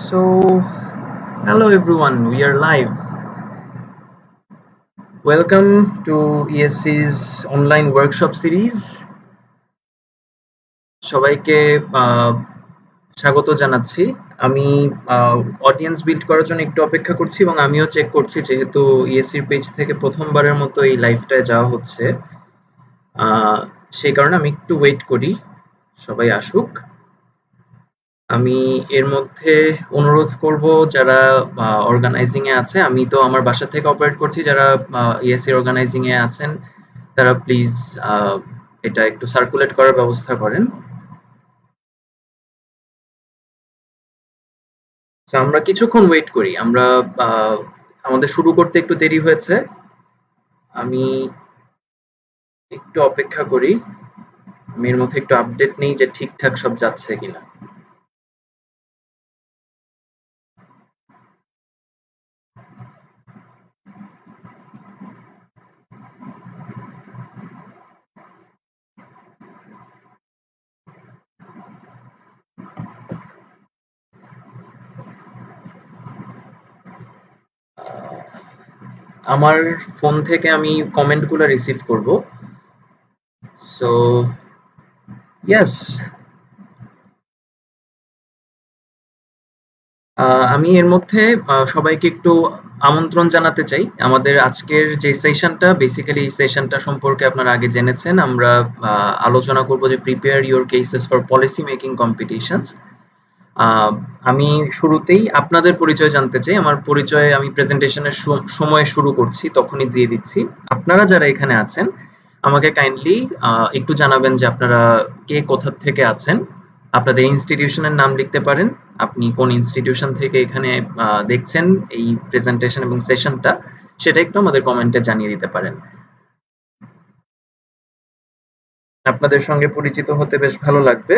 So, hello everyone, we are live. Welcome to ESC's online workshop series. সবাইকে স্বাগত জানাচ্ছি। আমি অডিয়েন্স বিল্ড করার জন্য একটু অপেক্ষা করছি এবং আমিও চেক করছি যেহেতু ইএসসির পেজ থেকে প্রথমবারের মতো এই লাইভটায় যাওয়া হচ্ছে। সেই কারণে আমি একটু ওয়েট করি, সবাই আসুক। আমি এর মধ্যে অনুরোধ করব যারা অর্গানাইজিং এ আছে, আমি তো আমার বাসা থেকে অপারেট করছি, যারা ইএসসি অর্গানাইজিং এ আছেন তারা প্লিজ এটা একটু সার্কুলেট করার ব্যবস্থা করেন। আমরা কিছুক্ষণ ওয়েট করি, আমরা আমাদের শুরু করতে একটু দেরি হয়েছে, আমি একটু অপেক্ষা করি, আমি এর মধ্যে একটু আপডেট নেই যে ঠিকঠাক সব যাচ্ছে কিনা। আমার ফোন থেকে আমি কমেন্টগুলো রিসিভ করব। সো ইয়েস, আমি এর মধ্যে সবাইকে একটু আমন্ত্রণ জানাতে চাই। আমাদের আজকের যে সেশনটা, বেসিক্যালি এই সেশনটা সম্পর্কে আপনারা আগে জেনেছেন। আমরা আলোচনা করব যে prepare your cases for policy making competitions. আমি শুরুতেই আপনাদের পরিচয় জানতে চাই। আমার পরিচয় আমি প্রেজেন্টেশনের সময় শুরু করছি, তখনই দিয়ে দিচ্ছি। আপনারা যারা এখানে আছেন আমাকে কাইন্ডলি একটু জানাবেন যে আপনারা কে কোথা থেকে আছেন। আপনাদের ইনস্টিটিউশনের নাম লিখতে পারেন, আপনি কোন ইনস্টিটিউশন থেকে এখানে দেখছেন এই প্রেজেন্টেশন এবং সেশনটা, সেটা একটু আমাদের কমেন্টে জানিয়ে দিতে পারেন। আপনাদের সঙ্গে পরিচিত হতে বেশ ভালো লাগবে।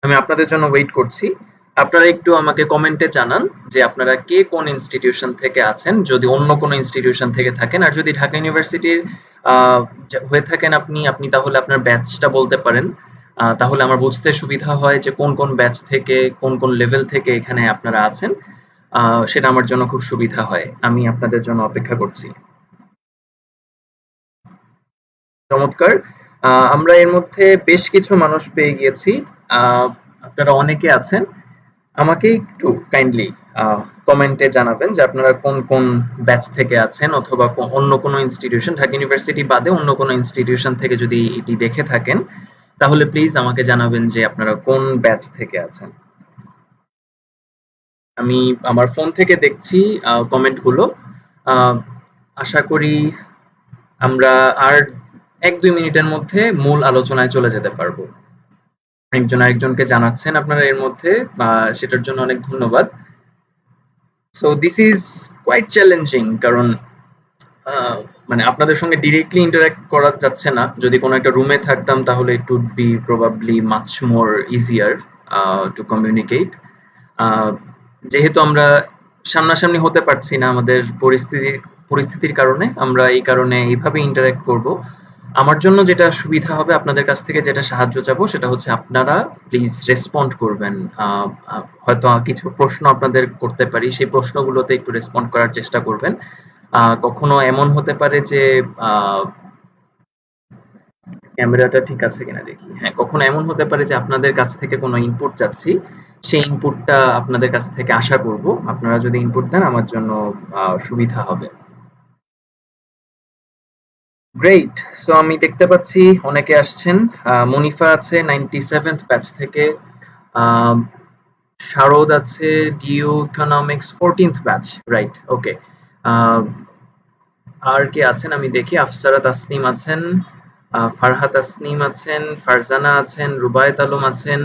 আমি আপনাদের জন্য ওয়েট করছি। আপনারা একটু আমাকে কমেন্টে জানান যে আপনারা কে কোন ইনস্টিটিউশন থেকে আছেন, যদি অন্য কোনো ইনস্টিটিউশন থেকে থাকেন। আর যদি ঢাকা ইউনিভার্সিটির হয়ে থাকেন আপনি তাহলে আপনার ব্যাচটা বলতে পারেন, তাহলে আমার বুঝতে সুবিধা হয় যে কোন কোন ব্যাচ থেকে, কোন কোন লেভেল থেকে এখানে আপনারা আছেন। সেটা আমার জন্য খুব সুবিধা হয়। আমি আপনাদের জন্য অপেক্ষা করছি। চমৎকার। আমরা এর মধ্যে বেশ কিছু মানুষ পেয়ে গিয়েছি। আপনারা অনেকে আছেন। আমাকে একটু কাইন্ডলি কমেন্টে জানাবেন যে আপনারা কোন কোন ব্যাচ থেকে আছেন, অথবা অন্য কোনো ইনস্টিটিউশন, ঢাকা ইউনিভার্সিটি বাদে অন্য কোনো ইনস্টিটিউশন থেকে যদি এটি দেখে থাকেন তাহলে প্লিজ আমাকে জানাবেন যে আপনারা কোন ব্যাচ থেকে আছেন। আমি আমার ফোন থেকে দেখছি কমেন্টগুলো। আশা করি আমরা আর ১-২ মিনিটের মধ্যে মূল আলোচনায় চলে যেতে পারবো। একজন আরেকজনকে জানাচ্ছেন আপনারা এর মধ্যে, সেটার জন্য অনেক ধন্যবাদ। So this is quite challenging, কারণ মানে আপনাদের সঙ্গে ডিরেক্টলি ইন্টারঅ্যাক্ট করা যাচ্ছে না। যদি কোনো একটা রুমে থাকতাম তাহলে it would be probably much more easier to communicate. যেহেতু আমরা সামনাসামনি হতে পারছি না আমাদের পরিস্থিতির কারণে, আমরা এই কারণে এইভাবে ইন্টারঅ্যাক্ট করব। আমার জন্য যেটা সুবিধা হবে, আপনাদের কাছ থেকে যেটা সাহায্য চাবো, সেটা হচ্ছে আপনারা প্লিজ রেসপন্ড করবেন। হয়তো কিছু প্রশ্ন আপনাদের করতে পারি, সেই প্রশ্নগুলোতে একটু রেসপন্ড করার চেষ্টা করবেন। কখনো এমন হতে পারে যে ক্যামেরাটা ঠিক আছে কিনা দেখি। হ্যাঁ, কখনো এমন হতে পারে যে আপনাদের কাছ থেকে কোনো ইনপুট চাচ্ছি, সেই ইনপুটটা আপনাদের কাছ থেকে আশা করব। আপনারা যদি ইনপুট দেন আমার জন্য সুবিধা হবে। গ্রেট। সো আমি দেখতে পাচ্ছি অনেকে আসছেন। মনিফা আছে 97th ব্যাচ থেকে, শারদ আছে D U economics 14th batch, right, okay. আর কে আছেন আমি দেখি। আফসারা তাসনিম আছেন, ফারহা তাসনিম আছেন, ফারজানা আছেন, রুবায়েত আলম আছেন,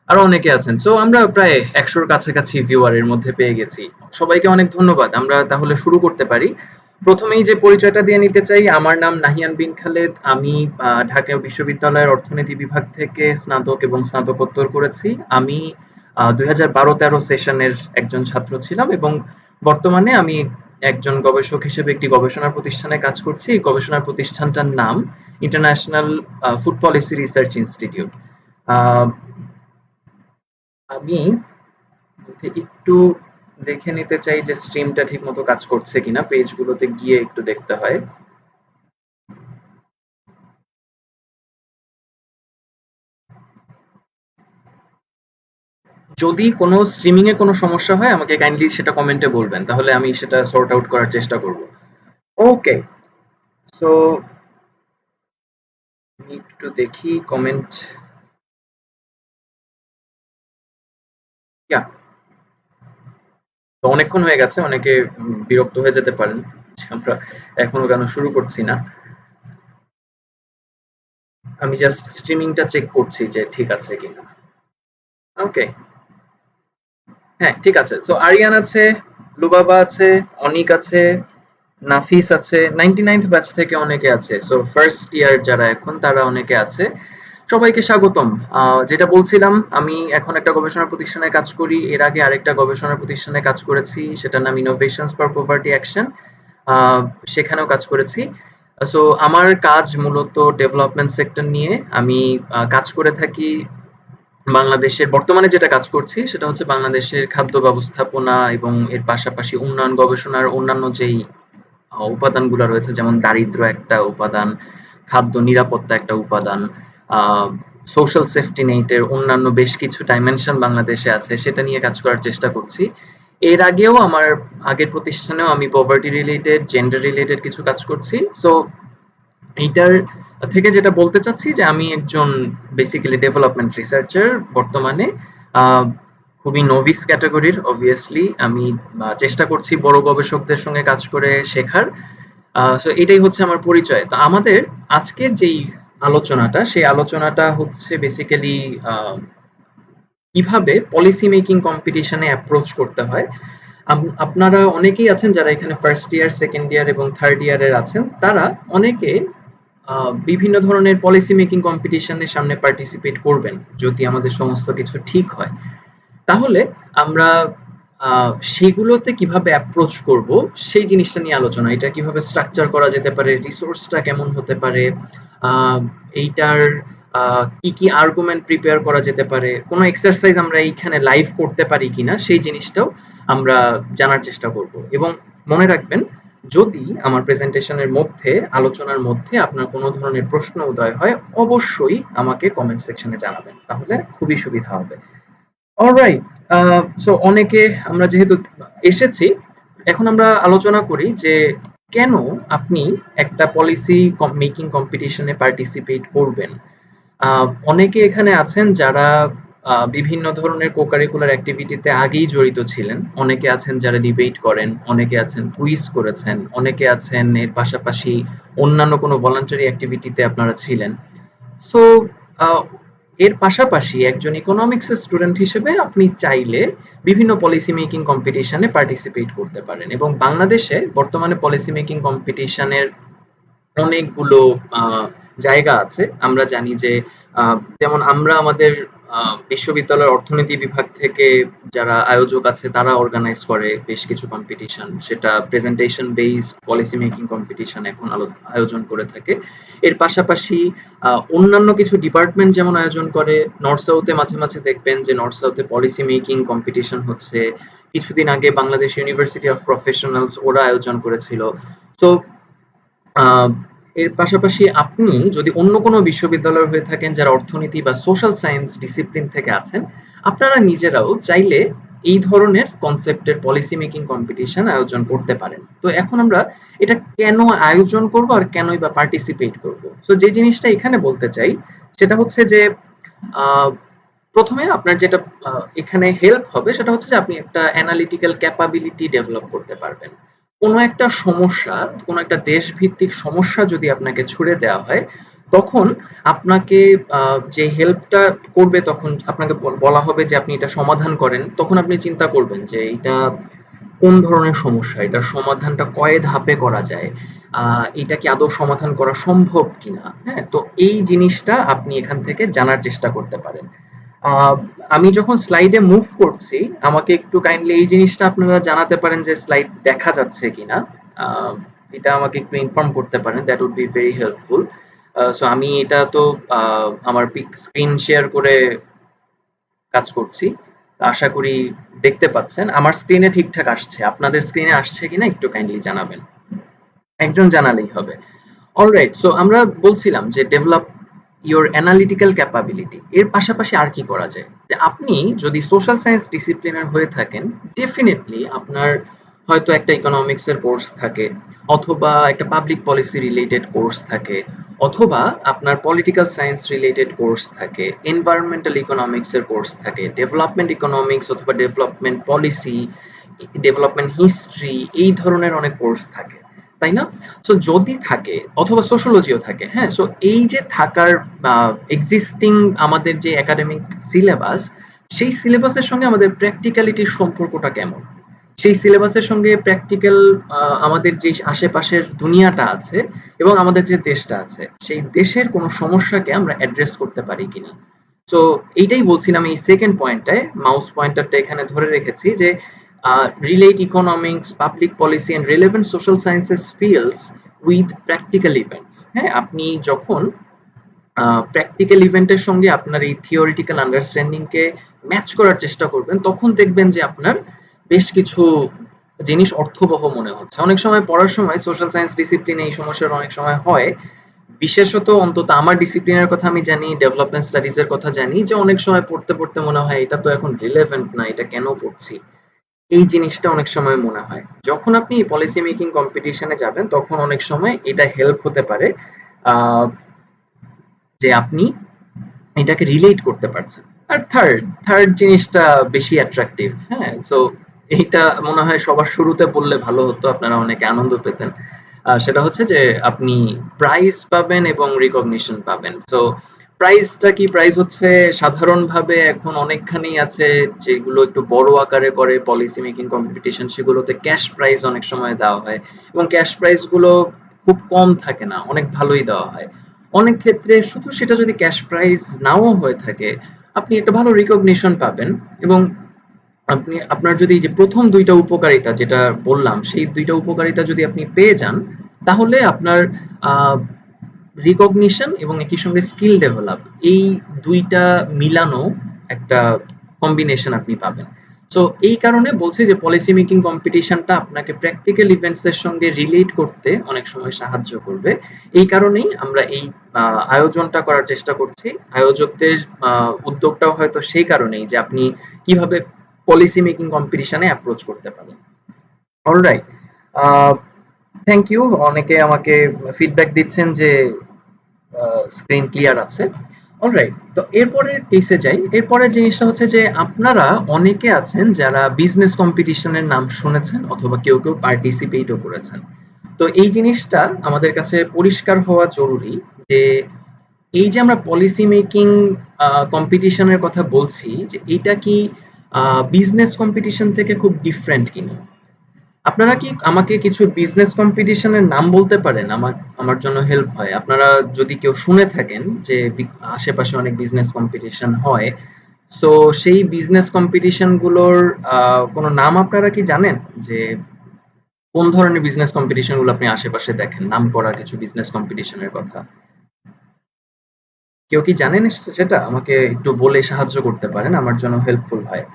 আরো অনেকে আছেন। সো আমরা প্রায় 100-র কাছাকাছি ভিউয়ার এর মধ্যে পেয়ে গেছি। সবাইকে অনেক ধন্যবাদ। আমরা তাহলে শুরু করতে পারি। প্রথমেই যে পরিচয়টা দিয়ে নিতে চাই, আমার নাম নাহিয়ান বিন খালেদ। আমি ঢাকা বিশ্ববিদ্যালয়ের অর্থনীতি বিভাগ থেকে স্নাতক এবং স্নাতকোত্তর করেছি। আমি 2012-13 সেশনের একজন ছাত্র ছিলাম এবং বর্তমানে আমি একজন গবেষক হিসেবে একটি গবেষণা প্রতিষ্ঠানে কাজ করছি। এই গবেষণা প্রতিষ্ঠানটার নাম international food policy research institute. আমি একটু দেখে নিতে চাই যে স্ট্রিমটা ঠিক মতো কাজ করছে কিনা, পেজগুলোতে গিয়ে একটু দেখতে হয়। যদি কোনো স্ট্রিমিং এ কোনো সমস্যা হয় আমাকে কাইন্ডলি সেটা কমেন্টে বলবেন, তাহলে আমি সেটা সর্ট আউট করার চেষ্টা করব। ওকে, সো আমি একটু দেখি কমেন্ট। ইয়া, তো অনেকক্ষণ হয়ে গেছে, অনেকে বিরক্ত হয়ে যেতে পারেন যে আমরা এখনো কেন শুরু করছি না। আমি জাস্ট স্ট্রিমিংটা চেক করছি যে ঠিক আছে কিনা। ওকে, হ্যাঁ ঠিক আছে। সো আরিয়ান আছে, লুবাবা আছে, অনিক আছে, নাফিস আছে, 99th ব্যাচ থেকে অনেকে আছে। সো ফার্স্ট ইয়ার যারা এখন তারা অনেকে আছে। সবাইকে স্বাগতম। যেটা বলছিলাম, আমি এখন একটা গবেষণা প্রতিষ্ঠানে কাজ করি। এর আগে আরেকটা গবেষণা প্রতিষ্ঠানে কাজ করেছি, সেটার নাম ইনোভেশনস ফর পভার্টি অ্যাকশন। আহ, সেখানেও কাজ করেছি। সো আমার কাজ মূলত ডেভেলপমেন্ট সেক্টর নিয়ে। আমি কাজ করে থাকি বাংলাদেশের, বর্তমানে যেটা কাজ করছি সেটা হচ্ছে বাংলাদেশের খাদ্য ব্যবস্থাপনা এবং এর পাশাপাশি উন্নয়ন গবেষণার অন্যান্য যেই উপাদানগুলো রয়েছে, যেমন দারিদ্র্য একটা উপাদান, খাদ্য নিরাপত্তা একটা উপাদান, সোশ্যাল সেফটি নেটের অন্যান্য বেশ কিছু ডাইমেনশন বাংলাদেশে আছে, সেটা নিয়ে কাজ করার চেষ্টা করছি। এর আগেও আমার আগের প্রতিষ্ঠানেও আমি পভার্টি রিলেটেড, জেন্ডার রিলেটেড কিছু কাজ করছি। সো এইটার থেকে যেটা বলতে চাচ্ছি যে আমি একজন বেসিক্যালি ডেভেলপমেন্ট রিসার্চার বর্তমানে। আহ, খুবই নোভিস ক্যাটাগরির, অবভিয়াসলি আমি চেষ্টা করছি বড় গবেষকদের সঙ্গে কাজ করে শেখার। সো এটাই হচ্ছে আমার পরিচয়। তো আমাদের আজকের যেই আলোচনাটা, সেই আলোচনাটা হচ্ছে বেসিক্যালি কিভাবে পলিসি মেকিং কম্পিটিশনে অ্যাপ্রোচ করতে হয়। আপনারা অনেকেই আছেন যারা এখানে ফার্স্ট ইয়ার, সেকেন্ড ইয়ার এবং থার্ড ইয়ারের আছেন, তারা অনেকে বিভিন্ন ধরনের পলিসি মেকিং কম্পিটিশনের সামনে পার্টিসিপেট করবেন যদি আমাদের সমস্ত কিছু ঠিক হয়। তাহলে আমরা সেগুলোতে কিভাবে অ্যাপ্রোচ করব সেই জিনিসটা নিয়ে আলোচনা। এটা কিভাবে স্ট্রাকচার করা যেতে পারে, রিসোর্সটা কেমন হতে পারে, আহ, এইটার কি কি আর্গুমেন্ট প্রিপেয়ার করা যেতে পারে, কোনো এক্সারসাইজ আমরা এইখানে লাইভ করতে পারি কিনা সেই জিনিসটাও আমরা জানার চেষ্টা করব। এবং মনে রাখবেন, যদি আমার প্রেজেন্টেশনের মধ্যে, আলোচনার মধ্যে আপনার কোনো ধরনের প্রশ্ন উদয় হয়, অবশ্যই আমাকে কমেন্ট সেকশনে জানাবেন, তাহলে খুবই সুবিধা হবে। অলরাইট, সো অনেকে আমরা যেহেতু এসেছি, এখন আমরা আলোচনা করি যে কেন আপনি একটা পলিসি মেকিং কম্পিটিশনে পার্টিসিপেট করবেন। অনেকে এখানে আছেন যারা বিভিন্ন ধরনের কোকারিকুলার অ্যাক্টিভিটিতে আগেই জড়িত ছিলেন, অনেকে আছেন যারা ডিবেট করেন, অনেকে আছেন কুইজ করেছেন, অনেকে আছেন এর পাশাপাশি অন্যান্য কোনো ভলান্টারি অ্যাক্টিভিটিতে আপনারা ছিলেন। সো এর পাশাপাশি একজন ইকোনমিক্সের স্টুডেন্ট হিসেবে আপনি চাইলে বিভিন্ন পলিসি মেকিং কম্পিটিশনে পার্টিসিপেট করতে পারেন। এবং বাংলাদেশে বর্তমানে পলিসি মেকিং কম্পিটিশনের অনেকগুলো জায়গা আছে। আমরা জানি যে যেমন আমরা আমাদের বিশ্ববিদ্যালয়ের অর্থনীতি বিভাগ থেকে যারা আয়োজক আছে তারা অর্গানাইজ করে বেশ কিছু কম্পিটিশন, সেটা presentation based policy making competition এখন আয়োজন করে থাকে। এর পাশাপাশি অন্যান্য কিছু ডিপার্টমেন্ট যেমন আয়োজন করে, নর্থ সাউথে মাঝে মাঝে দেখবেন যে নর্থ সাউথে পলিসি মেকিং কম্পিটিশন হচ্ছে। কিছুদিন আগে বাংলাদেশ ইউনিভার্সিটি অফ প্রফেশনালস ওরা আয়োজন করেছিল। তো আহ, এর পাশাপাশি আপনি যদি অন্য কোনো বিশ্ববিদ্যালয় হয়ে থাকেন যারা অর্থনীতি বা সোশ্যাল সায়েন্স ডিসিপ্লিন থেকে আছেন, আপনারা নিজেরাও চাইলে এই ধরনের কনসেপ্টের পলিসি মেকিং কম্পিটিশন আয়োজন করতে পারেন। তো এখন আমরা এটা কেন আয়োজন করব আর কেনই বা পার্টিসিপেট করব, তো যে জিনিসটা এখানে বলতে চাই সেটা হচ্ছে যে আহ, প্রথমে আপনার যেটা এখানে হেল্প হবে সেটা হচ্ছে যে আপনি একটা অ্যানালিটিক্যাল ক্যাপাবিলিটি ডেভেলপ করতে পারবেন। কোনো একটা সমস্যা, কোনো একটা দেশভিত্তিক সমস্যা যদি আপনাকে ছুড়ে দেওয়া হয়, তখন আপনাকে যে হেল্পটা করবে, তখন আপনাকে বলা হবে যে আপনি এটা সমাধান করেন, তখন আপনি চিন্তা করবেন যে এটা কোন ধরনের সমস্যা, এটার সমাধানটা কয় ধাপে করা যায়, এটা কি আদৌ সমাধান করা সম্ভব কিনা। হ্যাঁ, তো এই জিনিসটা আপনি এখান থেকে জানার চেষ্টা করতে পারেন। আহ, আমি যখন স্লাইডে মুভ করছি, আমাকে একটু কাইন্ডলি এই জিনিসটা আপনারা জানাতে পারেন যে স্লাইড দেখা যাচ্ছে কিনা। আহ, এটা আমাকে একটু ইনফর্ম করতে পারেন, that would be very helpful. So আমি এটা তো আমার স্ক্রিন শেয়ার করে কাজ করছি। আশা করি দেখতে পাচ্ছেন। আমার স্ক্রিনে ঠিকঠাক আসছে, আপনাদের স্ক্রিনে আসছে কিনা একটু কাইন্ডলি জানাবেন, একজন জানালেই হবে। অলরাইট, সো আমরা বলছিলাম যে ডেভেলপ ইওর অ্যানালিটিক্যাল ক্যাপাবিলিটি। এর পাশাপাশি আর কি করা যায়? যে আপনি যদি সোশ্যাল সায়েন্স ডিসিপ্লিনার হয়ে থাকেন, ডেফিনিটলি আপনার হয়তো একটা ইকোনমিক্স এর কোর্স থাকে, অথবা একটা পাবলিক পলিসি রিলেটেড কোর্স থাকে, অথবা আপনার পলিটিক্যাল সায়েন্স রিলেটেড কোর্স থাকে, এনভায়রনমেন্টাল ইকোনমিক্স এর কোর্স থাকে, ডেভেলপমেন্ট ইকোনমিক্স অথবা ডেভেলপমেন্ট পলিসি, ডেভেলপমেন্ট হিস্ট্রি, এই ধরনের অনেক কোর্স থাকে, তাই না? সো যদি থাকে, অথবা সোশ্যোলজিও থাকে, হ্যাঁ, সো এই যে থাকার এক্সিস্টিং আমাদের যে একাডেমিক সিলেবাস, সেই সিলেবাসের সঙ্গে আমাদের প্র্যাকটিক্যালিটির সম্পর্কটা কেমন, সেই সিলেবাসের সঙ্গে প্র্যাকটিক্যাল আমাদের যে আশেপাশের দুনিয়াটা আছে এবং আমাদের যে দেশটা আছে, সেই দেশের কোনো সমস্যাকে আমরা অ্যাড্রেস করতে পারি কিনা। তো এইটাই বলছিলাম এই সেকেন্ড পয়েন্টটায়, মাউস পয়েন্টারটা এখানে ধরে রেখেছি যে relate economics, public policy and relevant social sciences fields with practical events। হ্যাঁ, আপনি যখন প্র্যাকটিক্যাল ইভেন্টের সঙ্গে আপনার এই থিওরিটিক্যাল আন্ডারস্ট্যান্ডিং কে ম্যাচ করার চেষ্টা করবেন, তখন দেখবেন যে আপনার বেশ কিছু জিনিস অর্থবহ মনে হচ্ছে। অনেক সময় পড়ার সময় সোশ্যাল সায়েন্স ডিসিপ্লিনে এই সমস্যাটা অনেক সময় হয়, বিশেষত অন্তত আমার ডিসিপ্লিনের কথা আমি জানি, ডেভেলপমেন্ট স্টাডিজ এর কথা জানি, যে অনেক সময় পড়তে পড়তে মনে হয় এটা তো এখন রিলেভেন্ট না, এটা কেন পড়ছি, এই জিনিসটা অনেক সময় মনে হয়। যখন আপনি পলিসি মেকিং কম্পিটিশনে যাবেন, তখন অনেক সময় এটা হেল্প হতে পারে আহ, যে আপনি এটাকে রিলেট করতে পারছেন। আর থার্ড থার্ড জিনিসটা বেশি অ্যাট্রাকটিভ, হ্যাঁ, সো এইটা মনে হয় সবার শুরুতে বললে ভালো হতো, আপনারা অনেকে আনন্দ পেতেন। সেটা হচ্ছে যে আপনি প্রাইজ পাবেন এবং রিকগনিশন পাবেন। সো প্রাইজটা কি? প্রাইজ হচ্ছে সাধারণভাবে এখন অনেকখানি আছে যেগুলো একটু বড় আকারে করে পলিসি মেকিং কম্পিটিশন, সেগুলোতে ক্যাশ প্রাইজ অনেক সময় দেওয়া হয়, এবং ক্যাশ প্রাইজ গুলো খুব কম থাকে না, অনেক ভালোই দেওয়া হয়। অনেক ক্ষেত্রে শুধু সেটা যদি ক্যাশ প্রাইজ নাও হয়ে থাকে, আপনি একটা ভালো রিকগনিশন পাবেন, এবং আপনি আপনার যদি এই যে প্রথম দুইটা উপকারিতা যেটা বললাম, সেই দুইটা উপকারিতা যদি আপনি পেয়ে যান, তাহলে আপনার রিকগনিশন এবং একই সঙ্গে স্কিল ডেভেলপ, এই দুইটা মিলানো একটা কম্বিনেশন আপনি পাবেন। সো এই কারণে বলছি যে পলিসি মেকিং কম্পিটিশনটা আপনাকে প্র্যাকটিক্যাল ইভেন্টস এর সঙ্গে রিলেট করতে অনেক সময় সাহায্য করবে। এই কারণেই আমরা এই আয়োজনটা করার চেষ্টা করছি। আয়োজকদের উদ্যোগটাও হয়তো সেই কারণেই যে আপনি কিভাবে পলিসি মেকিং কম্পিটিশনে অ্যাপ্রোচ করতে পারেন। Alright, thank you. অনেকে আমাকে ফিডব্যাক দিচ্ছেন যে স্ক্রিন ক্লিয়ার আছে। অলরাইট, তো এরপরের কেসে যাই। এরপরের জিনিসটা হচ্ছে যে আপনারা অনেকে আছেন যারা বিজনেস কম্পিটিশনের নাম শুনেছেন, অথবা কেউ কেউ পার্টিসিপেটও করেছেন। তো এই জিনিসটা আমাদের কাছে পরিষ্কার হওয়া জরুরি যে এই যে আমরা পলিসি মেকিং কম্পিটিশনের কথা বলছি, যে এইটা কি বিজনেস কম্পিটিশন থেকে খুব ডিফারেন্ট কিনা। আপনারা কি আমাকে কিছু বিজনেস কম্পিটিশনের নাম বলতে পারেন? আমার আমার জন্য হেল্প হয়। আপনারা যদি কেউ শুনে থাকেন যে আশেপাশে অনেক বিজনেস কম্পিটিশন হয়, সো সেই বিজনেস কম্পিটিশন গুলোর কোনো নাম আপনারা কি জানেন? যে কোন ধরনের বিজনেস কম্পিটিশন গুলো আপনি আশেপাশে দেখেন, নাম করা কিছু বিজনেস কম্পিটিশনের কথা কেউ কি জানেন? সেটা আমাকে একটু বলে সাহায্য করতে পারেন, আমার জন্য হেল্পফুল হয়।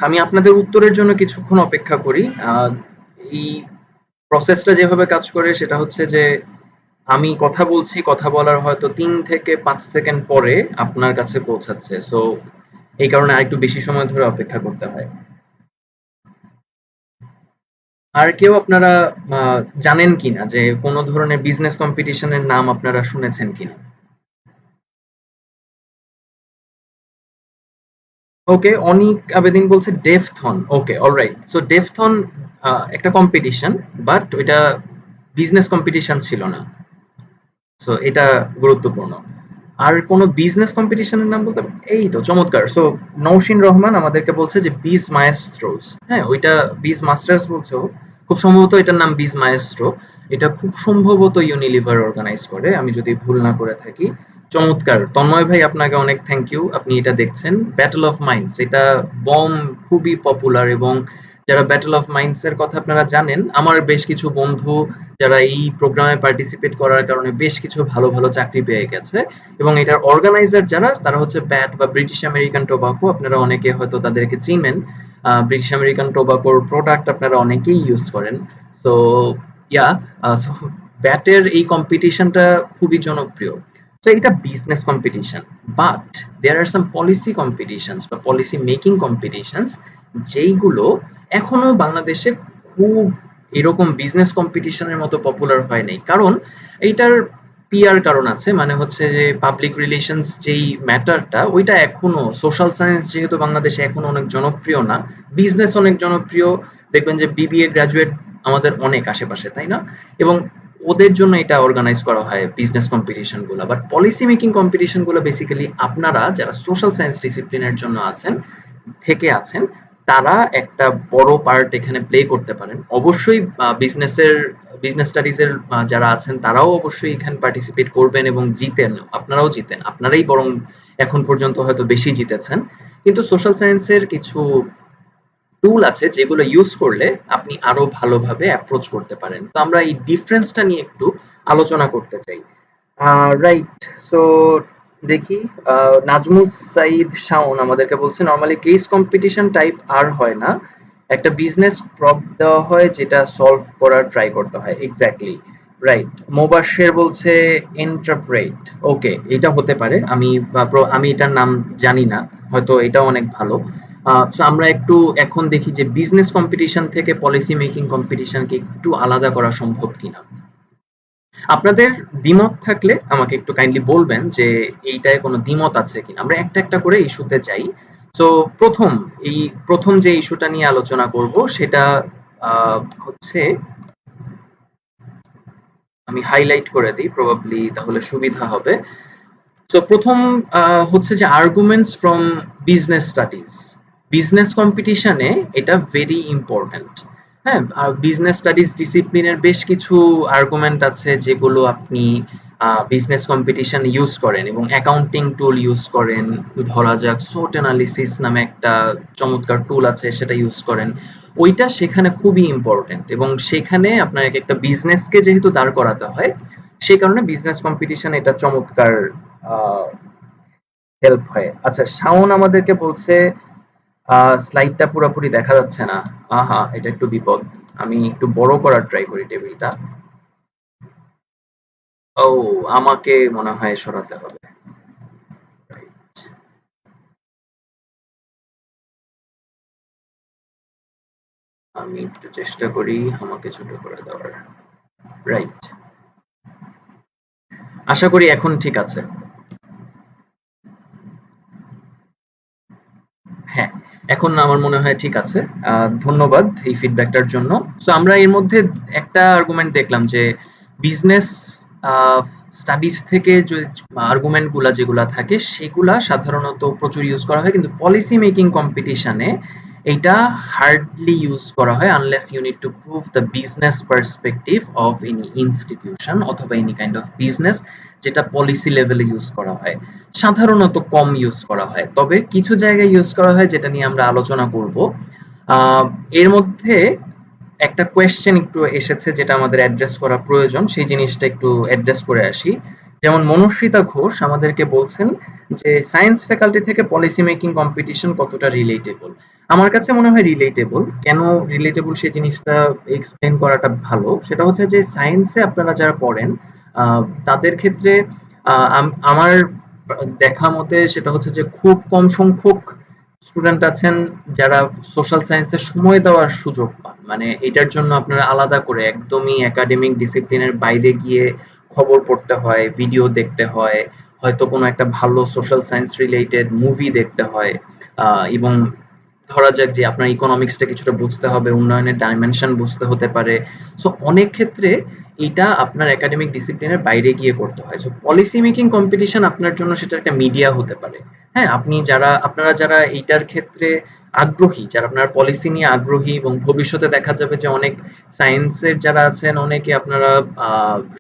আমি আপনাদের উত্তরের জন্য কিছুক্ষণ অপেক্ষা করি। এই প্রসেসটা যেভাবে কাজ করে সেটা হচ্ছে যে আমি কথা বলছি, কথা বলার হয়তো ৩ থেকে ৫ সেকেন্ড পরে আপনার কাছে পৌঁছাচ্ছে। সো এই কারণে আরেকটু বেশি সময় ধরে অপেক্ষা করতে হয়। আর কেউ আপনারা জানেন কিনা যে কোন ধরনের বিজনেস কম্পিটিশনের নাম আপনারা শুনেছেন কিনা? ওকে, অনিক আবেদিন বলছে ডেফথন। ওকে, অলরাইট। সো ডেফথন একটা কম্পিটিশন, বাট ওইটা বিজনেস কম্পিটিশন ছিল না। সো এটা গুরুত্বপূর্ণ। আর কোন বিজনেস কম্পিটিশনের নাম বলতে পারেন? এই তো চমৎকার। সো নৌশিন রহমান আমাদেরকে বলছে যে বিজ মায়েস্ট্রোস। হ্যাঁ, ওইটা বিজ মাস্টার্স বলছে ও। খুব সম্ভবত এটার নাম বিজ মায়েস্ট্রো। এটা খুব সম্ভবত ইউনিলিভার অর্গানাইজ করে, আমি যদি ভুল না করে থাকি। চমৎকার তন্ময় ভাই, আপনাকে অনেক থ্যাংক ইউ, আপনি এটা দেখছেন। ব্যাটল অফ মাইন্ডস, এটা বম খুবই পপুলার এবং যারা ব্যাটল অফ মাইন্ডস এর কথা আপনারা জানেন, আমার বেশ কিছু বন্ধু যারা এই প্রোগ্রামে পার্টিসিপেট করার কারণে বেশ কিছু ভালো ভালো চাকরি পেয়ে গেছে, এবং এটার অর্গানাইজার যারা তারা হচ্ছে ব্যাট বা ব্রিটিশ আমেরিকান টোবাকো। আপনারা অনেকে হয়তো তাদেরকে চিনেন। ব্রিটিশ আমেরিকান টোবাকোর প্রোডাক্ট আপনারা অনেকেই ইউজ করেন। সো ইয়া, সো ব্যাটের এই কম্পিটিশনটা খুবই জনপ্রিয়। তো এটা business competition, but there are some policy competitions বা পলিসি মেকিং কম্পিটিশনস, যেইগুলো এখনো বাংলাদেশে খুব এরকম বিজনেস কম্পিটিশনের মতো পপুলার হয় নাই। কারণ এইটার পিআর কারণ আছে, মানে হচ্ছে যে পাবলিক রিলেশনস যেই ম্যাটারটা, ওইটা এখনো সোশ্যাল সায়েন্স যেহেতু বাংলাদেশে এখনো অনেক জনপ্রিয় না, বিজনেস অনেক জনপ্রিয়। দেখবেন যে বিবিএ গ্রাজুয়েট আমাদের অনেক আশেপাশে, তাই না? এবং ওদের জন্য এটা অর্গানাইজ করা হয় বিজনেস কম্পিটিশন গুলো। বাট পলিসি মেকিং কম্পিটিশন গুলো বেসিক্যালি আপনারা যারা সোশ্যাল সায়েন্স ডিসিপ্লিনের জন্য আছেন, থেকে আছেন, তারা একটা বড় পার্ট এখানে প্লে করতে পারেন। অবশ্যই বিজনেস স্টাডিজ এর যারা আছেন তারাও অবশ্যই এখানে পার্টিসিপেট করবেন এবং জিতেন, আপনারাও জিতেন, আপনারাই বরং এখন পর্যন্ত হয়তো বেশি জিতেছেন। কিন্তু সোশ্যাল সায়েন্সের কিছু টুল আছে যেগুলো ইউজ করলে আপনি আরো ভালোভাবে অ্যাপ্রোচ করতে পারেন। তো আমরা এই ডিফারেন্সটা নিয়ে একটু আলোচনা করতে চাই। রাইট। সো দেখি, নাজমুল সাইদ শাওন আমাদেরকে বলছে নরমালি কেস কম্পিটিশন টাইপ আর হয় না, একটা বিজনেস প্রব দেওয়া হয় যেটা সলভ করার ট্রাই করতে হয়। Exactly, right. মোবাশ্বের বলছে ইন্টারপ্রেট। ওকে, এটা হতে পারে, আমি এটার নাম জানি না, হয়তো এটাও অনেক ভালো। সো আমরা একটু এখন দেখি যে বিজনেস কম্পিটিশন থেকে পলিসি মেকিং কম্পিটিশনকে একটু আলাদা করা সম্ভব কিনা। আপনাদের দ্বিমত থাকলে আমাকে একটু কাইন্ডলি বলবেন যে এইটায় কোনো দ্বিমত আছে কিনা। আমরা একটা একটা করে ইস্যুতে যাই। সো প্রথম যে ইস্যুটা নিয়ে আলোচনা করব সেটা হচ্ছে, আমি হাইলাইট করে দিই প্রবাবলি, তাহলে সুবিধা হবে। সো প্রথম হচ্ছে যে arguments from business studies. Business কম্পিটিশনে এটা ভেরি ইম্পর্ট্যান্ট। হ্যাঁ, আর বিজনেস স্টাডিজ ডিসিপ্লিনের বেশ কিছু আর্গুমেন্ট আছে যেগুলো আপনি বিজনেস কম্পিটিশন ইউজ করেন, এবং অ্যাকাউন্টিং টুল ইউজ করেন। ধরা যাক সোট অ্যানালিসিস নামে একটা চমৎকার টুল আছে, সেটা ইউজ করেন। ওইটা সেখানে খুবই ইম্পর্টেন্ট, এবং সেখানে আপনার একটা বিজনেসকে যেহেতু দাঁড় করাতে হয়, সেই কারণে বিজনেস কম্পিটিশন এটা চমৎকার হেল্প হয়। আচ্ছা, শাওন আমাদেরকে বলছে স্লাইডটা পুরোপুরি দেখা যাচ্ছে না। আহা, এটা একটু বিপদ। আমি একটু বড় করার ট্রাই করি টেবিলটা। ও, আমাকে মনে হয় সরাতে হবে। Right. আমি একটু চেষ্টা করি আমাকে ছোট করে দেওয়ার। রাইট, আশা করি এখন ঠিক আছে। হ্যাঁ, এখন আমার মনে হয় ঠিক আছে। ধন্যবাদ এই ফিডব্যাকটার জন্য। সো আমরা এর মধ্যে একটা আর্গুমেন্ট দেখলাম যে বিজনেস স্টাডিজ থেকে যে আর্গুমেন্ট গুলা যেগুলা থাকে সেগুলা সাধারণত প্রচুর ইউজ করা হয়, কিন্তু পলিসি মেকিং কম্পিটিশনে এটা হার্ডলি ইউজ করা হয় unless you need to prove the business perspective of any institution অথবা এনি কাইন্ড অফ বিজনেস, যেটা পলিসি লেভেলে ইউজ করা হয়। সাধারণত কম ইউজ করা হয়, তবে কিছু জায়গায় ইউজ করা হয়, যেটা নিয়ে আমরা আলোচনা করব। আহ, এর মধ্যে একটা কোয়েশ্চেন একটু এসেছে যেটা আমাদের অ্যাড্রেস করা প্রয়োজন, সেই জিনিসটা একটু অ্যাড্রেস করে আসি। যেমন মনুস্মিতা ঘোষ আমাদেরকে বলছেন যে সায়েন্স ফ্যাকাল্টি থেকে পলিসি মেকিং কম্পিটিশন কতটা রিলেটেবল। আমার কাছে মনে হয় রিলেটেবল। কেন রিলেটেবল সেই জিনিসটা এক্সপ্লেন করাটা ভালো। সেটা হচ্ছে যে সায়েন্সে আপনারা যারা পড়েন তাদের ক্ষেত্রে আমার দেখা মতে সেটা হচ্ছে যে খুব কম সংখ্যক স্টুডেন্ট আছেন যারা সোশ্যাল সায়েন্সে সময় দেওয়ার সুযোগ পান। মানে এটার জন্য আপনারা আলাদা করে একদমই একাডেমিক ডিসিপ্লিনের বাইরে গিয়ে খবর পড়তে হয়, ভিডিও দেখতে হয়, হয়তো কোনো একটা ভালো সোশ্যাল সায়েন্স রিলেটেড মুভি দেখতে হয়, এবং ধরা যাক যে আপনার ইকোনমিক্সটা কিছুটা বুঝতে হবে, উন্নয়নের ডাইমেনশন বুঝতে হতে পারে। সো অনেক ক্ষেত্রে এটা আপনার একাডেমিক ডিসিপ্লিনের বাইরে গিয়ে করতে হয়। সো পলিসি মেকিং কম্পিটিশন আপনার জন্য সেটা একটা মিডিয়া হতে পারে। হ্যাঁ, আপনারা যারা এইটার ক্ষেত্রে আগ্রহী, যারা আপনার পলিসি নিয়ে আগ্রহী, এবং ভবিষ্যতে দেখা যাবে যে অনেক সায়েন্সের যারা আছেন অনেকে আপনারা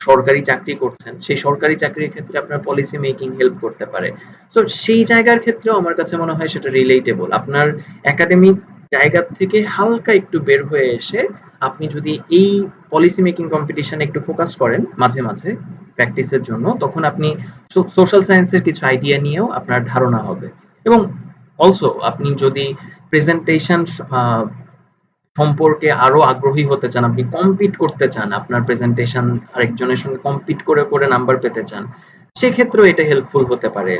সরকারি চাকরি করছেন, সেই সরকারি চাকরির ক্ষেত্রে আপনার পলিসি মেকিং হেল্প করতে পারে। তো সেই জায়গার ক্ষেত্রেও আমার কাছে মনে হয় সেটা রিলেটেবল। আপনার একাডেমিক জায়গা থেকে হালকা একটু বের হয়ে এসে আপনি যদি এই পলিসি মেকিং কম্পিটিশনে একটু ফোকাস করেন মাঝে মাঝে প্র্যাকটিসের জন্য, তখন আপনি সোশ্যাল সায়েন্সের কিছু আইডিয়া নিয়েও আপনার ধারণা হবে। এবং অলসো আপনি যদি প্রেজেন্টেশন সম্পর্কে আরো আগ্রহী হতে চান, আপনি কম্পিট করতে চান, আপনার প্রেজেন্টেশন আরেকজনের সঙ্গে কম্পিট করে করে নাম্বার পেতে চান, সেক্ষেত্রেও এটা হেল্পফুল হতে পারে।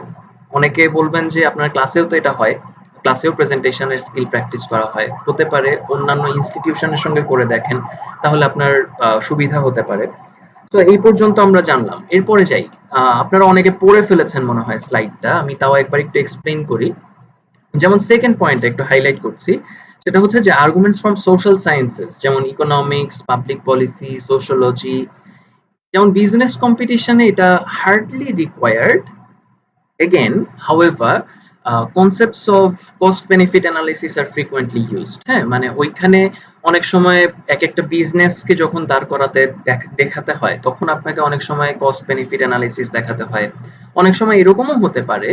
অনেকে বলবেন যে আপনার ক্লাসেও তো এটা হয়, ক্লাসেও প্রেজেন্টেশনের স্কিল প্র্যাকটিস করা হয়, হতে পারে অন্যান্য ইনস্টিটিউশনের সঙ্গে করে দেখেন, তাহলে আপনার সুবিধা হতে পারে। তো এই পর্যন্ত আমরা জানলাম, এরপরে যাই। আপনারা অনেকে পড়ে ফেলেছেন মনে হয় স্লাইডটা, আমি তাও একবার একটু এক্সপ্লেইন করি। যেমন সেকেন্ড পয়েন্ট একটু হাইলাইট করছি, সেটা হচ্ছে যে আর্গুমেন্টস ফ্রম সোশ্যাল সায়েন্সেস, যেমন ইকোনমিক্স, পাবলিক পলিসি, সোশিওলজি, যেমন বিজনেস কম্পিটিশনে এটা hardly required. Again, however, concepts of cost benefit analysis are frequently used. হ্যাঁ, মানে ওইখানে অনেক সময় এক একটা বিজনেসকে যখন দাঁড় করাতে দেখাতে হয়, তখন আপনাকে অনেক সময় কস্ট বেনিফিট অ্যানালিসিস দেখাতে হয়। অনেক সময় এরকমও হতে পারে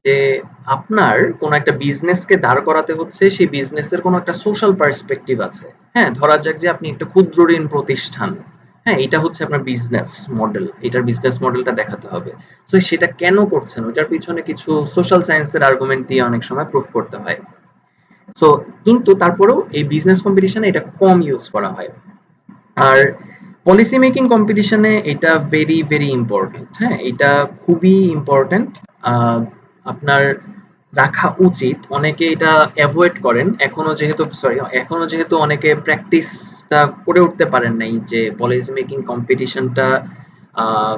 যে আপনার কোনো একটা বিজনেসকে দাঁড় করাতে হচ্ছে, সেই বিজনেসের কোনো একটা সোশ্যাল পার্সপেক্টিভ আছে। হ্যাঁ, ধরা যাক যে আপনি একটা ক্ষুদ্র ঋণ প্রতিষ্ঠান। হ্যাঁ, এটা হচ্ছে আপনার বিজনেস মডেল, এটার বিজনেস মডেলটা দেখাতে হবে। তো সেটা কেন করছেন, ওটার পিছনে কিছু সোশ্যাল সায়েন্সের আর্গুমেন্ট দিয়ে অনেক সময় প্রুফ করতে হয়। সো কিন্তু তারপরেও এই বিজনেস কম্পিটিশনে এটা কম ইউজ করা হয়। আর পলিসি মেকিং কম্পিটিশনে এটা ভেরি ভেরি ইম্পর্টেন্ট। হ্যাঁ, এটা খুবই ইম্পর্টেন্ট, আপনার রাখা উচিত। অনেকে এটা অ্যাভয়েড করেন এখনো যেহেতু অনেকে প্র্যাকটিসটা করে উঠতে পারেন নাই যে পলিসি মেকিং কম্পিটিশনটা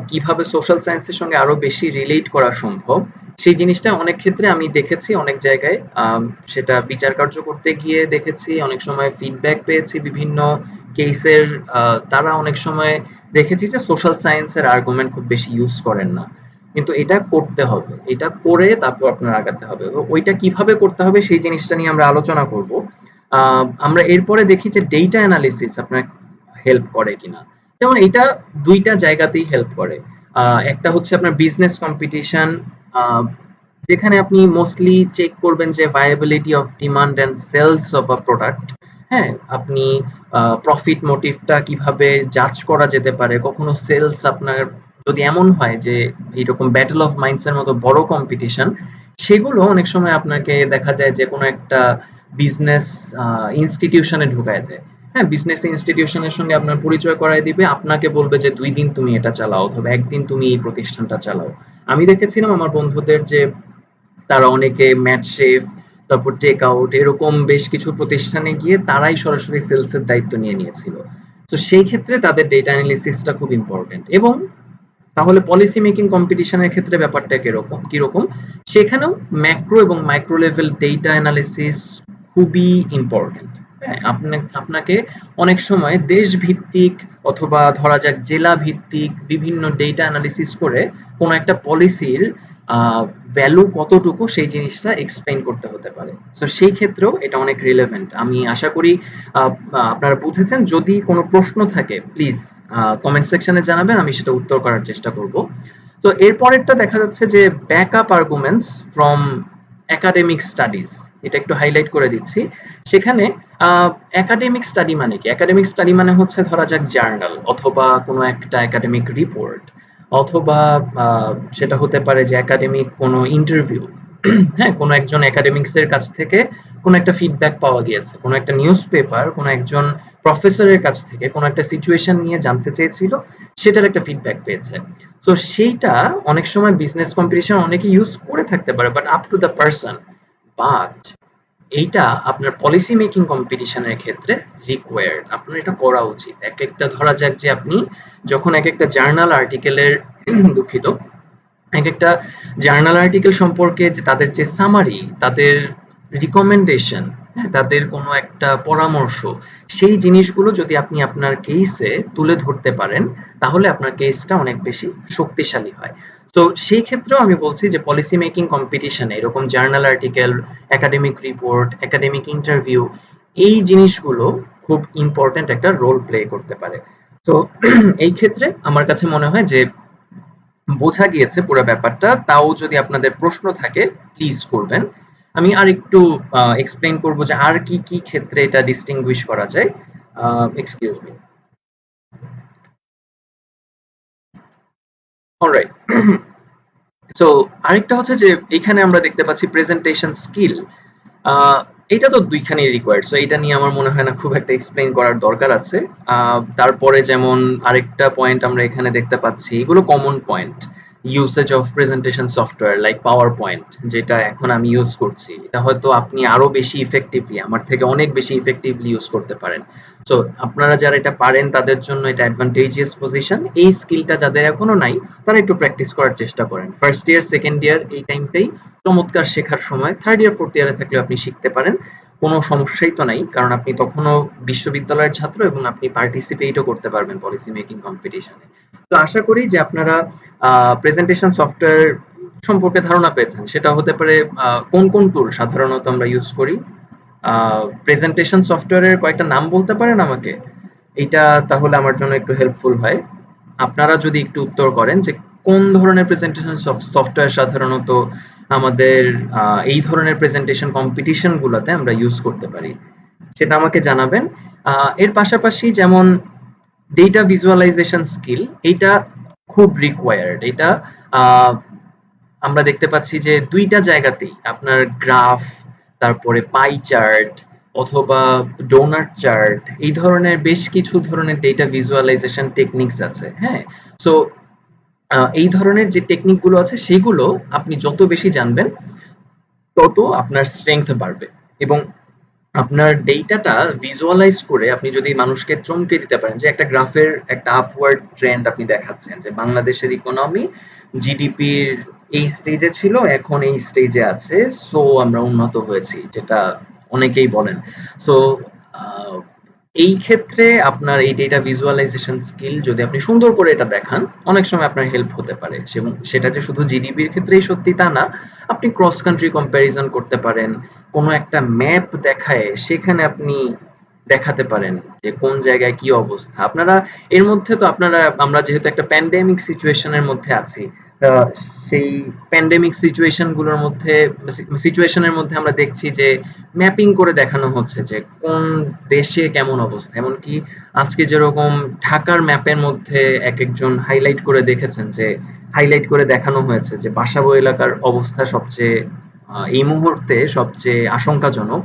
কিভাবে সোশ্যাল সায়েন্সের সঙ্গে আরো বেশি রিলেট করা সম্ভব, সেই জিনিসটা অনেক ক্ষেত্রে আমি দেখেছি অনেক জায়গায়। সেটা বিচার কার্য করতে গিয়ে দেখেছি, অনেক সময় ফিডব্যাক পেয়েছি বিভিন্ন কেসের। তারা অনেক সময় দেখেছি যে সোশ্যাল সায়েন্সের আর্গুমেন্ট খুব বেশি ইউজ করেন না, কিন্তু এটা করতে হবে, এটা করে তারপর আপনার আগাতে হবে। ওইটা কিভাবে করতে হবে সেই জিনিসটা নিয়ে আমরা আলোচনা করব। আমরা এরপরে দেখি যে ডেটা অ্যানালিসিস আপনার হেল্প করে কিনা। যেমন এটা দুইটা জায়গাতেই হেল্প করে। একটা হচ্ছে আপনার বিজনেস কম্পিটিশন, যেখানে আপনি মোস্টলি চেক করবেন যে viability of demand and sales of a product. হ্যাঁ, আপনি প্রফিট মোটিভটা কিভাবে জাজ করা যেতে পারে। কখনো সেলস আপনার যদি এমন হয় যে এইরকম ব্যাটল অফ মাইন্ডস এর মতো বড় কম্পিটিশন, সেগুলো অনেক সময় আপনাকে দেখা যায় যে কোনো একটা বিজনেস ইনস্টিটিউশনে ঢুকায় দেয়। হ্যাঁ, বিজনেস ইনস্টিটিউশনের সঙ্গে আপনার পরিচয় করায় দিবে, আপনাকে বলবে যে ২ দিন তুমি এটা চালাও অথবা ১ দিন তুমি এই প্রতিষ্ঠানটা চালাও। আমি দেখেছিলাম আমার বন্ধুদের যে তারা অনেকে ম্যাচশেফ, তারপর টেক আউট, এরকম বেশ কিছু প্রতিষ্ঠানে গিয়ে তারাই সরাসরি সেলসের দায়িত্ব নিয়ে নিয়েছিল। তো সেই ক্ষেত্রে তাদের ডেটা অ্যানালিসিসটা খুব ইম্পর্টেন্ট। এবং তাহলে পলিসি মেকিং কম্পিটিশনের ক্ষেত্রে ব্যাপারটা কিরকম, সেখানেও ম্যাক্রো এবং মাইক্রো লেভেল ডেটা অ্যানালিসিস খুবই ইম্পর্টেন্ট। হ্যাঁ, আপনাকে অনেক সময় দেশ ভিত্তিক অথবা ধরা যাক জেলা ভিত্তিক বিভিন্ন ডেটা অ্যানালিসিস করে কোনো একটা পলিসির ভ্যালু কতটুকু সেই জিনিসটা এক্সপ্লেইন করতে হতে পারে। তো সেই ক্ষেত্রেও এটা অনেক রিলেভেন্ট। আমি আশা করি আপনারা বুঝেছেন। যদি কোনো প্রশ্ন থাকে প্লিজ কমেন্ট সেকশনে জানাবেন, আমি সেটা উত্তর করার চেষ্টা করব। তো এরপরেরটা দেখা যাচ্ছে যে backup arguments from academic studies, এটা একটু হাইলাইট করে দিচ্ছি। সেখানে একাডেমিক স্টাডি মানে কি? একাডেমিক স্টাডি মানে হচ্ছে ধরা যাক জার্নাল অথবা কোনো একটা একাডেমিক রিপোর্ট, অথবা সেটা হতে পারে যে একাডেমিক কোনো ইন্টারভিউ। হ্যাঁ, কোনো একজন একাডেমিক্স এর কাছ থেকে কোনো একটা ফিডব্যাক পাওয়া গিয়েছে, কোনো একটা নিউজ পেপার কোনো একজন প্রফেসরের কাছ থেকে কোনো একটা সিচুয়েশন নিয়ে জানতে চেয়েছিল, সেটার একটা ফিডব্যাক পেয়েছে। তো সেইটা অনেক সময় বিজনেস কম্পিটিশন অনেকে ইউজ করে থাকতে পারে, but up to the person. But এইটা আপনার পলিসি মেকিং কম্পিটিশনের ক্ষেত্রে রিকোয়ার্ড, আপনার এটা করা উচিত। এক একটা ধরা যাক যে আপনি যখন এক একটা জার্নাল আর্টিকেলের দুঃখিত, এক একটা জার্নাল আর্টিকেল সম্পর্কে যে তাদের যে সামারি, তাদের রিকমেন্ডেশন, তাদের কোনো একটা পরামর্শ, সেই জিনিসগুলো যদি আপনি আপনার কেসে তুলে ধরতে পারেন, তাহলে আপনার কেসটা অনেক বেশি শক্তিশালী হয়। তো সেই ক্ষেত্রেও আমি বলছি যে পলিসি মেকিং কম্পিটিশনে এরকম journal article, academic report, academic interview, এই জিনিসগুলো খুব ইম্পর্টেন্ট একটা রোল প্লে করতে পারে। তো এই ক্ষেত্রে আমার কাছে মনে হয় যে বোঝা গিয়েছে পুরো ব্যাপারটা। তাও যদি আপনাদের প্রশ্ন থাকে প্লিজ করবেন। আমি আর একটু এক্সপ্লেইন করব যে আর কি কি ক্ষেত্রে এটা ডিস্টিংগুইশ করা যায়। Excuse me. অলরাইট। সো আরেকটা হচ্ছে যে এখানে আমরা দেখতে পাচ্ছি প্রেজেন্টেশন স্কিল। এটা তো দুইখানেই রিকোয়ার্ড, সো এটা নিয়ে আমার মনে হয় না খুব একটা এক্সপ্লেইন করার দরকার আছে। তারপরে যেমন আরেকটা পয়েন্ট আমরা এখানে দেখতে পাচ্ছি, এগুলো common point. Usage of presentation software like power point, যেটা এখন আমি ইউজ করছি, এটা হয়তো আপনি আরো বেশি ইফেক্টিভলি, আমার থেকে অনেক বেশি ইফেক্টিভলি ইউজ করতে পারেন। সো আপনারা যারা এটা পারেন তাদের জন্য এটা অ্যাডভান্টেজিয়াস পজিশন। এই স্কিলটা যাদের এখনো নাই তারা একটু প্র্যাকটিস করার চেষ্টা করেন। ফার্স্ট ইয়ার, সেকেন্ড ইয়ার এই টাইমটাই চমৎকার শেখার সময়। থার্ড ইয়ার, ফোর্থ ইয়ারে থাকলে আপনি শিখতে পারেন, কোনো সমস্যাই তো নাই, কারণ আপনি তখনও বিশ্ববিদ্যালয়ের ছাত্র এবং আপনি পার্টিসিপেটও করতে পারবেন পলিসি মেকিং কম্পিটিশনে। তো আশা করি যে আপনারা প্রেজেন্টেশন সফটওয়্যার সম্পর্কে ধারণা পেয়েছেন। সেটা হতে পারে কোন কোন টুল সাধারণত আমরা ইউজ করি। প্রেজেন্টেশন সফটওয়্যারের কয়েকটা নাম বলতে পারেন আমাকে? এইটা তাহলে আমার জন্য একটু হেল্পফুল হয়। আপনারা যদি একটু উত্তর করেন যে কোন ধরনের প্রেজেন্টেশন সফটওয়্যার সাধারণত আমাদের এই ধরনের প্রেজেন্টেশন কম্পিটিশন গুলোতে আমরা ইউজ করতে পারি, সেটা আমাকে জানাবেন। এর পাশাপাশি যেমন ডেটা ভিজুয়ালাইজেশন স্কিল, এইটা খুব রিকোয়ার্ড। এটা আহ, আমরা দেখতে পাচ্ছি যে দুইটা জায়গাতেই আপনার গ্রাফ, তারপরে পাই চার্ট অথবা ডোনাট চার্ট, এই ধরনের বেশ কিছু ধরনের ডেটা ভিজুয়ালাইজেশন টেকনিক্স আছে। হ্যাঁ, সো এই ধরনের যে টেকনিক গুলো আছে সেগুলো আপনি যত বেশি জানবেন তত আপনার স্ট্রেংথ বাড়বে। এবং আপনার ডেটাটা ভিজুয়ালাইজ করে আপনি যদি মানুষকে চমকে দিতে পারেন যে একটা গ্রাফের একটা আপওয়ার্ড ট্রেন্ড আপনি দেখাচ্ছেন যে বাংলাদেশের ইকোনমি জিডিপির এই স্টেজে ছিল, এখন এই স্টেজে আছে, সো আমরা উন্নত হয়েছি, যেটা অনেকেই বলেন। সো এই ক্ষেত্রে আপনার এই ডেটা ভিজুয়ালাইজেশন স্কিল যদি আপনি সুন্দর করে এটা দেখান, অনেক সময় আপনার হেল্প হতে পারে। এবং সেটা যে শুধু জিডিপির ক্ষেত্রেই সত্যি তা না, আপনি ক্রস কান্ট্রি কম্প্যারিজন করতে পারেন। কোনো একটা ম্যাপ দেখায় সেখানে আপনি দেখাতে পারেন যে কোন জায়গায় কি অবস্থা। আপনারা এর মধ্যে তো আপনারা, আমরা যেহেতু একটা প্যান্ডেমিক সিচুয়েশনের মধ্যে আছি, আহ, সেই প্যান্ডেমিক সিচুয়েশনের মধ্যে আমরা দেখছি যে ম্যাপিং করে দেখানো হচ্ছে যে কোন দেশে কেমন অবস্থা। এমনকি আজকে যেরকম ঢাকার ম্যাপের মধ্যে এক একজন হাইলাইট করে দেখেছেন যে হাইলাইট করে দেখানো হয়েছে যে বাসাবো এলাকার অবস্থা সবচেয়ে এই মুহূর্তে সবচেয়ে আশঙ্কাজনক,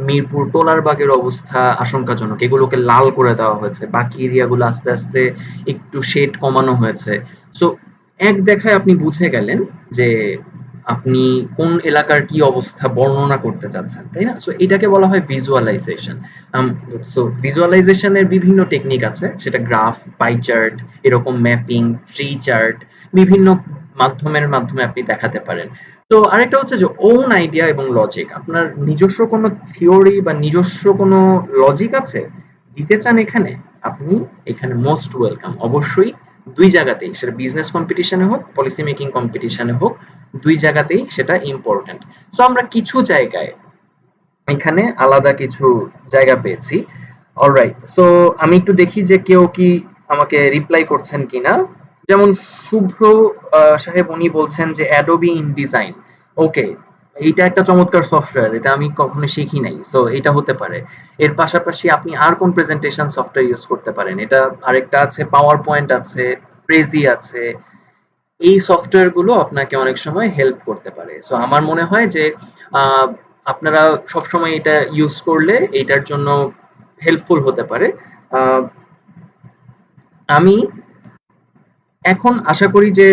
মিরপুর টোলারবাগের অবস্থা আশঙ্কাজনক, এগুলোকে লাল করে দেওয়া হয়েছে, বাকি এরিয়াগুলো আস্তে আস্তে একটু শেড কমানো হয়েছে। সো এক দেখায় আপনি বুঝে গেলেন যে আপনি কোন এলাকার কি অবস্থা বর্ণনা করতে চাচ্ছেন, তাই না? সো এটাকে বলা হয় ভিজুয়ালাইজেশন। সো ভিজুয়ালাইজেশনের বিভিন্ন টেকনিক আছে, সেটা গ্রাফ, পাই চার্ট, এরকম ম্যাপিং, ট্রি চার্ট, বিভিন্ন মাধ্যমে আপনি দেখাতে পারেন। তো আরেকটা হচ্ছে যে ওন আইডিয়া এবং লজিক। আপনার নিজস্ব কোনো থিওরি বা নিজস্ব কোনো লজিক আছে, দিতে চান এখানে, আপনি এখানে মোস্ট ওয়েলকাম। অবশ্যই দুই জায়গাতেই, সেটা বিজনেস কম্পিটিশনে হোক, পলিসি মেকিং কম্পিটিশনে হোক, দুই জায়গাতেই সেটা ইম্পর্টেন্ট। সো আমরা কিছু জায়গায় এখানে আলাদা কিছু জায়গা পেয়েছি। অলরাইট, সো আমি একটু দেখি যে কেউ কি আমাকে রিপ্লাই করছেন কিনা। যেমন শুভ্র সাহেব, উনি বলছেন যে অ্যাডোবি ইনডিজাইন। ওকে, এইটা একটা চমৎকার সফটওয়্যার, এটা আমি কখনো শিখি নাই, সো এটা হতে পারে। এর পাশাপাশি আপনি আর কোন প্রেজেন্টেশন সফটওয়্যার ইউজ করতে পারেন? এটা আরেকটা আছে, পাওয়ার পয়েন্ট আছে, প্রেজি আছে। এই সফটওয়্যার গুলো আপনাকে অনেক সময় হেল্প করতে পারে। সো আমার মনে হয় যে আহ, আপনারা সবসময় এটা ইউজ করলে এটার জন্য হেল্পফুল হতে পারে। আহ, আমি এখন আশা করি যে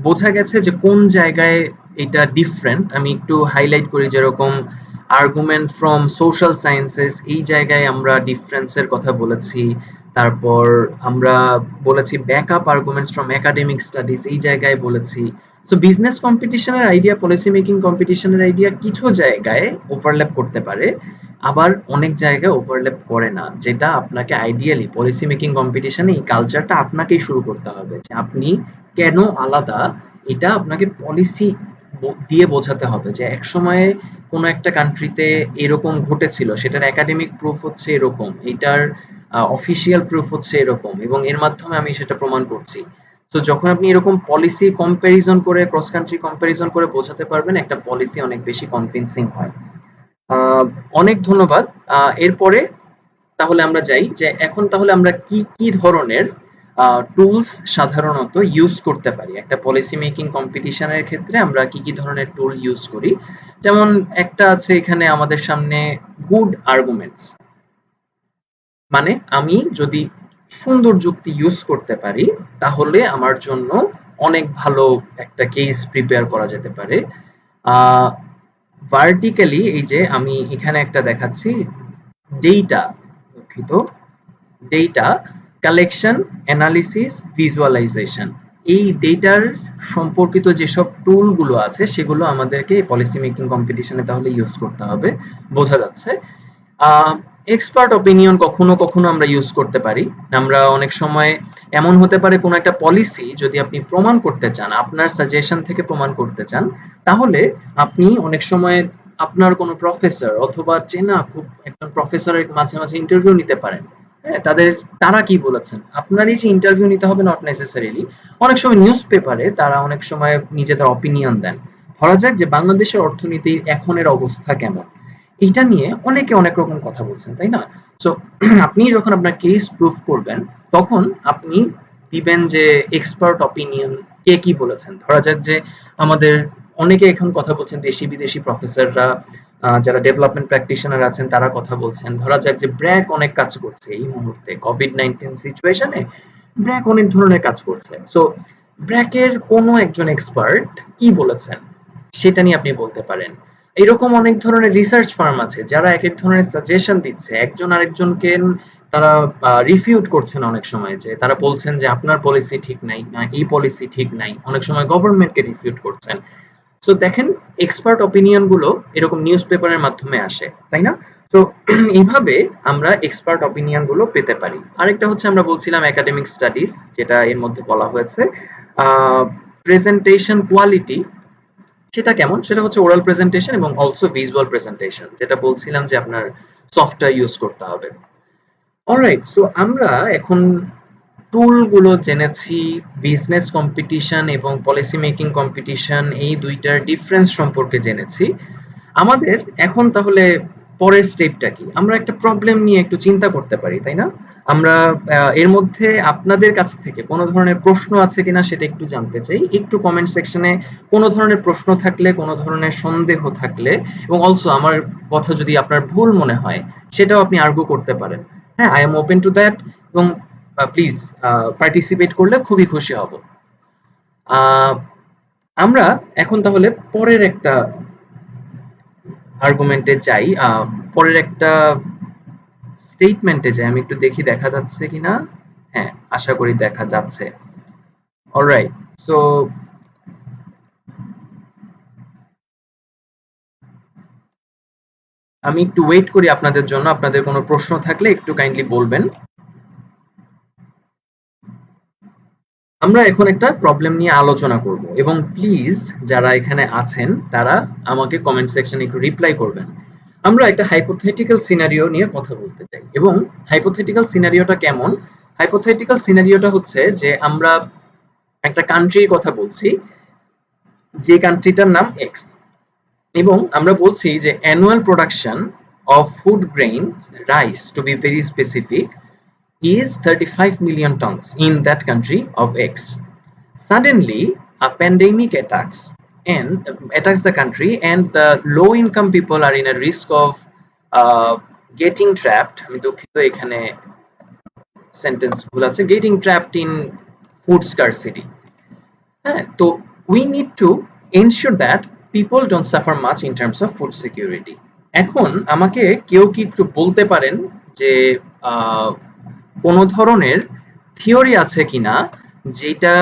বোঝা গেছে যে কোন জায়গায় এটা ডিফারেন্ট। আমি একটু হাইলাইট করি, যেরকম আর্গুমেন্ট ফ্রম সোশ্যাল সায়েন্সেস, এই জায়গায় আমরা ডিফারেন্সের কথা বলেছি। তারপর আমরা বলেছি backup arguments from academic studies, এই জায়গায় বলেছি। সো বিজনেস কম্পিটিশনের আইডিয়া, পলিসি মেকিং কম্পিটিশনের আইডিয়া কিছু জায়গায় ওভারল্যাপ করতে পারে, আবার অনেক জায়গায় ওভারল্যাপ করে না। যেটা আপনাকে আইডিয়ালি পলিসি মেকিং কম্পিটিশনে এই কালচারটা আপনাকেই শুরু করতে হবে যে আপনি কেন আলাদা, এটা আপনাকে পলিসি দিয়ে বোঝাতে হবে যে এক সময়ে কোনো একটা কান্ট্রিতে এরকম ঘটেছিল, সেটার একাডেমিক প্রুফ হচ্ছে এরকম, এটার অফিসিয়াল প্রুফ হচ্ছে এরকম, এবং এর মাধ্যমে আমি সেটা প্রমাণ করছি। তো যখন আপনি এরকম পলিসি কম্প্যারিজন করে, ক্রস কান্ট্রি কম্প্যারিজন করে বোঝাতে পারবেন, একটা পলিসি অনেক বেশি কনভিন্সিং হয়। অনেক ধন্যবাদ। এরপরে তাহলে আমরা যাই যে এখন তাহলে আমরা কি কি ধরনের টুলস সাধারণত ইউজ করতে পারি একটা পলিসি মেকিং কম্পিটিশনের ক্ষেত্রে। আমরা কি কি ধরনের টুল ইউজ করি, যেমন একটা আছে এখানে আমাদের সামনে গুড আর্গুমেন্টস, মানে আমি যদি সুন্দর যুক্তি ইউজ করতে পারি তাহলে আমার জন্য অনেক ভালো একটা কেস প্রিপেয়ার করা যেতে পারে। ভার্টিক্যালি এই যে আমি এখানে একটা দেখাচ্ছি ডেটা, দুঃখিত, ডেটা কালেকশন, অ্যানালিসিস, ভিজুয়ালাইজেশন, এই ডেটার সম্পর্কিত যেসব টুলগুলো আছে সেগুলো আমাদেরকে পলিসি মেকিং কম্পিটিশনে তাহলে ইউজ করতে হবে, বোঝা যাচ্ছে। এক্সপার্ট অপিনিয়ন কখনো কখনো আমরা ইউজ করতে পারি। আমরা অনেক সময় এমন হতে পারে কোনো একটা পলিসি যদি আপনি প্রমাণ করতে চান, আপনার সাজেশন থেকে প্রমাণ করতে চান, তাহলে আপনি অনেক সময় আপনার কোনো প্রফেসর অথবা চেনা খুব একজন প্রফেসরের মাঝে মাঝে ইন্টারভিউ নিতে পারেন। হ্যাঁ, তারা কি বলেছেন, আপনারই যে ইন্টারভিউ নিতে হবে নট নেসেসারিলি। অনেক সময় নিউজ পেপারে তারা অনেক সময় নিজেদের অপিনিয়ন দেন। ধরা যাক যে বাংলাদেশের অর্থনীতির এখনের অবস্থা কেমন, এইটা নিয়ে অনেকে অনেক রকম কথা বলছেন, তাই না? সো আপনি যখন আপনার কেস প্রুফ করবেন তখন আপনি দিবেন যে এক্সপার্ট অপিনিয়ন কে কি বলেছেন। ধরা যাক যে আমাদের অনেকে এখন কথা বলছেন, দেশি বিদেশি প্রফেসররা, যারা ডেভেলপমেন্ট প্র্যাকটিশনার আছেন তারা কথা বলছেন। ধরা যাক যে ব্র্যাক অনেক কাজ করছে এই মুহূর্তে কোভিড-19 সিচুয়েশনে, ব্র্যাক অনেক ধরনের কাজ করছে। সো ব্র্যাকের কোনো একজন এক্সপার্ট কি বলেছেন সেটা নিয়ে আপনি বলতে পারেন। এরকম অনেক ধরনের রিসার্চ ফার্ম আছে যারা এক এক ধরনের সাজেশন দিচ্ছে, একজন আরেকজনকে তারা রিফিউট করছেন অনেক সময়, যে তারা বলছেন যে আপনার পলিসি ঠিক নাই, না এই পলিসি ঠিক নাই, অনেক সময় গভর্নমেন্টকে রিফিউট করছেন। সো দেখেন এক্সপার্ট অপিনিয়ন গুলো এরকম নিউজ পেপারের মাধ্যমে আসে, তাই না? তো এইভাবে আমরা এক্সপার্ট অপিনিয়ন গুলো পেতে পারি। আরেকটা হচ্ছে আমরা বলছিলাম একাডেমিক স্টাডিজ, যেটা এর মধ্যে বলা হয়েছে প্রেজেন্টেশন কোয়ালিটি, সেটা কেমন, সেটা হচ্ছে ওরাল প্রেজেন্টেশন এবং অলসো ভিজুয়াল প্রেজেন্টেশন, যেটা বলছিলাম যে আপনার সফটওয়্যার ইউজ করতে হবে। অলরাইট, সো আমরা এখন টুল গুলো জেনেছি, বিজনেস কম্পিটিশন এবং পলিসি মেকিং কম্পিটিশন এই দুইটার ডিফারেন্স সম্পর্কে জেনেছি। আমাদের এখন তাহলে পরের স্টেপটা কি, আমরা একটা প্রবলেম নিয়ে একটু চিন্তা করতে পারি, তাই না? আমরা এর মধ্যে আপনাদের কাছ থেকে কোনো ধরনের প্রশ্ন আছে কিনা সেটা একটু জানতে চাই। একটু কমেন্ট সেকশনে কোনো ধরনের প্রশ্ন থাকলে, কোনো ধরনের সন্দেহ থাকলে, এবং অলসো আমার কথা যদি আপনার ভুল মনে হয় সেটাও আপনি আর্গু করতে পারেন। হ্যাঁ, I am open to that, এবং প্লিজ পার্টিসিপেট করলে খুবই খুশি হব। আমরা এখন তাহলে পরের একটা আর্গুমেন্টে যাই, পরের একটা স্টেটমেন্টে যাই। আমি একটু দেখি দেখা যাচ্ছে কিনা। হ্যাঁ, আশা করি দেখা যাচ্ছে। অলরাইট, সো আমি একটু ওয়েট করি আপনাদের জন্য, আপনাদের কোনো প্রশ্ন থাকলে একটু কাইন্ডলি বলবেন। আমরা এখন একটা প্রবলেম নিয়ে আলোচনা করব, এবং প্লিজ যারা এখানে আছেন তারা আমাকে কমেন্ট সেকশনে একটু রিপ্লাই করবেন। আমরা একটা হাইপোথেটিক্যাল সিনারিও নিয়ে কথা বলতে চাই, এবং হাইপোথেটিক্যাল সিনারিওটা কেমন? হাইপোথেটিক্যাল সিনারিওটা হচ্ছে যে আমরা একটা কান্ট্রির কথা বলছি, যে কান্ট্রিটার নাম এক্স, এবং আমরা বলছি যে annual production of food grain, rice to be very specific, is 35 million tons in that country of X. Suddenly, a pandemic attacks the country, and the low-income people are in a risk of getting trapped. আমি দুঃখিত, এখানে sentence ভুল আছে, getting trapped in food scarcity. হ্যাঁ, তো we need to ensure that people don't suffer much in terms of food security. এখন আমাকে কেউ কি একটু বলতে পারেন যে কোনো ধরনের থিওরি আছে কিনা যেটা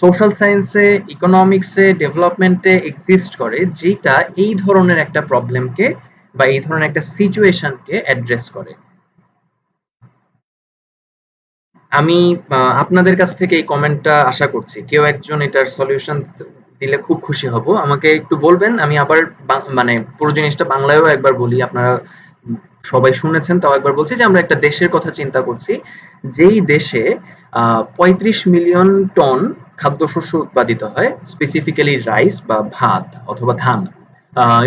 সোশ্যাল সায়েন্সে, ইকোনমিক্সে, ডেভেলপমেন্টে এক্সিস্ট করে, যেটা এই ধরনের একটা প্রবলেমকে বা এই ধরনের একটা সিচুয়েশনকে অ্যাড্রেস করে? আমি আপনাদের কাছ থেকে এই কমেন্টটা আশা করছি। কেউ একজন এটার সলিউশন দিলে খুব খুশি হব। আমাকে একটু বলবেন, আমি আবার মানে পুরো জিনিসটা বাংলায়ও একবার বলি, আপনারা সবাই শুনেছেন, তাও একবার বলছি যে আমরা একটা দেশের কথা চিন্তা করছি যেই দেশে ৩৫ মিলিয়ন টন খাদ্যশস্য উৎপাদিত হয়, স্পেসিফিক্যালি রাইস বা ভাত অথবা ধান।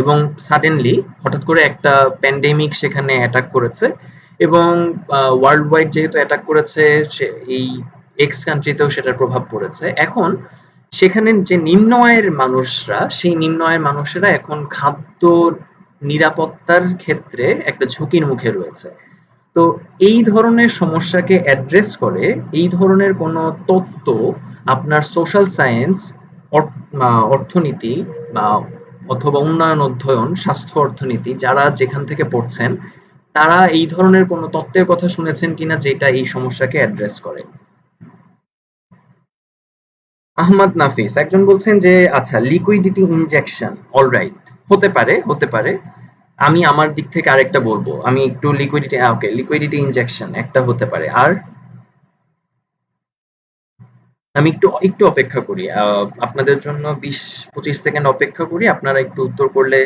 এবং সাডেনলি হঠাৎ করে একটা প্যান্ডেমিক সেখানে অ্যাটাক করেছে, এবং ওয়ার্ল্ড ওয়াইড যেহেতু অ্যাটাক করেছে, এই এক্স কান্ট্রিতেও সেটার প্রভাব পড়েছে। এখন সেখানে যে নিম্ন আয়ের মানুষরা, সেই নিম্ন আয়ের মানুষেরা এখন খাদ্য নিরাপত্তার ক্ষেত্রে একটা ঝুঁকির মুখে রয়েছে। তো এই ধরনের সমস্যাকে অ্যাড্রেস করে এই ধরনের কোনো তত্ত্ব আপনার সোশ্যাল সায়েন্স, অর্থনীতি বা অথবা উন্নয়ন অধ্যয়ন, স্বাস্থ্য অর্থনীতি যারা যেখান থেকে পড়ছেন, তারা এই ধরনের কোনো তত্ত্বের কথা শুনেছেন কিনা যেটা এই সমস্যাকে অ্যাড্রেস করে? আহমদ নাফিস একজন বলছেন যে আচ্ছা, লিকুইডিটি ইনজেকশন, অলরাইট, হতে পারে, হতে পারে। আমি আমার দিক থেকে আরেকটা বলবো, আমি একটু লিকুইডিটি, ওকে, লিকুইডিটি ইনজেকশন একটা হতে পারে। আর আমি একটু একটু অপেক্ষা করি, আপনাদের জন্য ২০-২৫ সেকেন্ড অপেক্ষা করি, আপনারা একটু উত্তর করলে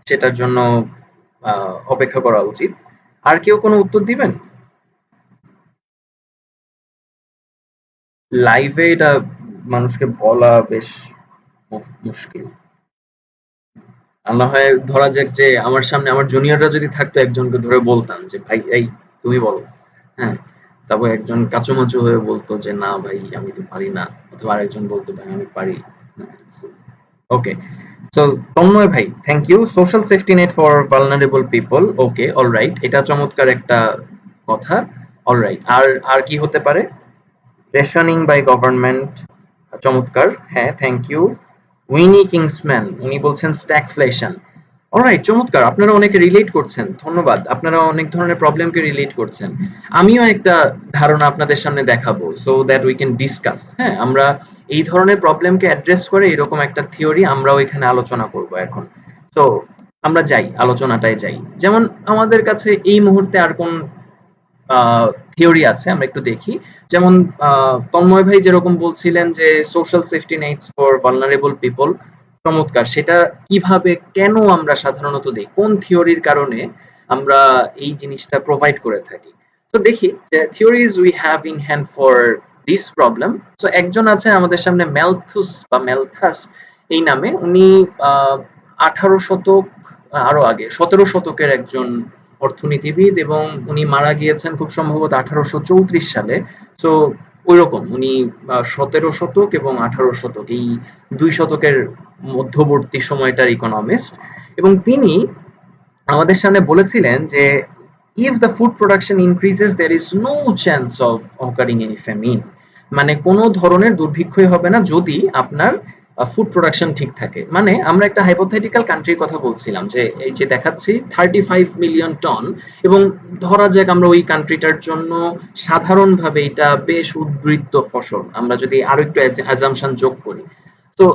সেটার জন্য অপেক্ষা করা উচিত। আর কেউ কোনো উত্তর দিবেন? লাইভে এটা মানুষকে বলা বেশ মুশকিল। আল্লাহ হয় ধরা যাক যে আমার সামনে আমার জুনিয়ররা যদি থাকতো, একজনকে ধরে বলতাম যে ভাই এই তুমি বলো, হ্যাঁ, তারপর একজন কাচুমাচু হয়ে বলতো যে না ভাই আমি তো পারি না, অথবা আরেকজন বলতো ভাই আমি পারি। ওকে, সো তন্ময় ভাই, thank you. Social safety net for vulnerable people, okay, alright, এটা চমৎকার একটা কথা। অলরাইট, আর আর কি হতে পারে? রেশনিং বাই গভর্নমেন্ট, চমৎকার, হ্যাঁ, থ্যাংক ইউ। উইনি কিংসম্যান উনি বলছেন স্ট্যাগফ্লেশন। অলরাইট, চমৎকার, আপনারা অনেকে রিলেট করছেন, ধন্যবাদ, আপনারা অনেক ধরনের প্রবলেমকে রিলেট করছেন। আমিও একটা ধারণা আপনাদের সামনে দেখাবো, so that we can discuss. হ্যাঁ, আমরা এই ধরনের প্রবলেমকে অ্যাড্রেস করে এরকম একটা থিওরি আমরাও এখানে আলোচনা করব এখন। তো আমরা যাই, আলোচনাটায় যাই। যেমন আমাদের কাছে এই মুহূর্তে আর কোন থিওরি আছে আমরা একটু দেখি। যেমন তন্ময় ভাই যেরকম বলছিলেন যে social safety নেটস for vulnerable people, চমৎকার, সেটা কিভাবে কেন আমরা সাধারণত দিই, কোন থিওরির কারণে আমরা এই জিনিসটা প্রোভাইড করে থাকি। তো দেখি যে theories we have in hand for this problem. তো একজন আছে আমাদের সামনে, ম্যালথুস বা ম্যালথাস এই নামে, উনি 18 শতক, আরো আগে 17 শতকের একজন অর্থনীতিবিদ, এবং উনি মারা গিয়েছেন খুব সম্ভবত 1834 সালে। তো ওইরকম উনি 17 শতক এবং 18 শতক, এই 2 শতকের মধ্যবর্তী সময়টার ইকোনমিস্ট। এবং তিনি আমাদের সামনে বলেছিলেন যে if the food production increases there is no chance of occurring any famine, মানে কোনো ধরনের দুর্ভিক্ষই হবে না যদি আপনার ফুড প্রোডাকশন ঠিক থাকে। মানে আমরা একটা হাইপোথেটিক্যাল কান্ট্রির কথা বলছিলাম যে এই যে দেখাচ্ছি 35 মিলিয়ন টন, এবং ধরা যাক আমরা ওই কান্ট্রিটার জন্য সাধারণভাবে এটা বেশ উদ্বৃত্ত ফসল, আমরা যদি আরো একটু অ্যাজাম্পশন যোগ করি, তো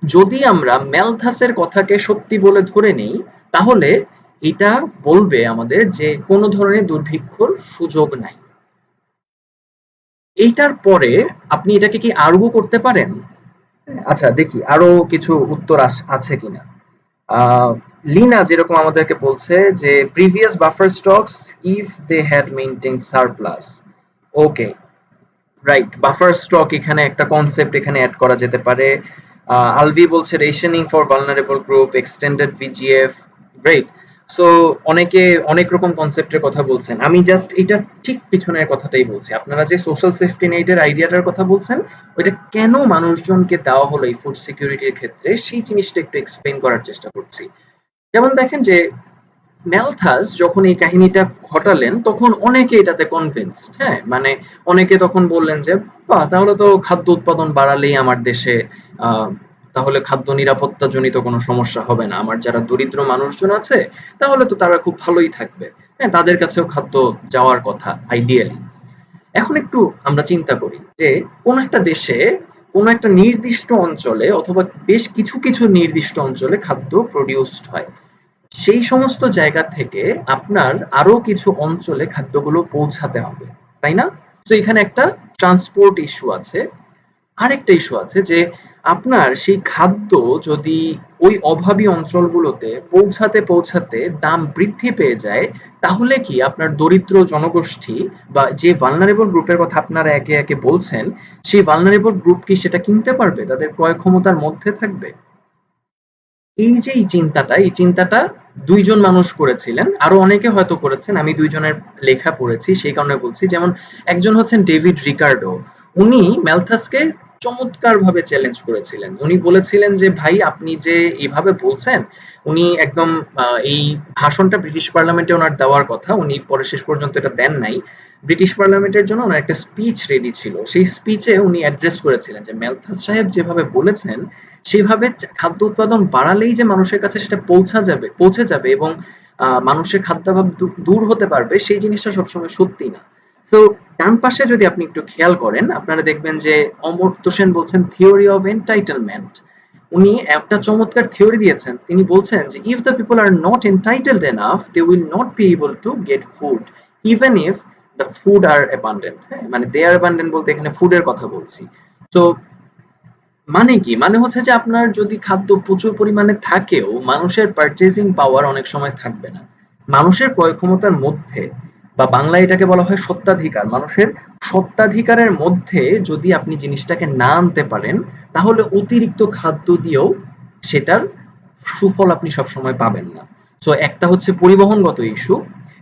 যদি আমরা ম্যালথাসের কথাকে সত্যি বলে ধরে নেই, তাহলে এটা বলবে আমাদের যে কোনো ধরনের দুর্ভিক্ষর সুযোগ নাই। এইটার পরে আপনি এটাকে কি আর্গু করতে পারেন? আচ্ছা, দেখি আরো কিছু উত্তর আছে কিনা। আহ, লিনা যেরকম আমাদেরকে বলছে যে previous buffer stocks if they had maintain surplus, okay, right, buffer stock এখানে একটা কনসেপ্ট এখানে অ্যাড করা যেতে পারে। আলভি বলছে rationing for vulnerable group, extended VGF, right. So অনেকে অনেক রকম কনসেপ্টের কথা বলছেন, আমি জাস্ট এটা ঠিক পিছনের কথাটাই বলছি। আপনারা যে সোশ্যাল সেফটি নেটের আইডিয়াটার কথা বলছেন, ওইটা কেন মানুষজনকে দেওয়া হলো এই ফুড সিকিউরিটির ক্ষেত্রে, সেই জিনিসটা একটু এক্সপ্লেন করার চেষ্টা করছি। যেমন দেখেন যে ম্যালথাস যখন এই কাহিনীটা ঘটালেন তখন অনেকে এটাতে কনভিন্সড, হ্যাঁ, মানে অনেকে তখন বললেন যে বাহ, তাহলে তো খাদ্য উৎপাদন বাড়ালেই আমার দেশে আহ, তাহলে খাদ্য নিরাপত্তা জনিত কোনো সমস্যা হবে না, আমার যারা দরিদ্র মানুষজন আছে তাহলে তো তারা খুব ভালোই থাকবে, হ্যাঁ, তাদের কাছেও খাদ্য যাওয়ার কথা আইডিয়ালি। এখন একটু আমরা চিন্তা করি যে কোন একটা দেশে কোন একটা নির্দিষ্ট অঞ্চলে অথবা বেশ কিছু কিছু নির্দিষ্ট অঞ্চলে খাদ্য প্রডিউসড হয়, সেই সমস্ত জায়গা থেকে আপনার আরো কিছু অঞ্চলে খাদ্যগুলো পৌঁছাতে হবে, তাই না? তো এখানে একটা ট্রান্সপোর্ট ইস্যু আছে। আরেকটা ইস্যু আছে যে আপনার সেই খাদ্য যদি ওই অভাবী অঞ্চলগুলোতে পৌঁছাতে পৌঁছাতে দাম বৃদ্ধি পেয়ে যায়, তাহলে কি আপনার দরিদ্র জনগোষ্ঠী বা যে ভালনারেবল গ্রুপের কথা আপনারা একে একে বলছেন, সেই ভালনারেবল গ্রুপ কি সেটা কিনতে পারবে? তাদের ক্রয় ক্ষমতার মধ্যে থাকবে? এই যে এই চিন্তাটা ২ জন মানুষ করেছিলেন। আরো অনেকে হয়তো করেছেন। আমি ২ জনের লেখা পড়েছি, সেই কারণে বলছি। যেমন একজন হচ্ছেন ডেভিড রিকার্ডো। উনি ম্যালথাসকে চমৎকারভাবে চ্যালেঞ্জ করেছিলেন। উনি বলেছিলেন যে, "ভাই আপনি যে এভাবে বলছেন", উনি একদম এই ভাষণটা ব্রিটিশ পার্লামেন্টে উনার দেওয়ার কথা। উনি পরে শেষ পর্যন্ত এটা দেন নাই। ব্রিটিশ পার্লামেন্টের জন্য উনার একটা স্পিচ রেডি ছিল। সেই স্পিচে উনি অ্যাড্রেস করেছিলেন যে, "ম্যালথাস সাহেব যেভাবে বলেছেন সেভাবে খাদ্য উৎপাদন বাড়ালেই যে মানুষের কাছে সেটা পৌঁছে যাবে এবং মানুষের খাদ্যাভাব দূর হতে পারবে, সেই জিনিসটা সবসময় সত্যি না। সো ডান পাশে যদি আপনি একটু খেয়াল করেন, আপনারা দেখবেন যে অমর্ত্য সেন বলছেন থিওরি অফ এন্টাইটেলমেন্ট। উনি একটা চমৎকার থিওরি দিয়েছেন। তিনি বলছেন যে if the people are not entitled enough they will not be able to get food even if the food are abundant. হ্যাঁ, মানে দে আর অ্যাবান্ডেন্ট বলতে এখানে ফুডের কথা বলছি। তো মানে কি? মানে হচ্ছে যে আপনার যদি খাদ্য প্রচুর পরিমাণে থাকেও মানুষের পারচেজিং পাওয়ার অনেক সময় থাকবে না। মানুষের ক্রয় ক্ষমতার মধ্যে বা বাংলায় এটাকে বলা হয় সত্ত্বাধিকার। মানুষের সত্ত্বাধিকারের মধ্যে যদি আপনি জিনিসটাকে না আনতে পারেন, তাহলে অতিরিক্ত খাদ্য দিয়েও সেটার সুফল আপনি সবসময় পাবেন না। সো একটা হচ্ছে পরিবহনগত ইস্যু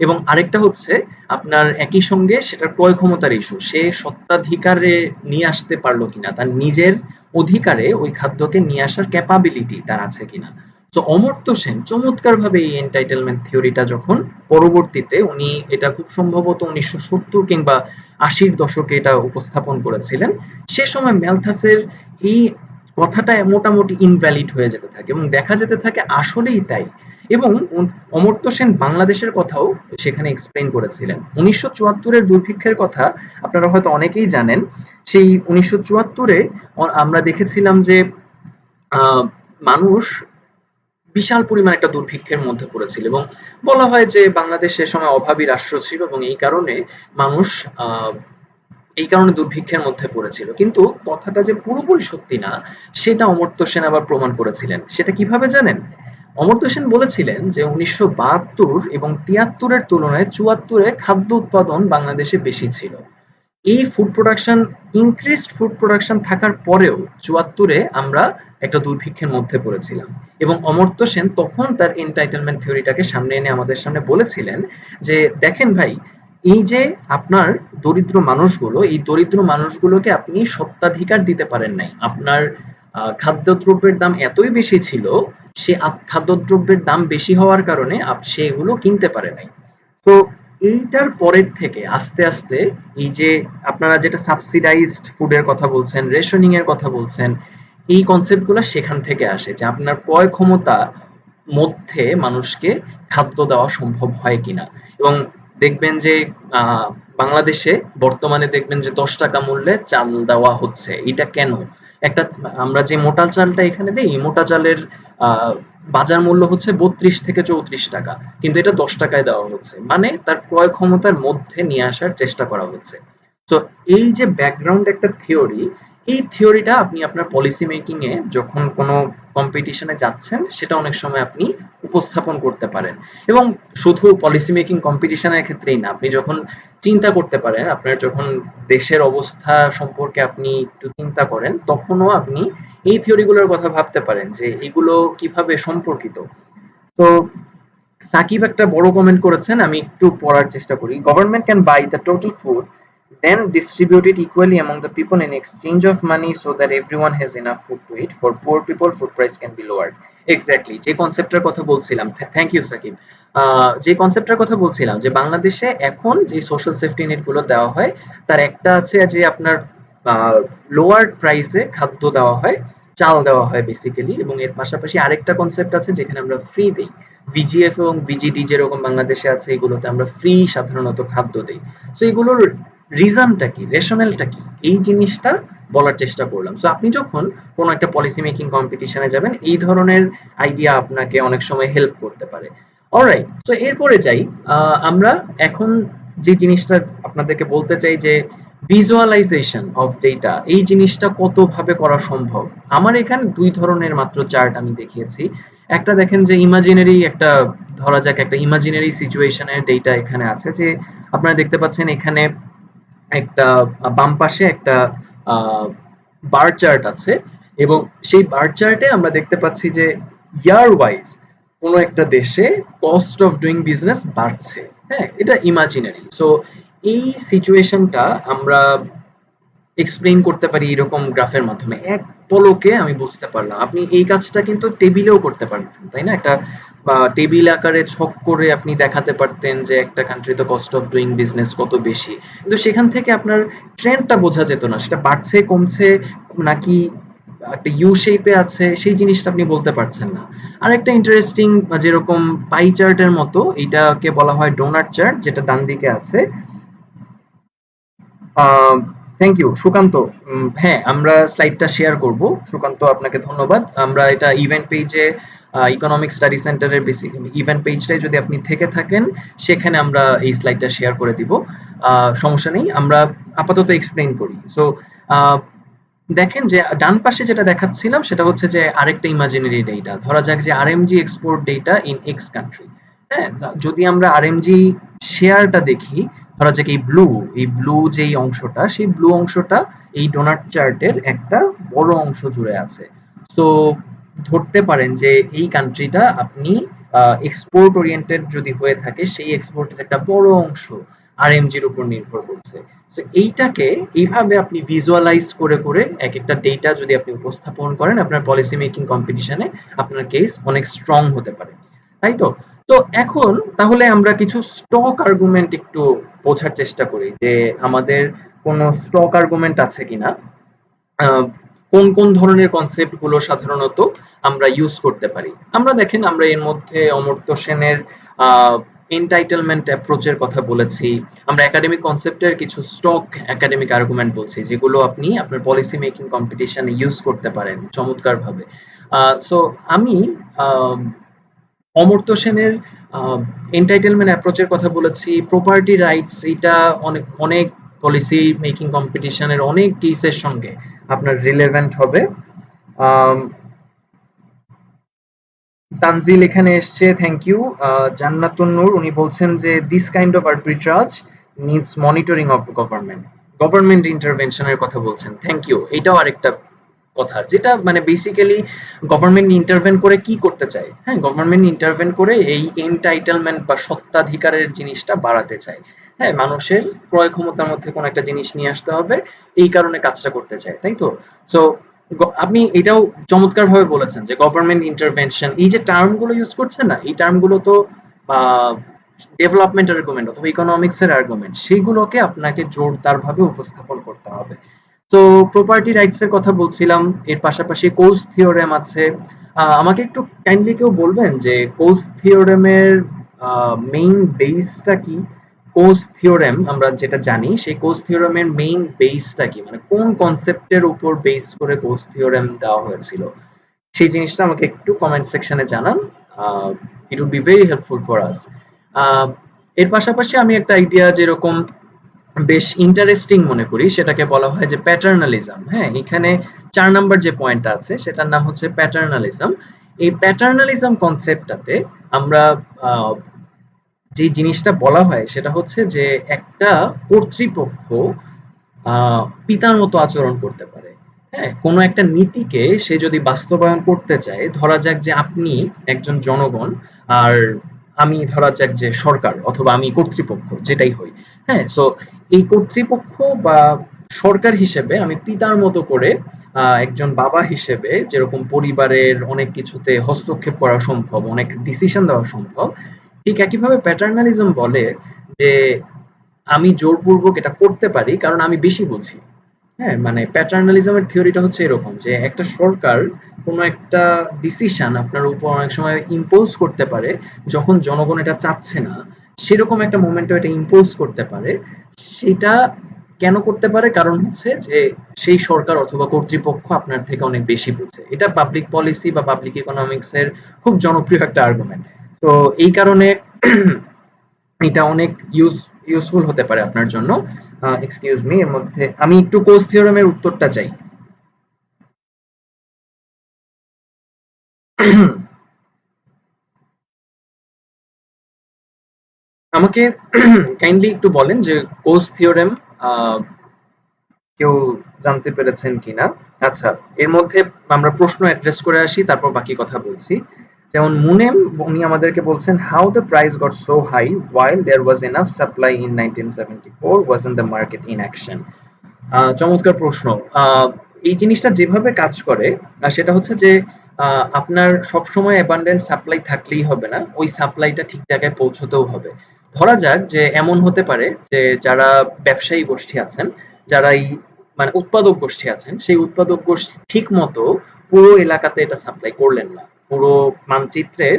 এবং আরেকটা হচ্ছে আপনার একই সঙ্গে সেটার ক্রয় ক্ষমতার ইস্যু। সে সত্ত্বাধিকারে নিয়ে আসতে পারলো কিনা, তার নিজের অধিকারে ওই খাদ্যকে নিয়ে আসার ক্যাপাবিলিটি তার আছে কিনা। তো অমর্ত্য সেন চমৎকারভাবে এই এন্টাইটেলমেন্ট থিওরিটা যখন পরবর্তীতে উনি এটা খুব সম্ভবত ১৯৭০ কিংবা ৮০-র দশকে এটা উপস্থাপন করেছিলেন, সে সময় ম্যালথাসের এই কথাটা মোটামুটি ইনভ্যালিড হয়ে যেতে থাকে এবং দেখা যেতে থাকে আসলেই তাই। এবং অমর্ত্য সেন বাংলাদেশের কথাও সেখানে এক্সপ্লেইন করেছিলেন। ১৯৭৪-এর দুর্ভিক্ষের কথা আপনারা হয়তো অনেকেই জানেন। সেই ১৯৭৪-এ আমরা দেখেছিলাম যে মানুষ বিশাল পরিমাণ একটা দুর্ভিক্ষের মধ্যে পড়েছিল এবং বলা হয় যে বাংলাদেশ সে সময় অভাবী রাষ্ট্র ছিল এবং এই কারণে মানুষ দুর্ভিক্ষের মধ্যে পড়েছিল। কিন্তু কথাটা যে পুরোপুরি সত্যি না, সেটা অমর্ত্য সেন আবার প্রমাণ করেছিলেন। সেটা কিভাবে জানেন? অমর্ত্য সেন বলেছিলেন যে ১৯৭২ এবং ৭৩-এর তুলনায় ৭৪-এ খাদ্য উৎপাদন বাংলাদেশে বেশি ছিল। এই ইনক্রিজড ফুড প্রোডাকশন থাকার পরেও ৭৪-এ আমরা একটা দুর্ভিক্ষের মধ্যে পড়েছিলাম এবং অমর্ত্য সেন তখন তার এন্টাইটেলমেন্ট থিওরিটাকে সামনে এনে আমাদের সামনে বলেছিলেন যে, "দেখেন ভাই, এই যে আপনার এই দরিদ্র মানুষগুলোকে আপনি সত্ত্বাধিকার দিতে পারেন নাই। আপনার খাদ্যদ্রব্যের দাম এতই বেশি ছিল, সে খাদ্যদ্রব্যের দাম বেশি হওয়ার কারণে সে এগুলো কিনতে পারে নাই।" তো এইটার পরের থেকে আস্তে আস্তে এই যে আপনারা যেটা সাবসিডাইজড ফুডের কথা বলছেন, রেশনিং এর কথা বলছেন, এই কনসেপ্ট গুলো সেখান থেকে আসে যে আপনার ক্রয় ক্ষমতা মধ্যে মানুষকে খাদ্য দেওয়া সম্ভব হয় কিনা। এবং দেখবেন যে বাংলাদেশে বর্তমানে দেখবেন যে ১০ টাকা মূল্যে চাল দেওয়া হচ্ছে। এটা কেন? একটা আমরা যে মোটা চালটা এখানে দেই, মোটা চালের আহ বাজার মূল্য হচ্ছে ৩২ থেকে ৩৪ টাকা, কিন্তু এটা ১০ টাকায় দেওয়া হচ্ছে, মানে তার ক্রয় ক্ষমতার মধ্যে নিয়ে আসার চেষ্টা করা হচ্ছে। তো এই যে ব্যাকগ্রাউন্ড একটা থিওরি, এই থিওরিটা আপনি আপনার পলিসি মেকিং এ যখন কোনো কম্পিটিশনে যাচ্ছেন সেটা অনেক সময় আপনি উপস্থাপন করতে পারেন। এবং শুধু পলিসি মেকিং কম্পিটিশনের ক্ষেত্রেই না, আপনি যখন চিন্তা করতে পারেন, আপনার যখন দেশের অবস্থা সম্পর্কে আপনি একটু চিন্তা করেন, তখনও আপনি এই থিওরিগুলোর কথা ভাবতে পারেন যে এগুলো কিভাবে সম্পর্কিত। তো সাকিব একটা বড় কমেন্ট করেছেন, আমি একটু পড়ার চেষ্টা করি। Government can buy the total food then distribute it equally among the people in exchange of money so that everyone has enough food to eat. For poor people food price can be lowered. Exactly যে কনসেপ্টের কথা বলছিলাম, thank you Shakib. যে কনসেপ্টের কথা বলছিলাম যে বাংলাদেশে এখন যে সোশ্যাল সেফটি নেট গুলো দেওয়া হয়, তার একটা আছে যে আপনার লোয়ার প্রাইসে খাদ্য দেওয়া হয়, চাল দেওয়া হয় বেসিক্যালি, এবং এর পাশাপাশি আরেকটা কনসেপ্ট আছে যেখানে আমরা ফ্রি দেই। ভিজিএফ এবং ভিজিডি যেরকম বাংলাদেশে আছে, এগুলোতে আমরা ফ্রি সাধারণত খাদ্য দেই। তো এগুলোর রিজনটা কি, রেশনালটা কি, এই জিনিসটা বলার চেষ্টা করলাম। সো আপনি যখন কোনো একটা পলিসি মেকিং কম্পিটিশনে যাবেন, এই ধরনের আইডিয়া আপনাকে অনেক সময় হেল্প করতে পারে। অলরাইট, তো এরপরে যাই। আমরা এখন যে জিনিসটা আপনাদেরকে বলতে চাই যে ভিজুয়ালাইজেশন অফ ডেটা এই জিনিসটা কতভাবে করা সম্ভব। আমার এখানে দুই ধরনের মাত্র চার্ট আমি দেখিয়েছি। একটা দেখেন যে ইমাজিনারি একটা, ধরা যাক একটা ইমাজিনারি সিচুয়েশনের ডেটা এখানে আছে, যে আপনারা দেখতে পাচ্ছেন এখানে একটা বাম পাশে একটা বার চার্ট আছে, এবং সেই বার চার্টে আমরা দেখতে পাচ্ছি যে ইয়ার ওয়াইজ কোনো একটা দেশে কস্ট অফ ডুইং বিজনেস বাড়ছে। হ্যাঁ, এটা ইমাজিনারি। সো এই সিচুয়েশনটা আমরা এক্সপ্লেইন করতে পারি এরকম গ্রাফের মাধ্যমে। এক পলকে আমি বুঝতে পারলাম। আপনি এই কাজটা কিন্তু টেবিলেও করতে পারতেন, তাই না? একটা টেবিল আকারে ছক করে আপনি দেখাতে পারতেন যে একটা কান্ট্রিতে কস্ট অফ ডুইং বিজনেস কত বেশি, কিন্তু সেখান থেকে আপনার ট্রেন্ডটা বোঝা যেত না, সেটা বাড়ছে কমছে নাকি একটা ইউ শেপে আছে, সেই জিনিসটা আপনি বলতে পারছেন না। আর একটা ইন্টারেস্টিং, যেরকম পাই চার্টের মতো, এটাকে বলা হয় ডোনাট চার্ট, যেটা ডান দিকে আছে। Thank you Sukanta. হ্যাঁ, আমরা স্লাইডটা শেয়ার করব। সুকান্ত, আপনাকে ধন্যবাদ। আমরা এটা ইভেন্ট পেজে, ইকোনমিক স্টাডি সেন্টারের বেসিক ইভেন্ট পেজটাই যদি আপনি থেকে থাকেন, সেখানে আমরা এই স্লাইডটা শেয়ার করে দিব। সমস্যা নেই, আমরা আপাতত এক্সপ্লেইন করি। সো দেখেন যে ডান পাশে যেটা দেখাচ্ছিলাম সেটা হচ্ছে যে আরেকটা ইমাজিনারি ডেটা। ধরা যাক যে RMG export data in x country. হ্যাঁ, যদি আমরা আরএমজি শেয়ারটা দেখি, ধরা যাক এই ব্লু যেই অংশটা, সেই ব্লু অংশটা এই ডোনাট চার্টের একটা বড় অংশ জুড়ে আছে। তো ধরতে পারেন যে এই কান্ট্রিটা আপনি এক্সপোর্ট ওরিয়েন্টেড যদি হয়ে থাকে, সেই এক্সপোর্টের একটা বড় অংশ আরএমজির উপর নির্ভর করছে। তো এইটাকে এইভাবে আপনি ভিজুয়ালাইজ করে করে এক একটা ডেটা যদি আপনি উপস্থাপন করেন আপনার পলিসি মেকিং কম্পিটিশনে, আপনার কেস অনেক স্ট্রং হতে পারে, তাই তো? তো এখন তাহলে আমরা কিছু স্টক আর্গুমেন্ট একটু বোঝার চেষ্টা করি, যে আমাদের কোনো স্টক আর্গুমেন্ট আছে কিনা। কোন কোন ধরনের কনসেপ্ট গুলো সাধারণত আমরা ইউজ করতে পারি। আমরা দেখেন, আমরা এর মধ্যে অমর্ত্য সেনের এন্টাইটেলমেন্ট অ্যাপ্রোচের কথা বলেছি। আমরা একাডেমিক কনসেপ্টের কিছু স্টক একাডেমিক আর্গুমেন্ট বলছি, যেগুলো আপনি আপনার পলিসি মেকিং কম্পিটিশনে ইউজ করতে পারেন চমৎকারভাবে। সো আমি অমর্ত্য সেনের এন্টাইটেলমেন্ট অ্যাপ্রোচের কথা বলেছি। প্রপার্টি রাইটস, এটা অনেক অনেক পলিসি মেকিং কম্পিটিশনের অনেক কেসের সঙ্গে আপনার রিলেভেন্ট হবে। তানজিল এখানে এসছে, থ্যাংক ইউ। জান্নাতুন নূর উনি বলছেন যে this kind of arbitrage needs monitoring of government ইন্টারভেনশনের কথা বলছেন। Thank you. এটাও আরেকটা কথা, যেটা মানে বেসিক্যালি গভর্নমেন্ট ইন্টারভেন করে কি করতে চায়। হ্যাঁ, গভর্নমেন্ট ইন্টারভেন করে এই এন্টাইটেলমেন্ট বা সত্ত্বাধিকারের জিনিসটা বাড়াতে চায়। হ্যাঁ, মানুষের ক্রয় ক্ষমতার মধ্যে কোনো একটা জিনিস নিয়ে আসতে হবে, এই কারণে কাজটা করতে চায়, তাই তো? সো আপনি এটাও চমৎকার ভাবে বলেছেন যে গভর্নমেন্ট ইন্টারভেনশন, এই যে টার্ম গুলো ইউজ করছেন না, এই টার্ম গুলো তো ডেভেলপমেন্ট আর্গুমেন্ট অথবা ইকোনমিক্স এর আর্গুমেন্ট, সেইগুলোকে আপনাকে জোরদার ভাবে উপস্থাপন করতে হবে। তো প্রপার্টি রাইটস এর কথা বলছিলাম, এর পাশাপাশি কোলস থিওরেম আছে। আমাকে একটু কাইন্ডলি কেউ বলবেন যে কোলস থিওরেমের মেইন বেসটা কি? কোলস থিওরেম আমরা যেটা জানি, সেই কোলস থিওরেমের মেইন বেসটা কি, মানে কোন কনসেপ্টের উপর বেস করে কোলস থিওরেম দেওয়া হয়েছিল, সেই জিনিসটা আমাকে একটু কমেন্ট সেকশনে জানান। It would be very helpful for us. এর পাশাপাশি আমি একটা আইডিয়া যেরকম বেশ ইন্টারেস্টিং মনে করি, সেটাকে বলা হয় যে প্যাটার্নালিজম। হ্যাঁ, এখানে 4 নাম্বার যে পয়েন্টটা আছে সেটার নাম হচ্ছে প্যাটার্নালিজম। এই প্যাটার্নালিজম কনসেপ্টটাতে আমরা যে জিনিসটা বলা হয় সেটা হচ্ছে যে একটা কর্তৃপক্ষ পিতার মতো আচরণ করতে পারে। হ্যাঁ, কোনো একটা নীতিকে সে যদি বাস্তবায়ন করতে চায়, ধরা যাক যে আপনি একজন জনগণ, আর আমি ধরা যাক যে সরকার অথবা আমি কর্তৃপক্ষ, যেটাই হই। হ্যাঁ, সো এই কর্তৃপক্ষ বা সরকার হিসেবে আমি পিতার মতো করে একজন বাবা হিসেবে যেরকম পরিবারের অনেক কিছুতে হস্তক্ষেপ করা সম্ভব, অনেক ডিসিশন দেওয়া সম্ভব, ঠিক একইভাবে প্যাটার্নালিজম বলে যে আমি জোরপূর্বক এটা করতে পারি কারণ আমি বেশি বুঝি। হ্যাঁ, মানে প্যাটার্নালিজমের থিওরিটা হচ্ছে এরকম যে একটা সরকার কোনো একটা ডিসিশন আপনার উপর অনেক সময় ইম্পোজ করতে পারে যখন জনগণ এটা চাচ্ছে না, সেরকম একটা মোমেন্টে এটা ইম্পোজ করতে পারে। সেটা কেন করতে পারে? কারণ হচ্ছে যে সেই সরকার অথবা কর্তৃপক্ষ আপনার থেকে অনেক বেশি বুঝে। এটা পাবলিক পলিসি বা পাবলিক ইকোনমিক্স এর খুব জনপ্রিয় একটা আর্গুমেন্ট। তো এই কারণে এটা অনেক ইউজফুল হতে পারে আপনার জন্য। এক্সকিউজ মি, এর মধ্যে আমি একটু কোস থিওরেমের উত্তরটা চাই। আমাকে কাইন্ডলি একটু বলেন যে কোস থিওরেম কেউ জানতে পেরেছেন কিনা। আচ্ছা, এর মধ্যে আমরা প্রশ্ন অ্যাড্রেস করে আসি, তারপর বাকি কথা বলছি। যেমন মুনেম, উনি আমাদেরকে বলছেন how the price got so high while there was enough supply in 1974 wasn't the market in action। চমৎকার প্রশ্ন। এই জিনিসটা যেভাবে কাজ করে সেটা হচ্ছে যে আপনার সবসময় অ্যাবান্ডেন্ট সাপ্লাই থাকলেই হবে না, ওই সাপ্লাইটা ঠিক জায়গায় পৌঁছতেও হবে। ধরা যাক যে এমন হতে পারে যে যারা ব্যবসায়ী গোষ্ঠী আছেন, যারা এই মানে উৎপাদক গোষ্ঠী আছেন, সেই উৎপাদক গোষ্ঠী ঠিক মতো পুরো এলাকাতে এটা সাপ্লাই করলেন না, পুরো মানচিত্রের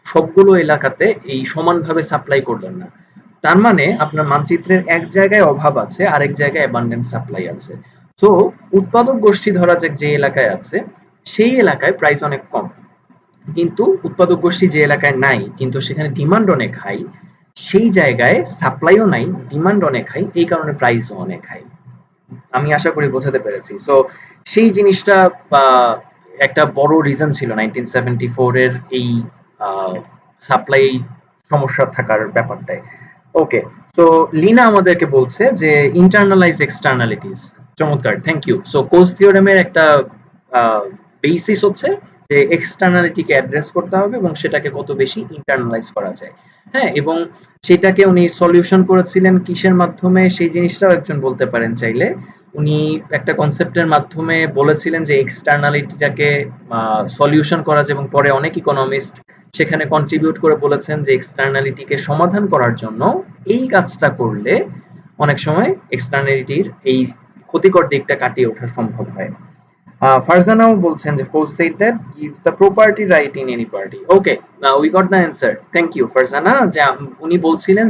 সবগুলো এলাকাতে এই সমানভাবে সাপ্লাই করলেন না। তার মানে আপনার মানচিত্রের এক জায়গায় অভাব আছে, আরেক জায়গায় অ্যাবান্ডেন্ট সাপ্লাই আছে। তো উৎপাদক গোষ্ঠী ধরা যাক যে এলাকায় আছে, সেই এলাকায় প্রাইস অনেক কম, কিন্তু উৎপাদক গোষ্ঠী যে এলাকায় নাই কিন্তু সেখানে ডিমান্ড অনেক হাই, সেই জায়গায় সাপ্লাইও নাই, ডিমান্ড অনেক হাই, এই কারণে প্রাইসও অনেক হাই। আমি আশা করি বোঝাতে পেরেছি। সো সেই জিনিসটা বা একটা বড় রিজন ছিল 1974 এর এই সাপ্লাই সমস্যা থাকার ব্যাপারটায়। ওকে, সো লিনা আমাদেরকে বলছে যে ইন্টারনালাইজ এক্সটার্নালিটিস। চমৎকার, থ্যাংক ইউ। সো কোজ থিওরেমের একটা বেসিস হচ্ছে যে এক্সটার্নালিটিকে অ্যাড্রেস করতে হবে এবং সেটাকে কত বেশি ইন্টারনালাইজ করা যায়। হ্যাঁ, এবং সেটাকে উনি সলিউশন করেছিলেন কিসের মাধ্যমে, সেই জিনিসটাও একজন বলতে পারেন চাইলে। উনি একটা কনসেপ্টের মাধ্যমে বলেছিলেন যে এক্সটার্নালিটিটাকে সলিউশন করা যায়, এবং পরে অনেক ইকোনমিস্ট সেখানে কন্ট্রিবিউট করে বলেছেন যে এক্সটার্নালিটিকে সমাধান করার জন্য এই কাজটা করলে অনেক সময় এক্সটার্নালিটির এই ক্ষতিকর দিকটা কাটিয়ে ওঠা সম্ভব হয়। ফারজানাও বলছেন যে Poe said that give the property right in any party. Okay, now we got the answer. Thank you Farzana. যে উনি বলছিলেন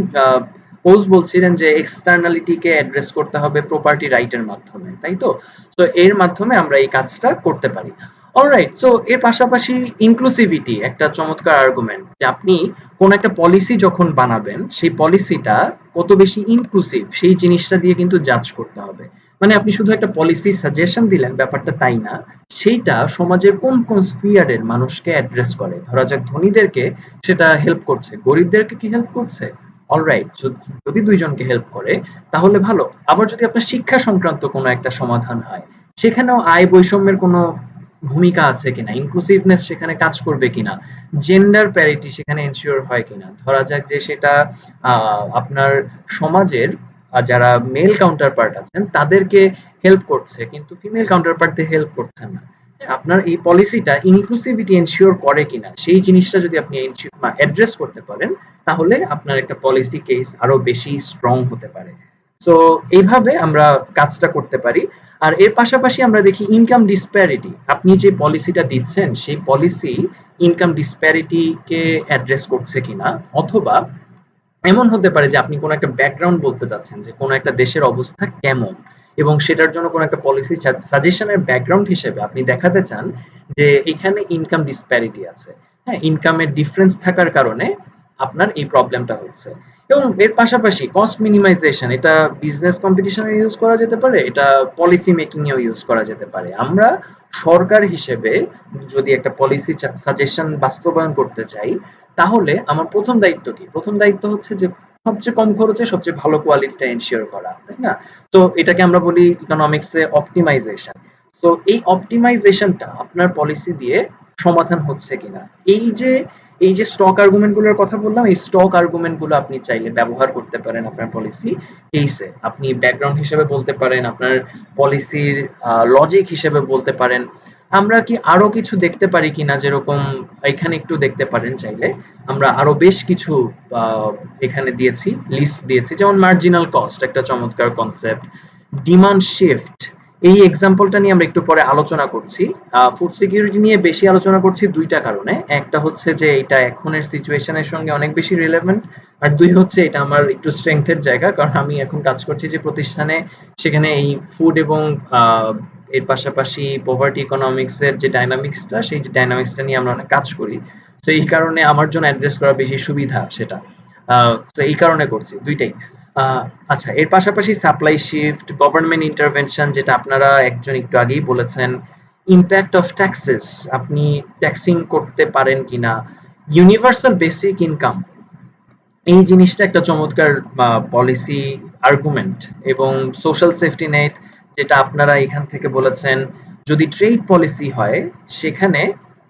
পোজ বলছিলেন যে এক্সটার্নালিটিকে অ্যাড্রেস করতে হবে প্রপার্টি রাইটের মাধ্যমে, তাই তো? তো এর মাধ্যমে আমরা এই কাজটা করতে পারি। অলরাইট, সো এর পাশাপাশি ইনক্লুসিভিটি একটা চমৎকার আর্গুমেন্ট, যে আপনি কোন একটা পলিসি যখন বানাবেন সেই পলিসিটা কত বেশি ইনক্লুসিভ সেই জিনিসটা দিয়ে কিন্তু জাজ করতে হবে। মানে আপনি শুধু একটা পলিসি সাজেশন দিলেন ব্যাপারটা তাই না, সেইটা সমাজের কোন কোন স্ফিয়ারের মানুষকে অ্যাড্রেস করে। ধরা যাক ধনীদেরকে সেটা হেল্প করছে, গরিবদেরকে কি হেল্প করছে? অলরাইট, যদি দুইজনকে হেল্প করে তাহলে ভালো। আবার যদি আপনার শিক্ষা সংক্রান্ত কোনো একটা সমাধান হয়, সেখানেও আয় বৈষম্যের কোনো ভূমিকা আছে কিনা, ইনক্লুসিভনেস সেখানে কাজ করবে কিনা, জেন্ডার প্যারিটি সেখানে এনশিওর হয় কিনা। ধরা যাক যে সেটা আপনার সমাজের যারা মেল কাউন্টার পার্ট আছেন তাদেরকে হেল্প করছে, কিন্তু ফিমেল কাউন্টার পার্টদের হেল্প করছে না। আপনার এই পলিসিটা ইনক্লুসিভিটি এনশিওর করে কিনা, সেই জিনিসটা যদি আপনি অ্যাড্রেস করতে পারেন, তাহলে আপনার একটা পলিসি কেস আরো বেশি স্ট্রং হতে পারে। সো এইভাবে আমরা কাজটা করতে পারি। আর এর পাশাপাশি আমরা দেখি ইনকাম ডিসপ্যারিটি। আপনি যে পলিসিটা দিচ্ছেন সেই পলিসি ইনকাম ডিসপ্যারিটিকে অ্যাড্রেস করছে কিনা, অথবা এমন হতে পারে যে আপনি কোনো একটা ব্যাকগ্রাউন্ড বলতে চাচ্ছেন যে কোনো একটা দেশের অবস্থা কেমন, এবং সেটার জন্য কোনো একটা পলিসি সাজেশনের ব্যাকগ্রাউন্ড হিসেবে আপনি দেখাতে চান যে এখানে ইনকাম ডিসপ্যারিটি আছে। হ্যাঁ, ইনকামের ডিফারেন্স থাকার কারণে আপনার এই প্রবলেমটা হচ্ছে। এবং এর পাশাপাশি কস্ট মিনিমাইজেশন, এটা বিজনেস কম্পিটিশনে ইউজ করা যেতে পারে, এটা পলিসি মেকিং এও ইউজ করা যেতে পারে। আমরা সরকার হিসেবে যদি একটা পলিসি সাজেশন বাস্তবায়ন করতে চাই, তাহলে আমার প্রথম দায়িত্ব কি? প্রথম দায়িত্ব হচ্ছে যে সবচেয়ে কম খরচে সবচেয়ে ভালো কোয়ালিটিটা এনশিওর করা, তাই না? তো এটাকে আমরা বলি ইকোনমিক্সে অপটিমাইজেশন। তো এই অপটিমাইজেশনটা আপনার পলিসি দিয়ে সমাধান হচ্ছে কিনা। এই যে স্টক আর্গুমেন্ট গুলোর কথা বললাম, এই স্টক আর্গুমেন্ট গুলো আপনি চাইলে ব্যবহার করতে পারেন আপনার পলিসি কেসে। আপনি ব্যাকগ্রাউন্ড হিসেবে বলতে পারেন, আপনার পলিসির লজিক হিসেবে বলতে পারেন। আমরা কি আরো কিছু দেখতে পারি কিনা, যেরকম এখানে একটু দেখতে পারেন চাইলে। আমরা আরো বেশ কিছু আহ, এখানে দিয়েছি, লিস্ট দিয়েছি। যেমন মার্জিনাল কস্ট একটা চমৎকার কনসেপ্ট, ডিমান্ড শিফট, এই এক্সাম্পলটা নিয়ে আমরা একটু পরে আলোচনা করছি। ফুড সিকিউরিটি নিয়ে বেশি আলোচনা করছি দুইটা কারণে। একটা হচ্ছে যে এটা এখনের সিচুয়েশনের সঙ্গে অনেক বেশি রিলেভেন্ট, আর দুই হচ্ছে এটা আমার একটু স্ট্রেংথের জায়গা, কারণ আমি এখন কাজ করছি যে প্রতিষ্ঠানে, সেখানে এই ফুড এবং এর পাশাপাশি পভার্টি ইকোনমিক্স এর যে ডাইনামিক্সটা, সেই যে ডাইনামিক্সটা নিয়ে আমরা অনেক কাজ করি। তো এই কারণে আমার জন্য অ্যাড্রেস করা বেশি সুবিধা সেটা। তো এই কারণে করছি দুইটাই। আহ, আচ্ছা, এর পাশাপাশি সাপ্লাই শিফট, গভর্নমেন্ট ইন্টারভেনশন, যেটা আপনারা একজন একটু আগেই বলেছেন, ইম্প্যাক্ট অফ ট্যাক্সেস, আপনি ট্যাক্সিং করতে পারেন কিনা, ইউনিভার্সাল বেসিক ইনকাম, এই জিনিসটা একটা চমৎকার পলিসি আর্গুমেন্ট, এবং সোশ্যাল সেফটি নেট, যেটা আপনারা এখান থেকে বলেছেন যদি ট্রেড পলিসি হয় সেখানে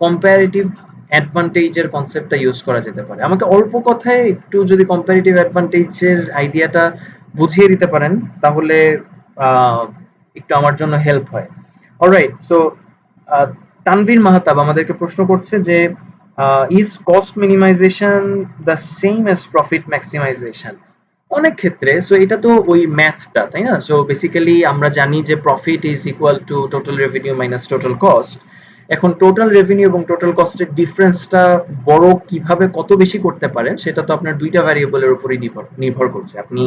কম্পারেটিভ অ্যাডভান্টেজের কনসেপ্টটা ইউজ করা যেতে পারে। আমাকে অল্প কথায় একটু যদি কম্পারেটিভ অ্যাডভান্টেজের আইডিয়াটা বুঝিয়ে দিতে পারেন তাহলে আহ, একটু আমার জন্য হেল্প হয়। অলরাইট, সো তানভীর মাহতাব আমাদেরকে প্রশ্ন করছে যে is cost minimisation the same as profit maximisation? অনেক ক্ষেত্রে, সো এটা তো ওই ম্যাথটা, তাই না? সো বেসিক্যালি আমরা জানি যে profit is equal to total revenue minus total cost. এখন টোটাল রেভিনিউ এবং টোটাল কস্টের ডিফারেন্সটা বড় কিভাবে কত বেশি করতে পারেন সেটা তো আপনার দুইটা ভ্যারিয়েবলের উপরই নির্ভর করছে। আপনি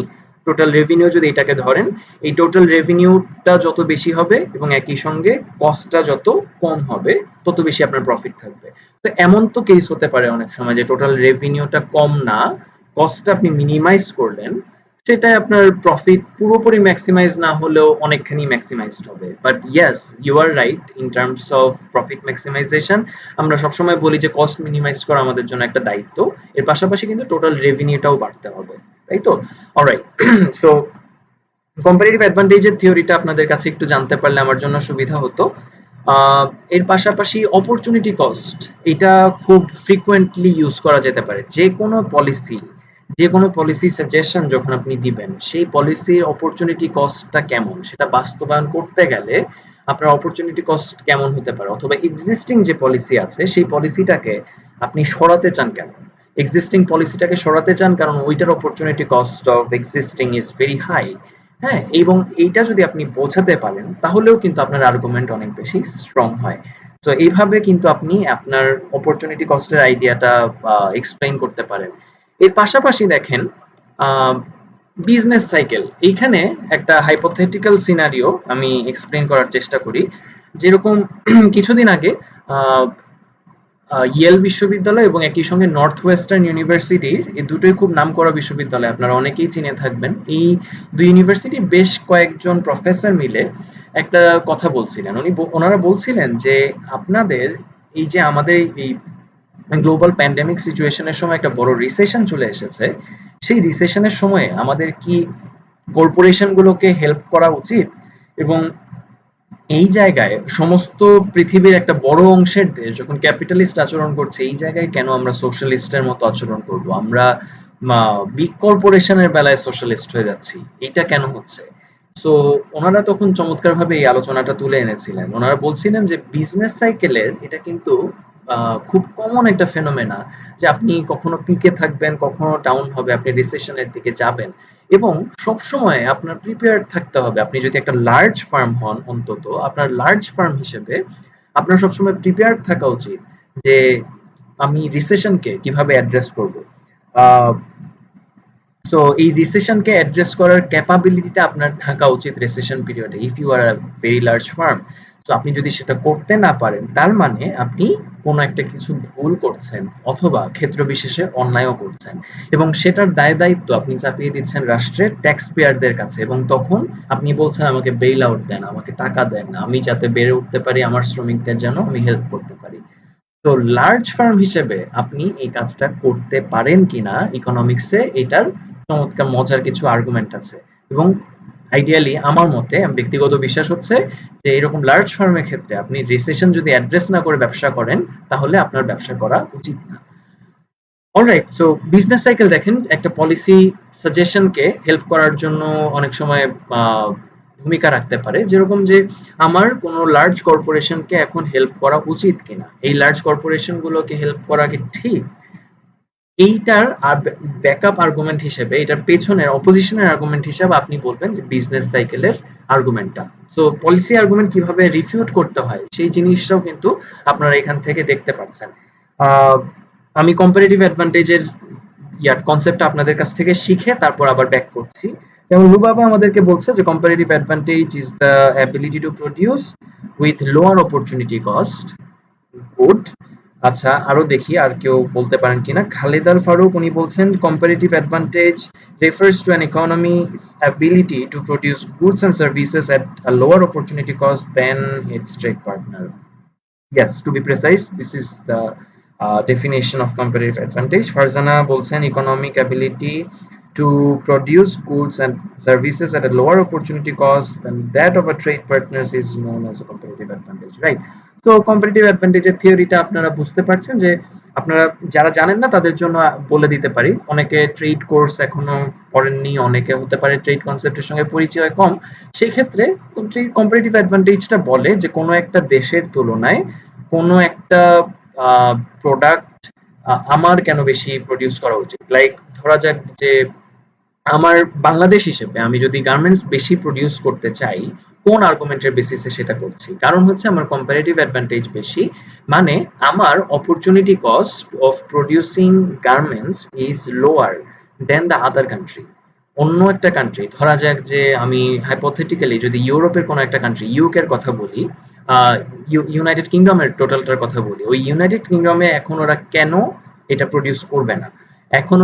টোটাল রেভিনিউ যদি এটাকে ধরেন, এই টোটাল রেভিনিউটা যত বেশি হবে এবং একই সঙ্গে কস্টটা যত কম হবে তত বেশি আপনার প্রফিট থাকবে। তো এমন তো কেস হতে পারে অনেক সময় যে টোটাল রেভিনিউটা কম না, কস্টটা আপনি মিনিমাইজ করলেন, সেটাই আপনার প্রফিট পুরোপুরি ম্যাক্সিমাইজ না হলেও অনেকখানি ম্যাক্সিমাইজড হবে। But yes, you are right in terms of profit maximization. আমরা সবসময় বলি যে কস্ট মিনিমাইজ করা আমাদের জন্য একটা দায়িত্ব, এর পাশাপাশি কিন্তু টোটাল রেভিনিউটাও বাড়তে হবে, তাই তো? অলরাইট, সো কম্পারেটিভ অ্যাডভান্টেজের থিওরিটা আপনাদের কাছে একটু জানতে পারলে আমার জন্য সুবিধা হতো। এর পাশাপাশি অপরচুনিটি কস্ট, এটা খুব ফ্রিকোয়েন্টলি ইউজ করা যেতে পারে। যে কোনো পলিসি সাজেশন যখন আপনি দিবেন, সেই পলিসির অপরচুনিটি কস্টটা কেমন সেটা বাস্তবায়ন করতে গেলে আপনার অপরচুনিটি কস্ট কেমন হতে পারে, অথবা এক্সিস্টিং যে পলিসি আছে সেই পলিসিটাকে আপনি সরাতে চান কেন, এক্সিস্টিং পলিসিটাকে সরাতে চান কারণ ওইটার opportunity cost of existing is very high. হ্যাঁ, এবং এইটা যদি আপনি বোঝাতে পারেন তাহলেও কিন্তু আপনার আর্গুমেন্ট অনেক বেশি স্ট্রং হয়। তো এইভাবে কিন্তু আপনি আপনার অপরচুনিটি কস্টের আইডিয়াটা এক্সপ্লেইন করতে পারেন। এর পাশাপাশি দেখেন বিজনেস সাইকেল, এইখানে একটা হাইপোথেটিক্যাল সিনারিও আমি এক্সপ্লেইন করার চেষ্টা করি। যেরকম কিছুদিন আগে ইয়েল বিশ্ববিদ্যালয় এবং একই সঙ্গে নর্থ ওয়েস্টার্ন ইউনিভার্সিটির, এই দুটোই খুব নামকরা বিশ্ববিদ্যালয়, আপনারা অনেকেই চিনে থাকবেন। এই দুই ইউনিভার্সিটির বেশ কয়েকজন প্রফেসর মিলে একটা কথা বলছিলেন। ওনারা বলছিলেন যে আপনাদের এই যে আমাদের এই গ্লোবাল প্যান্ডেমিক সিচুয়েশনের সময় একটা বড় রিসেশন চলে এসেছে, সেই রিসেশনের সময়ে আমাদের কি কর্পোরেশন গুলোকে হেল্প করা উচিত, এবং এই জায়গায় সমস্ত পৃথিবীর একটা বড় অংশের দেশ যখন ক্যাপিটালিস্ট আচরণ করছে, এই জায়গায় কেন আমরা সোশ্যালিস্টের মতো আচরণ করব? আমরা বিগ কর্পোরেশনের বেলায় সোশ্যালিস্ট হয়ে যাচ্ছি, এটা কেন হচ্ছে? সো ওনারা তখন চমৎকারভাবে এই আলোচনাটা তুলে এনেছিলেন। ওনারা বলছিলেন যে বিজনেস সাইকেলের এটা কিন্তু খুব কমন একটা ফেনোমেনা, যে আপনি কখনো পিকে থাকবেন, কখনো ডাউন হবে, আপনি রিসেশনের দিকে যাবেন, এবং সবসময় আপনার প্রিপেয়ার্ড থাকতে হবে। আপনি যদি একটা লার্জ ফার্ম হন, অন্তত আপনার লার্জ ফার্ম হিসেবে আপনার সবসময় প্রিপেয়ার্ড থাকা উচিত যে আমি রিসেশনকে কিভাবে অ্যাড্রেস করব। সো এই রিসেশনকে অ্যাড্রেস করার ক্যাপাবিলিটিটা আপনার থাকা উচিত রিসেশন পিরিয়ডে, if you are a very large firm. তো আপনি যদি সেটা করতে না পারেন তার মানে আপনি কোনো একটা কিছু ভুল করছেন, অথবা ক্ষেত্র বিশেষে অন্যায়ও করছেন, এবং সেটার দায় দায়িত্ব আপনি চাপিয়ে দিচ্ছেন রাষ্ট্রের ট্যাক্স পেয়ারদের কাছে, এবং তখন আপনি বলছেন আমাকে বেইল আউট দেন, আমাকে টাকা দেন, আমি যাতে বেড়ে উঠতে পারি, আমার শ্রমিকদের যেন আমি হেল্প করতে পারি। তো লার্জ ফার্ম হিসেবে আপনি এই কাজটা করতে পারেন কিনা ইকোনমিক্সে, এটার চমৎকার মজার কিছু আর্গুমেন্ট আছে। এবং আইডিয়ালি আমার মতে, ব্যক্তিগত বিশ্বাস হচ্ছে যে এরকম লার্জ ফার্মের ক্ষেত্রে আপনি রিসেশন যদি অ্যাড্রেস না করে ব্যবসা করেন তাহলে আপনার ব্যবসা করা উচিত না। অলরাইট, সো বিজনেস সাইকেল দেখেন একটা পলিসি সাজেশনকে হেল্প করার জন্য অনেক সময় ভূমিকা রাখতে পারে। যেরকম যে আমার কোনো লার্জ কর্পোরেশনকে এখন হেল্প করা উচিত কিনা, এই লার্জ কর্পোরেশন গুলোকে হেল্প করা কি ঠিক, এইটার ব্যাকআপ আর্গুমেন্ট হিসেবে, এটার পেছনের অপোজিশনের আর্গুমেন্ট হিসেবে আপনি বলবেন যে বিজনেস সাইকেলের আর্গুমেন্টটা। সো পলিসি আর্গুমেন্ট কিভাবে রিফিউট করতে হয় সেই জিনিসটাও কিন্তু আপনারা এখান থেকে দেখতে পাচ্ছেন। আহ, আমি কম্পারেটিভ অ্যাডভান্টেজের কনসেপ্টটা আপনাদের কাছ থেকে শিখে তারপর আবার ব্যাক করছি। যেমন লুবাবা আমাদেরকে বলছে যে comparative advantage is the ability to produce with lower opportunity cost, good, আচ্ছা, আরো দেখি আর কেউ বলতে পারেন কিনা। খালিদ আল ফারুক উনি বলছেন comparative advantage refers to an economy's ability to produce goods and services at a lower opportunity cost than its trade partner. Yes, to be precise, this is the definition of comparative advantage. Farzana bolchen economic ability to produce goods and services at a lower opportunity cost than that of a trade partners is known as a comparative advantage, right? তো comparative অ্যাডভান্টেজের থিওরিটা আপনারা বুঝতে পারছেন যে আপনারা যারা জানেন না তাদের জন্য বলে দিতে পারি। অনেকে ট্রেড কোর্স এখনো পড়েননি, অনেকে হতে পারে ট্রেড কনসেপ্টের সঙ্গে পরিচয় কম। সেই ক্ষেত্রে কম্পারেটিভ অ্যাডভান্টেজটা বলে যে কোনো একটা দেশের তুলনায় কোনো একটা প্রোডাক্ট আমার কেন বেশি প্রডিউস করা উচিত। লাইক ধরা যাক যে আমার বাংলাদেশ হিসেবে আমি যদি গার্মেন্টস বেশি প্রডিউস করতে চাই, কোন আর্গুমেন্টের বেসিসে সেটা করছি? কারণ হচ্ছে আমার কম্পারেটিভ অ্যাডভান্টেজ বেশি, মানে আমার opportunity cost of producing garments is lower than the other country. অন্য একটা কান্ট্রি, ধরা যাক যে আমি হাইপোথেটিক্যালি যদি ইউরোপের কোনো একটা কান্ট্রি, ইউকে এর কথা বলি, ইউনাইটেড কিংডমের টোটালটার কথা বলি, ওই ইউনাইটেড কিংডমে এখন ওরা কেন এটা প্রডিউস করবে না? এখন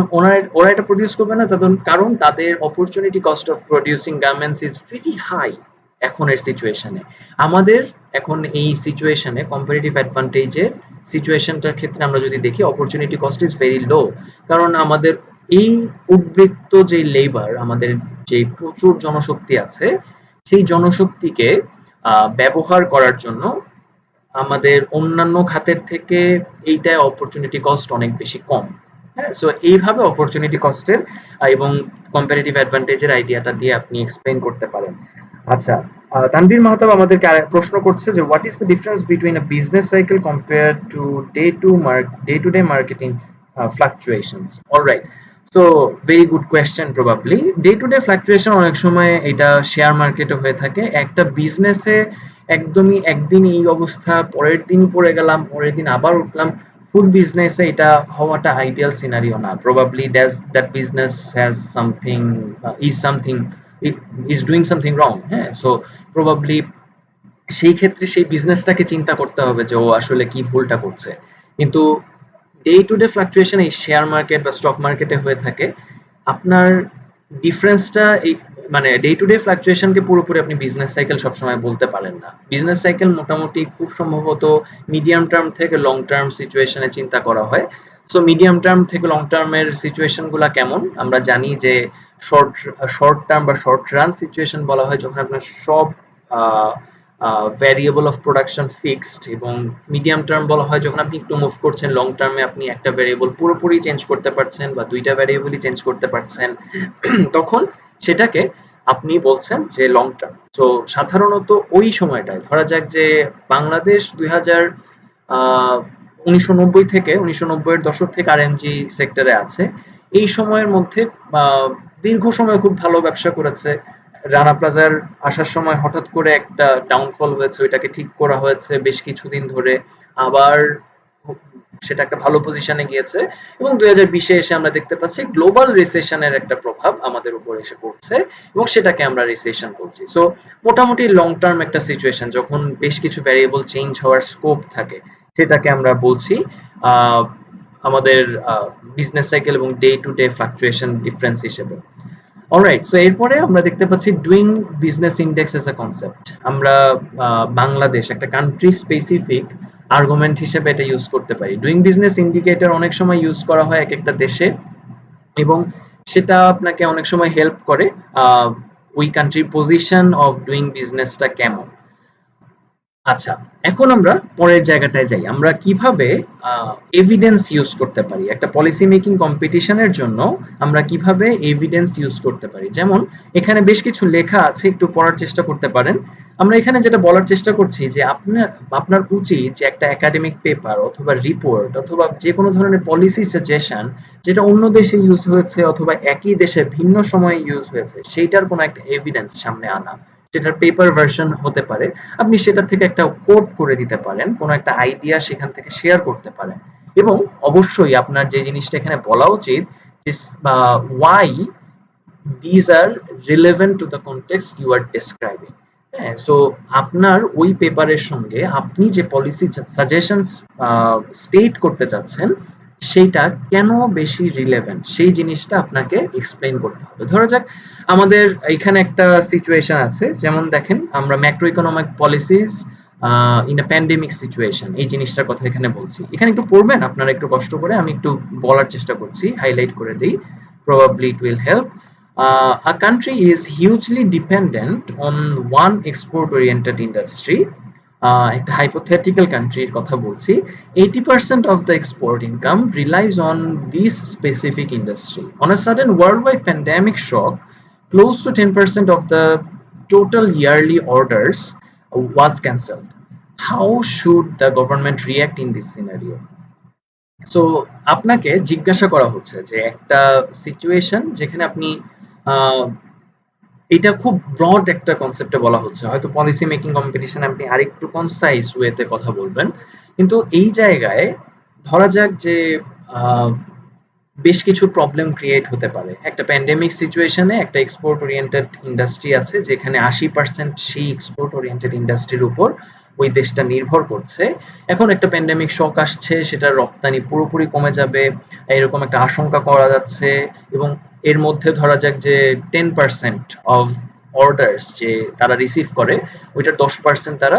ওরা এটা প্রডিউস করবে না কারণ তাদের opportunity cost of producing garments is very high এখনের সিচুয়েশনে। আমাদের এখন এই সিচুয়েশনে কম্পারেটিভ অ্যাডভান্টেজের সিচুয়েশনটার ক্ষেত্রে আমরা যদি দেখি opportunity cost is very low. কারণ আমাদের এই উদ্বৃত্ত যে লেবার, আমাদের যে প্রচুর জনশক্তি আছে, সেই জনশক্তিকে ব্যবহার করার জন্য আমাদের অন্যান্য খাতের থেকে এইটায় অপরচুনিটি কস্ট অনেক বেশি কম। হ্যাঁ, সো এইভাবে অপরচুনিটি কস্টের এবং কম্পারেটিভ অ্যাডভান্টেজের আইডিয়াটা দিয়ে আপনি এক্সপ্লেইন করতে পারেন। আচ্ছা, তানভীর মাহতাব আমাদেরকে প্রশ্ন করছে যে what is the difference between a business cycle compare to day to day marketing fluctuations. Alright, so very good question. Probably day to day fluctuation অনেক সময় এটা শেয়ার মার্কেটে হয়ে থাকে। একটা বিজনেসে একদমই একদিন এই অবস্থা, পরের দিনই পড়ে গেলাম, পরের দিন আবার উঠলাম। ফুড বিজনেসে এটা হওয়াটা আইডিয়াল সিনারিও না। Probably that business has something something is doing something wrong. হ্যাঁ, সো প্রবাবলি সেই ক্ষেত্রে সেই বিজনেসটাকে চিন্তা করতে হবে যে ও আসলে কি ভুলটা করছে। কিন্তু ডে টু ডে ফ্লাকচুয়েশন এই শেয়ার মার্কেট বা স্টক মার্কেটে হয়ে থাকে। আপনার ডিফারেন্সটা এই মানে ডে টু ডে ফ্লাকচুয়েশনকে পুরোপুরি আপনি বিজনেস সাইকেল সবসময় বলতে পারেন না। বিজনেস সাইকেল মোটামুটি খুব সম্ভবত মিডিয়াম টার্ম থেকে লং টার্ম সিচুয়েশনে চিন্তা করা হয়। সো মিডিয়াম টার্ম থেকে লং টার্মের সিচুয়েশন গুলা কেমন আমরা জানি যে শর্ট টার্ম বা শর্ট রান সিচুয়েশন বলা হয় যখন আপনার সব ভ্যারিয়েবল অফ প্রোডাকশন ফিক্সড, এবং মিডিয়াম টার্ম বলা হয় যখন আপনি একটু মুভ করছেন। লং টার্মে আপনি একটা ভ্যারিয়েবল পুরোপুরি চেঞ্জ করতে পারছেন বা দুইটা ভ্যারিয়েবলই চেঞ্জ করতে পারছেন, তখন সেটাকে আপনি বলছেন যে লং টার্ম। তো সাধারণত ওই সময়টায় ধরা যাক যে বাংলাদেশ 1990 থেকে 1990 এর দশক থেকে আরএমজি সেক্টরে আছে। এই সময়ের মধ্যে দীর্ঘ সময় খুব ভালো ব্যবসা করেছে। রানা প্লাজার আসার সময় হঠাৎ করে একটা ডাউনফল হয়েছে, ওইটাকে ঠিক করা হয়েছে বেশ কিছুদিন ধরে, আবার সেটা একটা ভালো পজিশনে গিয়েছে। এবং 2020-এ এসে আমরা দেখতে পাচ্ছি গ্লোবাল রিসেশনের একটা প্রভাব আমাদের উপর এসে পড়ছে এবং সেটাকে আমরা রিসেশন বলছি। সো মোটামুটি লং টার্ম একটা সিচুয়েশন যখন বেশ কিছু ভ্যারিয়েবল চেঞ্জ হওয়ার স্কোপ থাকে, সেটাকে আমরা বলছি আমাদের বিজনেস সাইকেল এবং day to day fluctuation difference হিসেবে। অলরাইট, সো এরপরে আমরা দেখতে পাচ্ছি doing business index as a concept. আমরা বাংলাদেশ একটা কান্ট্রি স্পেসিফিক আর্গুমেন্ট হিসেবে এটা ইউজ করতে পারি। ডুইং বিজনেস ইন্ডিকেটর অনেক সময় ইউজ করা হয় এক একটা দেশে, এবং সেটা আপনাকে অনেক সময় হেল্প করে ওই কান্ট্রির পজিশন অফ ডুইং বিজনেসটা কেমন। আচ্ছা, এখন আমরা পরের জায়গাটায় যাই। আমরা কিভাবে এভিডেন্স ইউজ করতে পারি একটা পলিসি মেকিং কম্পিটিশনের জন্য। আমরা কিভাবে এভিডেন্স ইউজ করতে পারি, যেমন এখানে বেশ কিছু লেখা আছে, একটু পড়ার চেষ্টা করতে পারেন। আমরা এখানে যেটা বলার চেষ্টা করছি যে আপনার উচিত যে একটা একাডেমিক পেপার অথবা রিপোর্ট অথবা যে কোনো ধরনের পলিসি সাজেশন যেটা অন্য দেশে ইউজ হয়েছে অথবা একই দেশে ভিন্ন সময়ে ইউজ হয়েছে, সেইটার কোনো একটা এভিডেন্স সামনে আনা। যেটার পেপার ভার্সন হতে পারে, আপনি সেটা থেকে একটা কোট করে দিতে পারেন, কোনো একটা আইডিয়া সেখান থেকে শেয়ার করতে পারেন। এবং অবশ্যই আপনার যে জিনিসটা এখানে বলা উচিত যে Y these are relevant to the context you are describing. হ্যাঁ, সো আপনার ওই পেপারের সঙ্গে আপনি যে পলিসি সাজেশনস স্টেট করতে চাচ্ছেন সেইটা কেন বেশি রিলেভেন্ট সেই জিনিসটা আপনাকে এক্সপ্লেইন করতে হবে। ধরা যাক আমাদের এখানে একটা সিচুয়েশন আছে, যেমন দেখেন আমরা macro economic policies in a pandemic situation এই জিনিসটার কথা এখানে বলছি। এখানে একটু পড়বেন আপনারা একটু কষ্ট করে, আমি একটু বলার চেষ্টা করছি, হাইলাইট করে দিই, probably it will help. A country is hugely dependent on one export oriented industry. একটা hypothetical countryর কথা বলছি. 80% of the export income relies on this specific industry. On a sudden worldwide pandemic shock, close to 10% of the total yearly orders was cancelled. How should the government react in this scenario? So আপনাকে জিজ্ঞাসা করা হচ্ছে যে একটা situation যেখানে আপনি আহ, এটা খুব ব্রড একটা কনসেপ্টে বলা হচ্ছে, হয়তো পলিসি মেকিং কম্পিটিশন আপনি আরেকটু কনসাইজ ওয়েতে কথা বলবেন, কিন্তু এই জায়গায় ধরা যাক যে আহ, বেশ কিছু প্রবলেম ক্রিয়েট হতে পারে। একটা প্যান্ডেমিক সিচুয়েশনে একটা এক্সপোর্ট ওরিয়েন্টেড ইন্ডাস্ট্রি আছে যেখানে 80% সেই এক্সপোর্ট ওরিয়েন্টেড ইন্ডাস্ট্রির উপর ওই দেশটা নির্ভর করছে। এখন একটা প্যান্ডেমিক শক আসছে, সেটা রপ্তানি পুরোপুরি কমে যাবে এরকম একটা আশঙ্কা করা যাচ্ছে, এবং এর মধ্যে ধরা যাক যে 10% অফ অর্ডার্স যে তারা রিসিভ করে ওইটার 10% তারা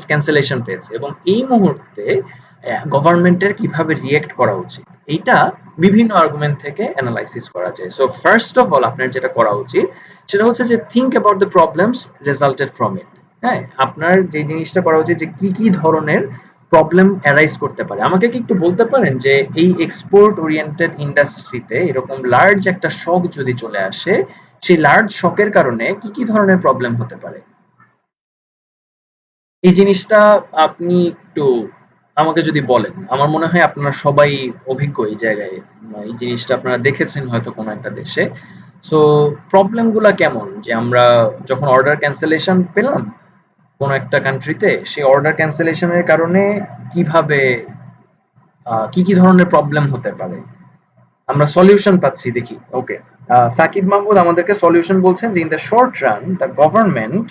ক্যান্সেলেশন পেয়েছে, এবং এই মুহূর্তে গভর্নমেন্টের কিভাবে রিয়েক্ট করা উচিত এইটা বিভিন্ন আর্গুমেন্ট থেকে অ্যানালাইসিস করা যায়। সো ফার্স্ট অফ অল আপনার যেটা করা উচিত সেটা হচ্ছে যে think about the problems resulted from it. হ্যাঁ, আপনার যে জিনিসটা করা উচিত যে কি কি ধরনের প্রবলেম অ্যারাইজ করতে পারে। আমাকে কি একটু বলতে পারেন যে এই এক্সপোর্ট ওরিয়েন্টেড ইন্ডাস্ট্রিতে এরকম লার্জ একটা শক যদি চলে আসে, সেই লার্জ শকের কারণে কি কি ধরনের প্রবলেম হতে পারে? এই জিনিসটা আপনি একটু আমাকে যদি বলেন, আমার মনে হয় আপনারা সবাই অভিজ্ঞ এই জায়গায়, এই জিনিসটা আপনারা দেখেছেন হয়তো কোনো একটা দেশে। সো প্রবলেম গুলা কেমন যে আমরা যখন অর্ডার ক্যান্সেলেশন পেলাম কোনো একটা কান্ট্রিতে, সেই অর্ডার ক্যান্সেলেশনের কারণে কিভাবে কি কি ধরনের প্রবলেম হতে পারে, আমরা সলিউশন পাচ্ছি দেখি। ওকে, সাকিব মাহমুদ আমাদেরকে সলিউশন বলছেন যে in the short run the government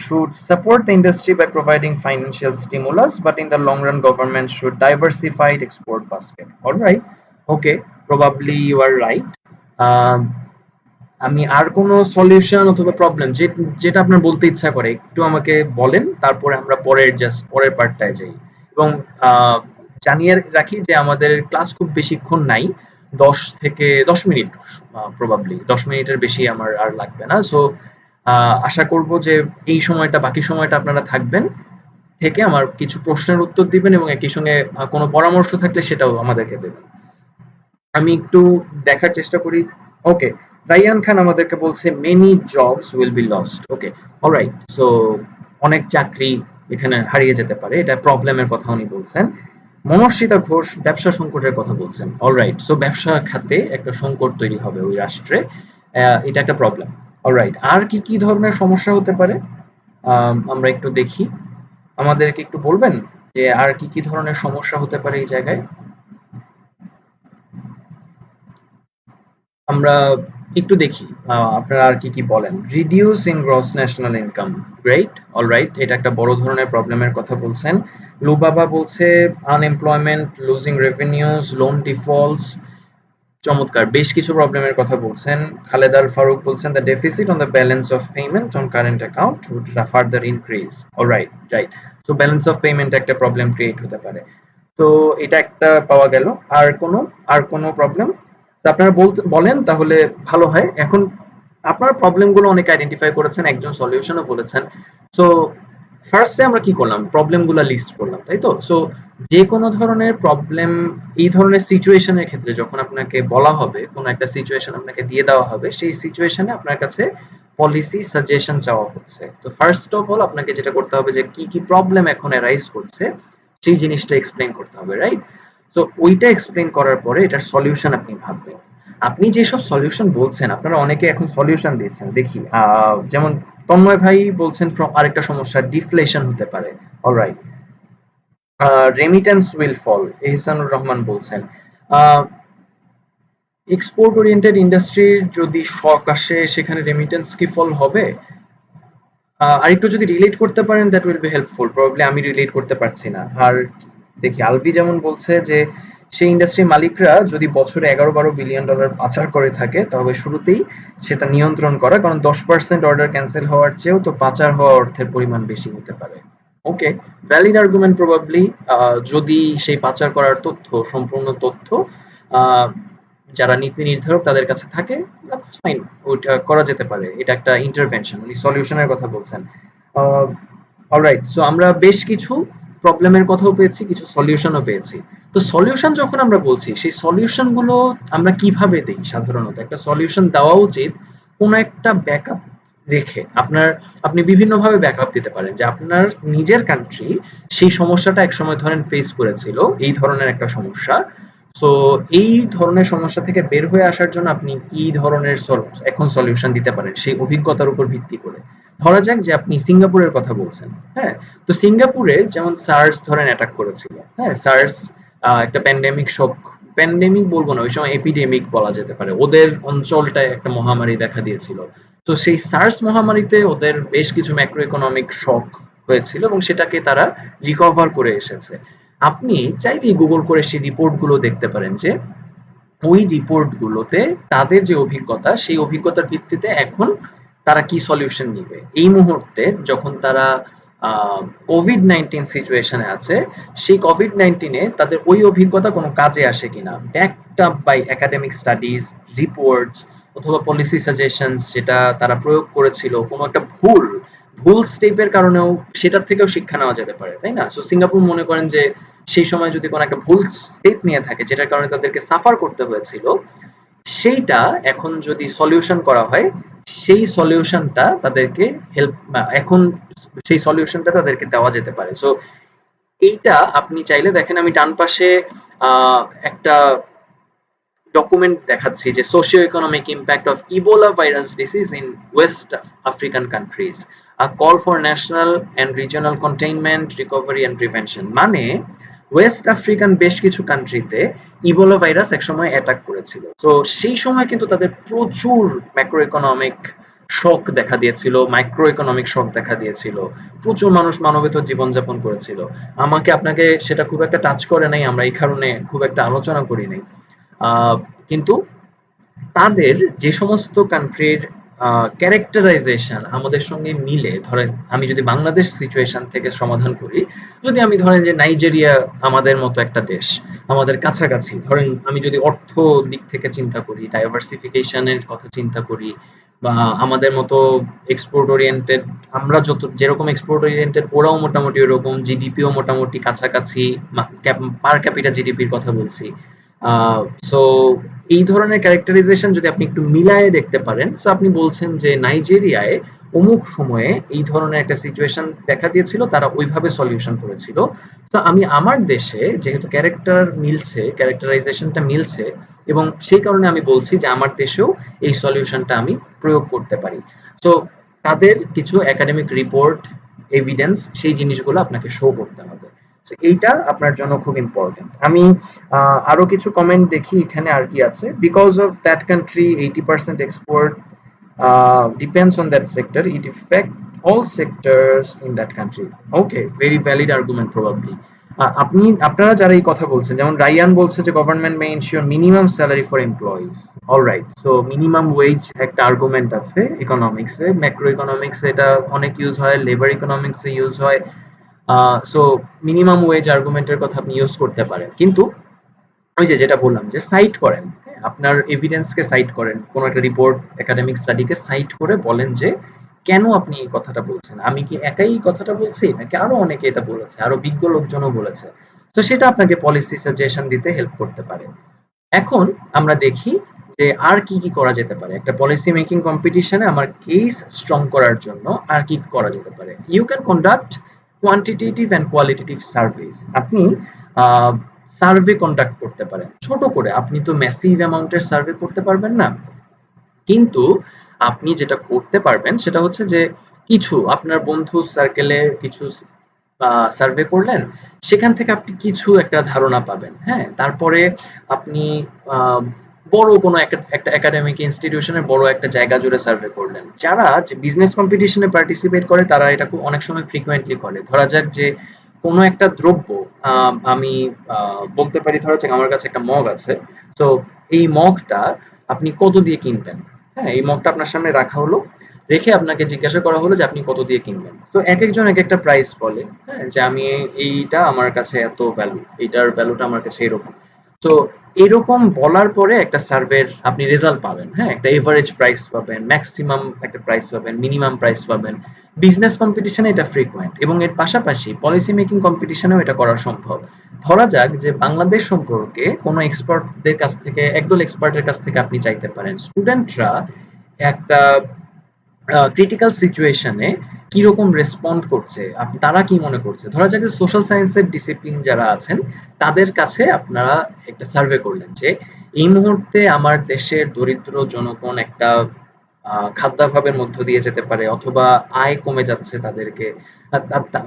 should support the industry by providing financial stimulus, but in the long run government should diversify its export basket. All right, okay, probably you are right. um, আমি আর কোনো solution অথবা problem যেটা আপনার বলতে ইচ্ছা করে একটু আমাকে বলেন, তারপরে আমরা পরের পার্টটায় যাই। এবং আহ, জানিয়ে রাখি যে আমাদের ক্লাস খুব বেশিক্ষণ নাই, 10 থেকে 10 মিনিট, প্রবাবলি 10 মিনিটের বেশি আমার আর লাগবে না। সো আশা করব যে এই সময়টা, বাকি সময়টা আপনারা থাকবেন, থেকে আমার কিছু প্রশ্নের উত্তর দিবেন এবং একই সঙ্গে কোনো পরামর্শ থাকলে সেটাও আমাদেরকে দেবেন। আমি একটু দেখার চেষ্টা করি। ওকে, রাইয়ান খান আমাদেরকে বলছে many jobs will be lost. Okay, alright, so অনেক চাকরি এখানে হারিয়ে যেতে পারে, এটা প্রবলেমের কথা উনি বলছেন। মনস্বিতা ঘোষ ব্যবসা সংকটের কথা বলছেন। অলরাইট, সো ব্যবসা খাতে একটা সংকট তৈরি হবে ওই রাষ্ট্রে, এটা একটা প্রবলেম। অলরাইট, আর কি কি ধরনের সমস্যা হতে পারে আমরা একটু দেখি, আমাদেরকে একটু বলবেন যে আর কি কি ধরনের সমস্যা হতে পারে এই জায়গায়। আমরা একটু দেখি আপনারা আর কি কি বলেন। Reduce in gross national income, great, alright, এটা একটা বড় ধরনের প্রবলেমের কথা বলছেন। লুবাবা বলছে unemployment, losing revenues, loan defaults, চমৎকার, বেশ কিছু প্রবলেমের কথা বলছেন। খালেদ আল ফারুক বলছেন the deficit on the balance of payment on current account would further increase. Alright, right, so balance of payment একটা প্রবলেম ক্রিয়েট হতে পারে। তো এটা একটা পাওয়া গেল। আর কোনো প্রবলেম আপনারা বলেন তাহলে ভালো হয়। এখন আপনার প্রবলেম গুলো অনেক আইডেন্টিফাই করেছেন, একজন সলিউশনও বলেছেন। সো ফার্স্টে আমরা কি করলাম, প্রবলেম গুলো লিস্ট করলাম, তাই তো? সো যে কোনো ধরনের প্রবলেম, এই ধরনের সিচুয়েশনের ক্ষেত্রে যখন আপনাকে বলা হবে, কোনো একটা সিচুয়েশন আপনাকে দিয়ে দেওয়া হবে, সেই সিচুয়েশনে আপনার কাছে পলিসি সাজেশন চাওয়া হচ্ছে। তো ফার্স্ট অফ অল আপনাকে যেটা করতে হবে যে কি কি প্রবলেম এখন অ্যারাইজ করছে সেই জিনিসটা এক্সপ্লেইন করতে হবে, রাইট? তো ওইটা এক্সপ্লেইন করার পরে এটার সলিউশন আপনি ভাববেন। আপনি যেসব সলিউশন বলছেন, আপনারা অনেকে এখন সলিউশন দিচ্ছেন দেখি, যেমন তন্ময় ভাই বলছেন আরেকটা সমস্যা ডিফ্লেশন হতে পারে। Alright, remittance will fall, Ehsanur Rahman বলছেন এক্সপোর্ট ওরিয়েন্টেড ইন্ডাস্ট্রির যদি শক আসে সেখানে রেমিটেন্স কি ফল হবে? আরেকটু যদি রিলেট করতে পারেন that will be helpful. Probably আমি রিলেট করতে পারছি না। আর দেখি আলভি যেমন বলছে যে সেই ইন্ডাস্ট্রির মালিকরা যদি বছরে 11-12 বিলিয়ন ডলার পাচার করে থাকে তবে শুরুতেই সেটা নিয়ন্ত্রণ করা, কারণ 10% অর্ডার ক্যান্সেল হওয়ার চেয়েও তো পাচার হওয়া অর্থের পরিমাণ বেশি হতে পারে। ওকে, ভ্যালিড আর্গুমেন্ট প্রবাবলি। যদি সেই পাচার করার তথ্য, সম্পূর্ণ তথ্য আহ, যারা নীতি নির্ধারক তাদের কাছে থাকে, দ্যাটস ফাইন, ওইটা করা যেতে পারে। এটা একটা ইন্টারভেনশন, উনি সলিউশনের কথা বলছেন। অলরাইট, সো আমরা বেশ কিছু প্রবলেমের কথাও পেয়েছি, কিছু সলিউশনও পেয়েছি। তো সলিউশন যখন আমরা বলছি, সেই সলিউশন গুলো আমরা কিভাবে দিই? সাধারণত একটা সলিউশন দেওয়া উচিত কোনো একটা ব্যাকআপ রেখে। আপনি বিভিন্নভাবে ব্যাকআপ দিতে পারেন যে আপনার নিজের কান্ট্রি সেই সমস্যাটা একসময় ধরেন ফেস করেছিল, এই ধরনের একটা সমস্যা। সো এই ধরনের সমস্যা থেকে বের হয়ে আসার জন্য আপনি কি ধরনের এখন সলিউশন দিতে পারেন সেই অভিজ্ঞতার উপর ভিত্তি করে। ধরা যাক যে আপনি সিঙ্গাপুরের কথা বলছেন। হ্যাঁ, তো সিঙ্গাপুরে যেমন সার্স ধরেন অ্যাটাক করেছিল। হ্যাঁ, সার্স একটা প্যান্ডেমিক শক, প্যান্ডেমিক বলবো না, ওই সময় এপিডেমিক বলা যেতে পারে। ওদের অঞ্চলটায় একটা মহামারী দেখা দিয়েছিল। তো সেই সার্স মহামারীতে ওদের বেশ কিছু ম্যাক্রো ইকোনমিক শক হয়েছিল এবং সেটাকে তারা রিকভার করে এসেছে। আপনি চাইলেই গুগল করে সেই রিপোর্ট গুলো দেখতে পারেন যে ওই রিপোর্ট গুলোতে তাদের যে অভিজ্ঞতা, সেই অভিজ্ঞতার ভিত্তিতে এখন তারা কি সলিউশন নিবে এই মুহূর্তে, যখন তারা কোভিড-19 সিচুয়েশনে আছে। সেই কোভিড-19-এ তাদের ওই অভিজ্ঞতা কোনো কাজে আসে কিনা, backed up by academic studies, reports অথবা পলিসি সাজেশনস যেটা তারা প্রয়োগ করেছিল, কোনো একটা ভুল ভুল স্টেপের কারণেও সেটার থেকেও শিক্ষা নেওয়া যেতে পারে, তাই না? সো সিঙ্গাপুর মনে করেন যে সেই সময় যদি কোনো একটা ভুল স্টেপ নিয়ে থাকে যেটার কারণে তাদেরকে সাফার করতে হয়েছিল, সেইটা এখন যদি সলিউশন করা হয়, সেই সলিউশনটা তাদেরকে হেল্প, এখন সেই সলিউশনটা তাদেরকে দেওয়া যেতে পারে। সো এইটা আপনি চাইলে দেখেন, আমি ডান পাশে একটা ডকুমেন্ট দেখাচ্ছি যে socio economic impact of Ebola virus ডিসিজ in West African countries, a call for national and regional containment, recovery and prevention. মানে ওয়েস্ট আফ্রিকান বেশ কিছু কান্ট্রিতে ইবোলা ভাইরাস একসময় অ্যাটাক করেছিল। তো সেই সময় কিন্তু তাদের প্রচুর ম্যাক্রো ইকোনমিক শক দেখা দিয়েছিল, মাইক্রো ইকোনমিক শক দেখা দিয়েছিল। প্রচুর মানুষ মানবেতর জীবনযাপন করেছিল। আমাকে আপনাকে সেটা খুব একটা টাচ করে নাই, আমরা এই কারণে খুব একটা আলোচনা করি নাই। কিন্তু তাদের যে সমস্ত কান্ট্রির ক্যারেক্টারাইজেশন আমাদের সঙ্গে মিলে, ধরেন আমি যদি বাংলাদেশ সিচুয়েশন থেকে সমাধান করি, যদি আমি ধরেন যে নাইজেরিয়া আমাদের মতো একটা দেশ, আমাদের কাছাকাছি, ধরেন আমি যদি অর্থ দিক থেকে চিন্তা করি, ডাইভার্সিফিকেশনের কথা চিন্তা করি, বা আমাদের মতো এক্সপোর্ট ওরিয়েন্টেড, আমরা যেরকম এক্সপোর্ট ওরিয়েন্টেড ওরাও মোটামুটি ওরকম, জিডিপিও মোটামুটি কাছাকাছি, পার ক্যাপিটা জিডিপির কথা বলছি। সো এই ধরনের ক্যারেক্টারাইজেশন যদি আপনি একটু মিলায়ে দেখতে পারেন, সো আপনি বলছেন যে নাইজেরিয়ায় অমুক সময়ে এই ধরনের একটা সিচুয়েশন দেখা দিয়েছিল, তারা ওইভাবে সলিউশন করেছিল। তো আমি আমার দেশে যেহেতু ক্যারেক্টারাইজেশনটা মিলছে, এবং সেই কারণে আমি বলছি যে আমার দেশেও এই সলিউশনটা আমি প্রয়োগ করতে পারি। তো তাদের কিছু একাডেমিক রিপোর্ট, এভিডেন্স, সেই জিনিসগুলো আপনাকে শো করতে হবে। তো এইটা আপনার জন্য খুব ইম্পর্টেন্ট। আমি আরো কিছু কমেন্ট দেখি এখানে আর কি আছে। Because of that country 80% export depends on that sector, it affect all sectors in that country. Okay, very valid argument probably. আপনারা যারা এই কথা বলছেন, যেমন রায়ান বলছে যে government May ensure minimum salary for employees. Alright, so minimum wedge একটা argument আছে ইকোনমিক্সে, ম্যাক্রো ইকোনমিক্সে এটা অনেক ইউজ হয়, লেবার ইকোনমিক্সে ইউজ হয়। সো মিনিমাম ওয়েজ আর্গুমেন্টের কথা আপনি ইউজ করতে পারেন, কিন্তু ওই যে যেটা বললাম যে সাইট করেন, হ্যাঁ, আপনার এভিডেন্সকে সাইট করেন, কোনো একটা রিপোর্ট, একাডেমিক স্টাডিকে সাইট করে বলেন যে কেন আপনি এই কথাটা বলছেন। আমি কি একাই এই কথাটা বলছি, নাকি আরো অনেকে এটা বলেছে, আরো বিজ্ঞ লোকজনও বলেছে? তো সেটা আপনাকে পলিসি সাজেশন দিতে হেল্প করতে পারে। এখন আমরা দেখি যে আর কি কি করা যেতে পারে একটা পলিসি মেকিং কম্পিটিশনে আমার কেস স্ট্রং করার জন্য। আর কি করা যেতে পারে? You can conduct quantitative and qualitative surveys. আপনি সার্ভে কন্ডাক্ট করতে পারেন ছোট করে। আপনি তো ম্যাসিভ অ্যামাউন্টের সার্ভে করতে পারবেন না, কিন্তু আপনি যেটা করতে পারবেন সেটা হচ্ছে যে কিছু আপনার বন্ধু সার্কেলে কিছু সার্ভে করলেন, সেখান থেকে আপনি কিছু একটা ধারণা পাবেন। হ্যাঁ, তারপরে আপনি বড় কোনো একটা একাডেমিক ইনস্টিটিউশনের বড় একটা জায়গা জুড়ে সার্ভে করলেন। যারা যে বিজনেস কম্পিটিশনে পার্টিসিপেট করে তারা এটা খুব অনেক সময় ফ্রিকোয়েন্টলি করে। ধরা যাক যে কোনো একটা দ্রব্য, আমি বলতে পারি, ধরা যাক আমার কাছে একটা মগ আছে। তো এই মগটা আপনি কত দিয়ে কিনবেন? হ্যাঁ, এই মগটা আপনার সামনে রাখা হলো, রেখে আপনাকে জিজ্ঞাসা করা হলো যে আপনি কত দিয়ে কিনবেন। তো একেকজন একেকটা প্রাইস বলে, হ্যাঁ? যে আমি এইটা আমার কাছে এত ভ্যালু, এইটার ভ্যালুটা আমার কাছে এরকম। তো এরকম বলার পরে একটা সার্ভের আপনি রেজাল্ট পাবেন, হ্যাঁ? একটা এভারেজ প্রাইস পাবেন, ম্যাক্সিমাম একটা প্রাইস পাবেন, মিনিমাম প্রাইস পাবেন। বিজনেস কম্পিটিশনে এটা ফ্রিকোয়েন্ট এবং এর পাশাপাশি পলিসি মেকিং কম্পিটিশনেও এটা করা সম্ভব। ধরা যাক যে বাংলাদেশ সম্পর্কে কোনো এক্সপার্টদের কাছ থেকে, একদল এক্সপার্টের কাছ থেকে আপনি চাইতে পারেন স্টুডেন্টরা একটা ক্রিটিক্যাল সিচুয়েশনে কিরকম রেসপন্ড করছে, তারা কি মনে করছে। ধরা যাক যে সোশ্যাল সায়েন্সের ডিসিপ্লিন যারা আছেন তাদের কাছে আপনারা একটা সার্ভে করলেন যে এই মুহূর্তে আমার দেশের দরিদ্র জনগণ একটা খাদ্যাভাবের মধ্য দিয়ে যেতে পারে, অথবা আয় কমে যাচ্ছে তাদেরকে,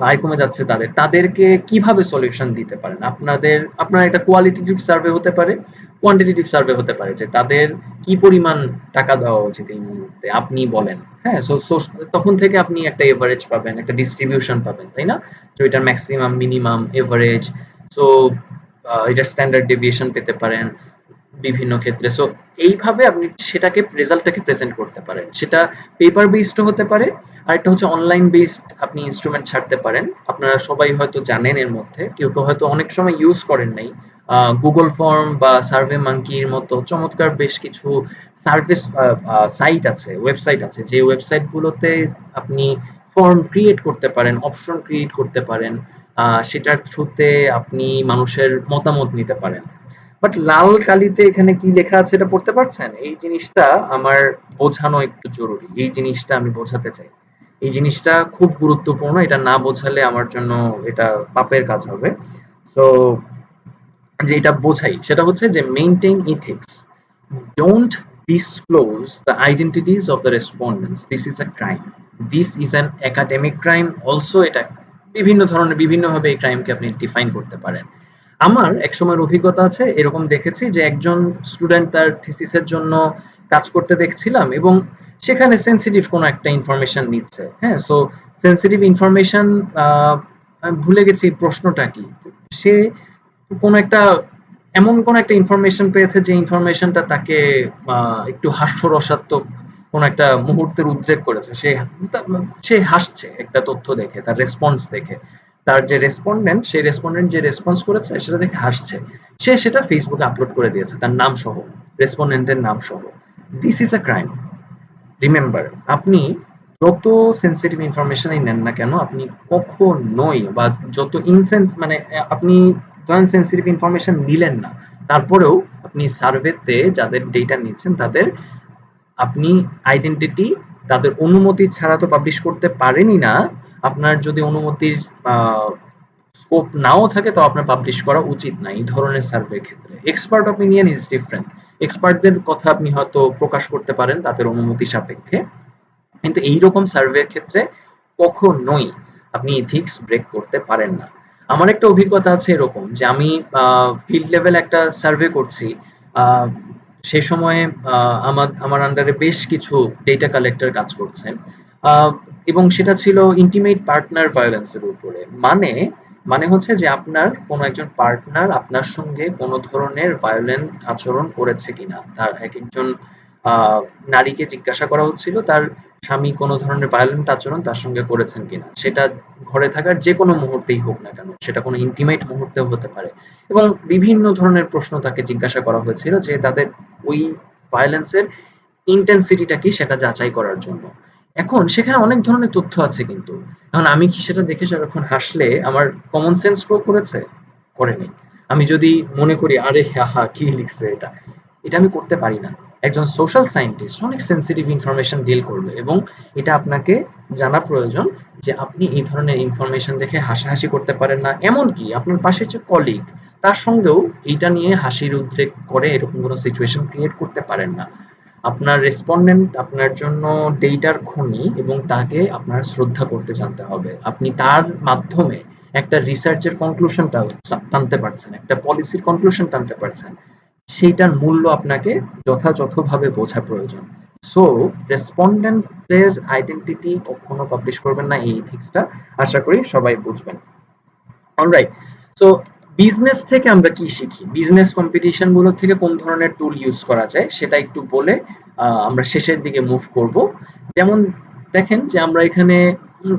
আয় কমে যাচ্ছে তাদেরকে কিভাবে সলিউশন দিতে পারেন। আপনার একটা কোয়ালিটেটিভ সার্ভে হতে পারে, কোয়ান্টিটেটিভ সার্ভে হতে পারে, যে তাদের কি পরিমাণ টাকা দেওয়া উচিত এই মুহূর্তে আপনি বলেন। হ্যাঁ, তখন থেকে আপনি একটা এভারেজ পাবেন, একটা ডিস্ট্রিবিউশন পাবেন, তাই না? তো এটার ম্যাক্সিমাম, মিনিমাম, এভারেজ, তো এটার স্ট্যান্ডার্ড ডেভিয়েশন পেতে পারেন বিভিন্ন ক্ষেত্রে। সো এইভাবে আপনি সেটাকে, রেজাল্টটাকে প্রেজেন্ট করতে পারেন। সেটা পেপার বেসড হতে পারে, আরেকটা হচ্ছে অনলাইন বেসড আপনি ইনস্ট্রুমেন্ট ছাড়তে পারেন। আপনারা সবাই হয়তো জানেন, এর মধ্যে কেউ কেউ হয়তো অনেক সময় ইউজ করেন নাই, গুগল ফর্ম বা সার্ভে মাঙ্কির মতো চমৎকার বেশ কিছু সার্ভিস সাইট আছে, ওয়েবসাইট আছে, যে ওয়েবসাইট গুলোতে আপনি ফর্ম ক্রিয়েট করতে পারেন, অপশন ক্রিয়েট করতে পারেন, সেটার থ্রুতে আপনি মানুষের মতামত নিতে পারেন। বাট লাল কালিতে এখানে কি লেখা আছে এটা পড়তে পারছেন? এই জিনিসটা আমার বোঝানো একটু জরুরি। এই জিনিসটা আমি বোঝাতে চাই। এই জিনিসটা খুব গুরুত্বপূর্ণ। এটা না বোঝালে আমার জন্য এটা পাপের কাজ হবে। সো যে এটা বোঝাই সেটা হচ্ছে যে maintain ethics. Don't disclose the identities of the respondents. This is a crime. This is an academic crime. Also এটা বিভিন্ন ধরনের, বিভিন্নভাবে এই ক্রাইমকে আপনি ডিফাইন করতে পারেন। আমার এক সময়ের অভিজ্ঞতা আছে, এরকম দেখেছি যে একজন স্টুডেন্ট তার থিসিসের জন্য কাজ করতে দেখছিলাম, এবং সেখানে সেন্সিটিভ কোনো একটা ইনফরমেশন নিচ্ছে। হ্যাঁ, সো সেন্সিটিভ ইনফরমেশন, আমি ভুলে গেছি প্রশ্নটা কি। সে কোনো একটা, এমন কোনো একটা ইনফরমেশন পেয়েছে যে ইনফরমেশনটা তাকে একটু হাস্যরসাত্মক কোনো একটা মুহূর্তের উদ্রেক করেছে। সে হাসছে একটা তথ্য দেখে, তার রেসপন্স দেখে। তার যে রেসপন্ডেন্ট, সেই রেসপন্ডেন্ট যে রেসপন্স করেছে সেটা দেখে হাসছে। সে সেটা ফেসবুকে আপলোড করে দিয়েছে, তার নাম সহ, রেসপন্ডেন্টের নাম সহ। This is a crime. Remember, আপনি যত সেন্সিটিভ ইনফরমেশনই নেন না কেন, আপনি কখনোই, বা যত ইনসেন্স মানে আপনি ধরেন সেন্সিটিভ ইনফরমেশন নিলেন না, তারপরেও আপনি সার্ভেতে যাদের ডেটা নিচ্ছেন তাদের আপনি আইডেন্টিটি, তাদের অনুমতি ছাড়া তো পাবলিশ করতে পারেনই না। আপনার যদি অনুমতির স্কোপ নাও থাকে তো আপনার পাবলিশ করা উচিত না এই ধরনের সার্ভের ক্ষেত্রে। Expert opinion is different. এক্সপার্টদের কথা আপনি হয়তো প্রকাশ করতে পারেন তাদের অনুমতি সাপেক্ষে, কিন্তু এইরকম সার্ভের ক্ষেত্রে কখনোই আপনি ইথিক্স ব্রেক করতে পারেন না। আমার একটা অভিজ্ঞতা আছে এরকম, যে আমি ফিল্ড লেভেল একটা সার্ভে করছি। আহ, সে সময়ে আমার আন্ডারে বেশ কিছু ডেটা কালেক্টর কাজ করছেন, আহ, এবং সেটা ছিল ইন্টিমেট পার্টনার ভায়োলেন্সের উপরে। মানে মানে হচ্ছে যে আপনার কোনো একজন পার্টনার আপনার সঙ্গে কোনো ধরনের ভায়োলেন্ট আচরণ করেছে কিনা। তার এক একজন নারীকে জিজ্ঞাসা করা হচ্ছিল তার স্বামী কোনো ধরনের ভায়োলেন্ট আচরণ তার সঙ্গে করেছেন কিনা। সেটা ঘরে থাকার যে কোনো মুহূর্তেই হোক না কেন, সেটা কোনো ইন্টিমেট মুহূর্তেও হতে পারে। এবং বিভিন্ন ধরনের প্রশ্ন তাকে জিজ্ঞাসা করা হয়েছিল যে তাদের ওই ভায়োলেন্সের ইন্টেন্সিটিটা কি সেটা যাচাই করার জন্য। এখন সেখানে অনেক ধরনের তথ্য আছে, কিন্তু এখন আমি কি সেটা দেখে সারাক্ষণ হাসলে আমার কমন সেন্স প্রয়োগ করেছে? করেনি। আমি যদি মনে করি আরে হা কি লিখছে এটা, এটা আমি করতে পারি না। একজন সোশ্যাল সায়েন্টিস্ট অনেক সেন্সিটিভ ইনফরমেশন ডিল করবে, এবং এটা আপনাকে জানা প্রয়োজন যে আপনি এই ধরনের ইনফরমেশন দেখে হাসাহাসি করতে পারেন না। এমনকি আপনার পাশে যে কলিগ, তার সঙ্গেও এইটা নিয়ে হাসির উদ্রেক করে এরকম কোনো সিচুয়েশন ক্রিয়েট করতে পারেন না। আপনার রেসপন্ডেন্ট আপনার জন্য ডেটার খনি, এবং তাকে আপনার শ্রদ্ধা করতে জানতে হবে। আপনি তার মাধ্যমে একটা রিসার্চের কনক্লুশনটা টানতে পারছেন, একটা পলিসির কনক্লুশন টানতে পারছেন। সেইটার মূল্য আপনাকে যথাযথভাবে বোঝা প্রয়োজন। সো রেসপন্ডেন্টের আইডেন্টিটি কখনো পাবলিশ করবেন না, এই ইথিক্সটা আশা করি সবাই বুঝবেন। অলরাইট, সো বিজনেস থেকে আমরা কি শিখি, বিজনেস কম্পিটিশন গুলো থেকে কোন ধরনের টুল ইউজ করা যায় সেটা একটু বলে আমরা শেষের দিকে মুভ করব। যেমন দেখেন যে আমরা এখানে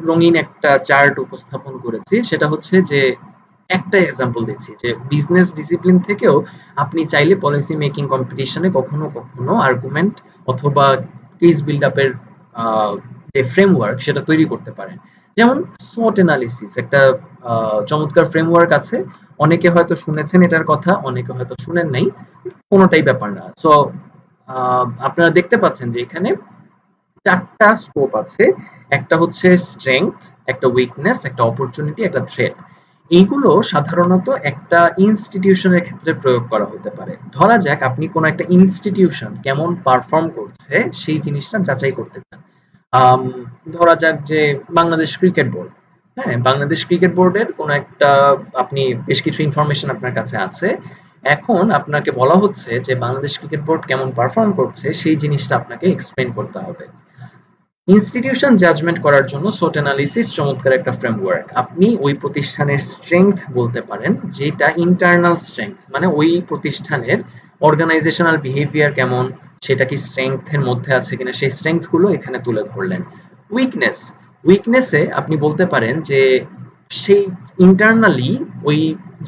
রঙিন একটা চার্ট উপস্থাপন করেছি, সেটা হচ্ছে যে একটা এক্সাম্পল দিচ্ছি যে বিজনেস ডিসিপ্লিন থেকেও আপনি চাইলে পলিসি মেকিং কম্পিটিশনে কখনো কখনো আর্গুমেন্ট অথবা কেস বিল্ড আপের যে ফ্রেমওয়ার্ক সেটা তৈরি করতে পারেন। যেমন SWOT অ্যানালিসিস একটা চমৎকার ফ্রেমওয়ার্ক আছে, অনেকে হয়তো শুনেছেন এটার কথা, অনেকে হয়তো শুনেন নাই, কোনোটাই ব্যাপার না। সো আপনারা দেখতে পাচ্ছেন যে এখানে চারটা স্কোপ আছে, একটা হচ্ছে স্ট্রেংথ, একটা উইকনেস, একটা অপরচুনিটি, একটা থ্রেট। এইগুলো সাধারণত একটা ইনস্টিটিউশনের ক্ষেত্রে প্রয়োগ করা হতে পারে। ধরা যাক আপনি কোনো একটা ইনস্টিটিউশন কেমন পারফর্ম করছে সেই জিনিসটা যাচাই করতে চান। আম, ধরা যাক যে বাংলাদেশ ক্রিকেট বোর্ড, হ্যাঁ বাংলাদেশ ক্রিকেট বোর্ডের কোনো একটা, আপনি বেশ কিছু ইনফরমেশন আপনার কাছে আছে, এখন আপনাকে বলা হচ্ছে যে বাংলাদেশ ক্রিকেট বোর্ড কেমন পারফর্ম করছে সেই জিনিসটা আপনাকে এক্সপ্লেন করতে হবে। ইনস্টিটিউশন জাজমেন্ট করার জন্য SWOT অ্যানালিসিস চমৎকার একটা ফ্রেমওয়ার্ক। আপনি ওই প্রতিষ্ঠানের স্ট্রেংথ বলতে পারেন, যেটা ইন্টারনাল স্ট্রেংথ, মানে ওই প্রতিষ্ঠানের অর্গানাইজেশনাল বিহেভিয়ার কেমন, সেটা কি স্ট্রেংথের মধ্যে আছে কিনা, সেই স্ট্রেংথ গুলো এখানে তুলে ধরলেন। উইকনেস, উইকনেসে আপনি বলতে পারেন যে সেই ইন্টারনালি ওই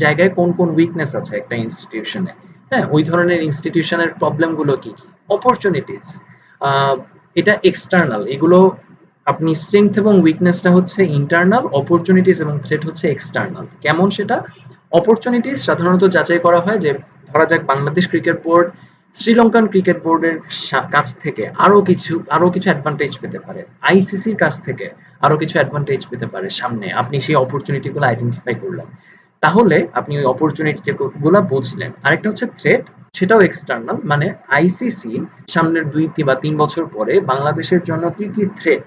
জায়গায় কোন কোন উইকনেস আছে একটা ইনস্টিটিউশনে, হ্যাঁ ওই ধরনের ইনস্টিটিউশনের প্রবলেম গুলো কি কি। অপরচুনিটিস, এটা এক্সটার্নাল, এগুলো আপনি স্ট্রেংথ এবং উইকনেসটা হচ্ছে ইন্টারনাল, অপরচুনিটিস এবং থ্রেট হচ্ছে এক্সটার্নাল। কেমন সেটা, অপরচুনিটিস সাধারণত যাচাই করা হয় যে ধরা যাক Bangladesh cricket board Sri Lankan cricket বোর্ডের কাছ থেকে আরো কিছু অ্যাডভান্টেজ পেতে পারে, আইসিসির কাছ থেকে আরো কিছু অ্যাডভান্টেজ পেতে পারে সামনে, আপনি সেই অপরচুনিটি গুলো আইডেন্টিফাই করলেন, তাহলে আপনি ওই অপরচুনিটি গুলা বুঝলেন। আরেকটা হচ্ছে থ্রেট, সেটাও এক্সটার্নাল, মানে আইসিসি সামনের 2 বা 3 বছর পরে বাংলাদেশের জন্য কি কি থ্রেট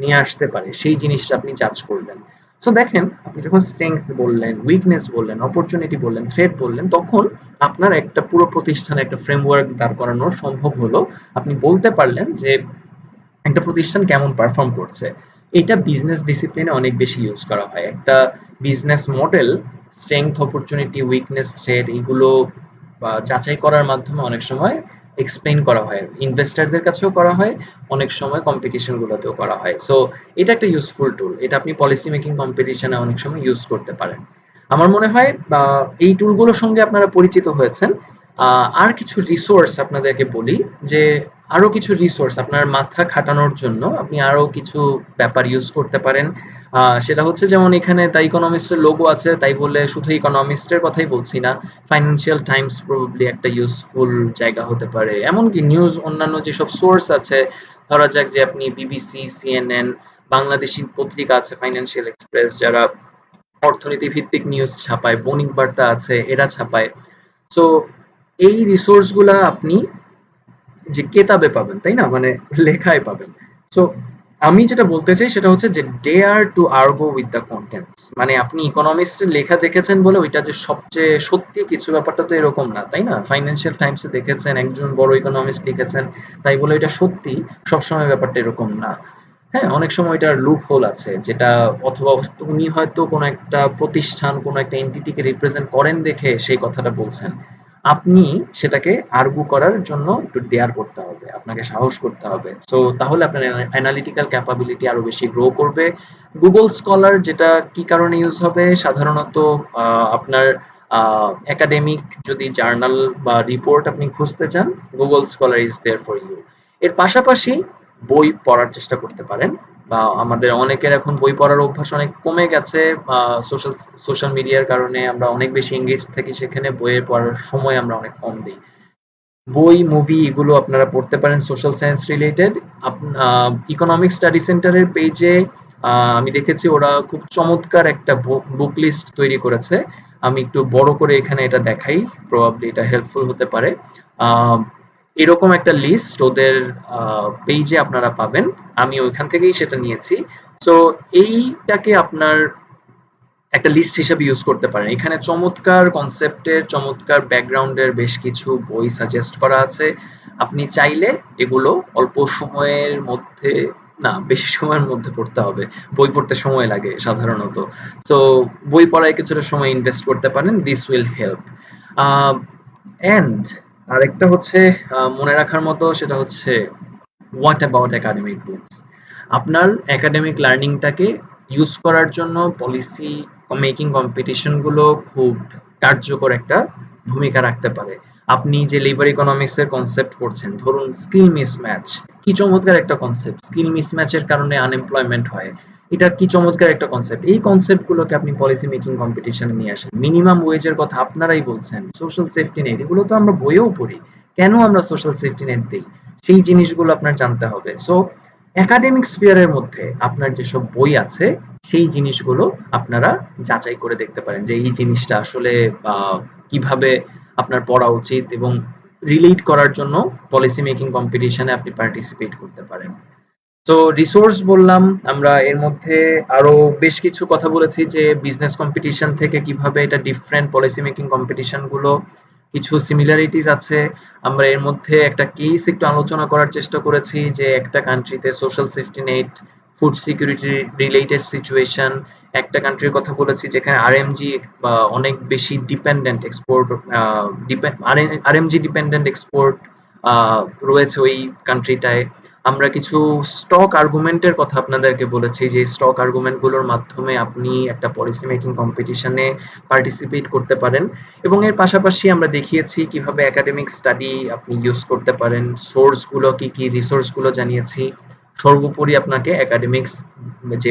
নিয়ে আসতে পারে সেই জিনিসটা আপনি জাজ করলেন। সো দেখেন আপনি যখন স্ট্রেংথ বললেন, উইকনেস বললেন, অপরচুনিটি বললেন, থ্রেট বললেন, তখন আপনার একটা পুরো প্রতিষ্ঠানে একটা ফ্রেমওয়ার্ক দাঁড় করানো সম্ভব হলো। আপনি বলতে পারলেন যে একটা প্রতিষ্ঠান কেমন পারফর্ম করছে। এটা বিজনেস ডিসিপ্লিনে অনেক বেশি ইউজ করা হয়। একটা business model strength, opportunity, weakness, threat এইগুলো যাচাই করার মাধ্যমে অনেক সময় এক্সপ্লেইন করা হয়, ইনভেস্টরদের কাছেও করা হয়, অনেক সময় কম্পিটিশন গুলোতেও করা হয়। সো এটা একটা ইউজফুল টুল, এটা আপনি পলিসি মেকিং কম্পিটিশনে অনেক সময় ইউজ করতে পারেন। আমার মনে হয় এই টুলগুলোর সঙ্গে আপনারা পরিচিত হয়েছেন। আর কিছু রিসোর্স আপনাদেরকে বলি, যে আরো কিছু রিসোর্স আপনার মাথা খাটানোর জন্য আপনি আরো কিছু ব্যাপার ইউজ করতে পারেন। সেটা হচ্ছে যেমন এখানে দ্য ইকোনমিস্টের লোগো আছে, তাই বলে শুধু ইকোনমিস্টের কথাই বলছি না, ফাইন্যান্সিয়াল টাইমস প্রবাবলি একটা ইউজফুল জায়গা হতে পারে। এমনকি নিউজ অন্যান্য যেসব সোর্স আছে, ধরা যাক যে আপনি বিবিসি, সিএনএন, বাংলাদেশি পত্রিকা আছে ফাইন্যান্সিয়াল এক্সপ্রেস, যারা অর্থনীতি ভিত্তিক নিউজ ছাপায়, বণিক বার্তা আছে, এরা ছাপায়। সো এই রিসোর্স গুলা আপনি যে কেতাবে পাবেন, তাই না, মানে লেখায় পাবেন। সো আমি যেটা বলতে চাই সেটা হচ্ছে যে dare to argue with the contents, মানে আপনি ইকোনমিস্টের লেখা দেখেছেন বলে ওইটা যে সবচেয়ে সত্যি কিছু, ব্যাপারটা তো এরকম না, তাই না। ফাইন্যান্সিয়াল টাইমসে দেখেছেন একজন বড় ইকোনমিস্ট লিখেছেন, তাই বলে এটা সত্যি সবসময় ব্যাপারটা এরকম না। হ্যাঁ অনেক সময় এটার লুপ হোল আছে, যেটা অথবা উনি হয়তো কোনো একটা প্রতিষ্ঠান, কোনো একটা এন্টিটিকে রিপ্রেজেন্ট করেন দেখে সেই কথাটা বলছেন। আপনি সেটাকে আর্গু করার জন্য একটু ডেয়ার করতে হবে, আপনাকে সাহস করতে হবে। সো তাহলে আপনার অ্যানালিটিক্যাল ক্যাপাবিলিটি আরো বেশি গ্রো করবে। গুগল স্কলার যেটা কি কারণে ইউজ হবে, সাধারণত আপনার একাডেমিক যদি জার্নাল বা রিপোর্ট আপনি খুঁজতে চান, Google Scholar is there for you. এর পাশাপাশি বই পড়ার চেষ্টা করতে পারেন, বা আমাদের অনেকের এখন বই পড়ার অভ্যাস অনেক কমে গেছে, সোশ্যাল সোশ্যাল মিডিয়ার কারণে আমরা অনেক বেশি এঙ্গেজ থাকি, সেখানে বইয়ের পড়ার সময় আমরা অনেক কম দিই। বই, মুভি এগুলো আপনারা পড়তে পারেন social science related. Economic study সেন্টারের পেজে আমি দেখেছি ওরা খুব চমৎকার একটা বুক লিস্ট তৈরি করেছে। আমি একটু বড় করে এখানে এটা দেখাই, প্রবাবলি এটা হেল্পফুল হতে পারে। আহ, এরকম একটা লিস্ট ওদের পেজে আপনারা পাবেন, আমি ওইখান থেকেই সেটা নিয়েছি। সো এইটাকে আপনার একটা লিস্ট হিসেবে ইউজ করতে পারেন। এখানে চমৎকার কনসেপ্টের, চমৎকার ব্যাকগ্রাউন্ডের বেশ কিছু বই সাজেস্ট করা আছে। আপনি চাইলে এগুলো অল্প সময়ের মধ্যে, না বেশি সময়ের মধ্যে পড়তে হবে। বই পড়তে সময় লাগে সাধারণত। তো বই পড়ায় কিছুটা সময় ইনভেস্ট করতে পারেন। This will help. এন্ড আরেকটা হচ্ছে মনে রাখার মতো, সেটা হচ্ছে হোয়াট অ্যাবাউট একাডেমিক বুকস। আপনার একাডেমিক লার্নিংটাকে ইউজ করার জন্য পলিসি মেকিং কম্পিটিশন গুলো খুব কার্যকর একটা ভূমিকা রাখতে পারে। আপনি যে লেবার ইকোনমিক্স এর কনসেপ্ট পড়ছেন, ধরুন স্কিল মিসম্যাচ, কি চমৎকার একটা কনসেপ্ট। স্কিল মিসম্যাচের কারণে আনএমপ্লয়মেন্ট হয়, এটা কি চমৎকার একটা কনসেপ্ট। এই কনসেপ্ট গুলোকে আপনি পলিসি মেকিং কম্পিটিশনে নিয়ে আসেন। মিনিমাম ওয়েজের কথা আপনারাই বলছেন, সোশ্যাল সেফটি নেট, এগুলো তো আমরা বইয়েও পড়ি। কেন আমরা সোশ্যাল সেফটি নেট দিই, সেই জিনিসগুলো আপনার জানতে হবে। সো একাডেমিক স্ফিয়ারের মধ্যে আপনার যেসব বই আছে, সেই জিনিসগুলো আপনারা যাচাই করে দেখতে পারেন যে এই জিনিসটা আসলে কিভাবে আপনার পড়া উচিত, এবং রিলেট করার জন্য পলিসি মেকিং কম্পিটিশনে আপনি পার্টিসিপেট করতে পারেন। তো রিসোর্স বললাম, আমরা এর মধ্যে আরো বেশ কিছু কথা বলেছি যে বিজনেস কম্পিটিশন থেকে কিভাবে এটা ডিফারেন্ট, পলিসি মেকিং কম্পিটিশন গুলো কিছু সিমিলারিটিস আছে। আমরা এর মধ্যে একটা কেস একটু আলোচনা করার চেষ্টা করেছি যে একটা কান্ট্রিতে social safety net, food security related situation. একটা কান্ট্রির কথা বলেছি যেখানে আরএমজি অনেক বেশি dependent export, RMG dependent export রয়েছে ওই কান্ট্রিটায়। আমরা কিছু স্টক আর্গুমেন্টের কথা আপনাদেরকে বলেছি, যে স্টক আর্গুমেন্ট গুলোর মাধ্যমে আপনি একটা পলিসি মেকিং কম্পিটিশনে পার্টিসিপেট করতে পারেন। এবং এর পাশাপাশি আমরা দেখিয়েছি কিভাবে একাডেমিক স্টাডি আপনি ইউজ করতে পারেন, সোর্স গুলো কি কি, রিসোর্স গুলো জানিয়েছি। সর্বোপরি আপনাকে একাডেমিক্স যে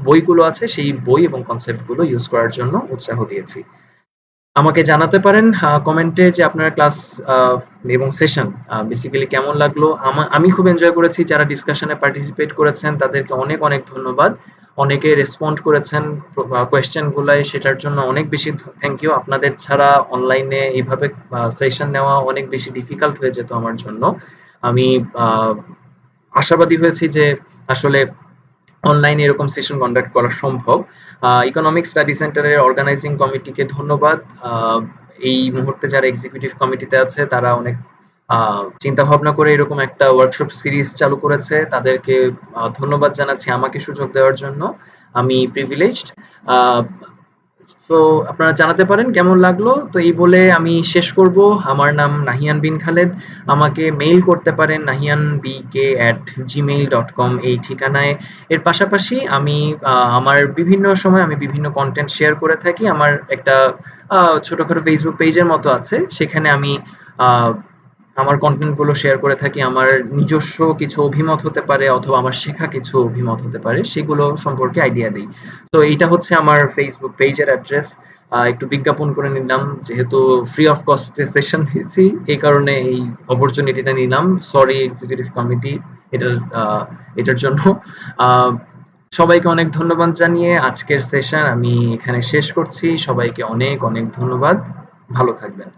বইগুলো আছে সেই বই এবং কনসেপ্ট গুলো ইউজ করার জন্য উৎসাহ দিয়েছি। আমাকে জানাতে পারেন কমেন্টে যে আপনার ক্লাস এবং সেশন বেসিক্যালি কেমন লাগলো। আমি খুব এনজয় করেছি। যারা ডিসকাশনে পার্টিসিপেট করেছেন তাদেরকে অনেক অনেক ধন্যবাদ। অনেকে রেসপন্ড করেছেন কোয়েশ্চেন গুলায়, সেটার জন্য অনেক বেশি থ্যাংক ইউ। আপনাদের ছাড়া অনলাইনে এইভাবে সেশন নেওয়া অনেক বেশি ডিফিকাল্ট হয়ে যেত আমার জন্য। আমি আশাবাদী হয়েছি যে আসলে অনলাইনে এরকম সেশন কন্ডাক্ট করা সম্ভব। ইকোনমিক স্টাডি সেন্টারের অর্গানাইজিং কমিটিকে ধন্যবাদ। এই মুহূর্তে যারা এক্সিকিউটিভ কমিটিতে আছে তারা অনেক চিন্তা ভাবনা করে এরকম একটা ওয়ার্কশপ সিরিজ চালু করেছে। তাদেরকে ধন্যবাদ জানাচ্ছি আমাকে সুযোগ দেওয়ার জন্য। আমি প্রিভিলেজড। তো আপনারা জানাতে পারেন কেমন লাগলো। তো এই বলে আমি শেষ করব। আমার নাম নাহিয়ান বিন খালেদ। আমাকে মেইল করতে পারেন nahianbk@gmail.com এই ঠিকানায়। এর পাশাপাশি আমি আমার বিভিন্ন সময় আমি বিভিন্ন কন্টেন্ট শেয়ার করে থাকি। আমার একটা ছোটখাটো ফেসবুক পেজের মতো আছে, সেখানে আমি আমার কন্টেন্ট গুলো শেয়ার করে থাকি। আমার নিজস্ব কিছু অভিমত হতে পারে অথবা আমার শেখা কিছু অভিমত হতে পারে, সেগুলো সম্পর্কে আইডিয়া দিই। তো এইটা হচ্ছে আমার ফেসবুক পেজের অ্যাড্রেস। একটু বিজ্ঞাপন করে নিলাম, যেহেতু ফ্রি অফ কস্টে সেশন দিয়েছি এই কারণে এই অপরচুনিটিটা নিলাম। সরি এক্সিকিউটিভ কমিটি এটার জন্য। আহ, সবাইকে অনেক ধন্যবাদ জানিয়ে আজকের সেশন আমি এখানে শেষ করছি। সবাইকে অনেক অনেক ধন্যবাদ। ভালো থাকবেন।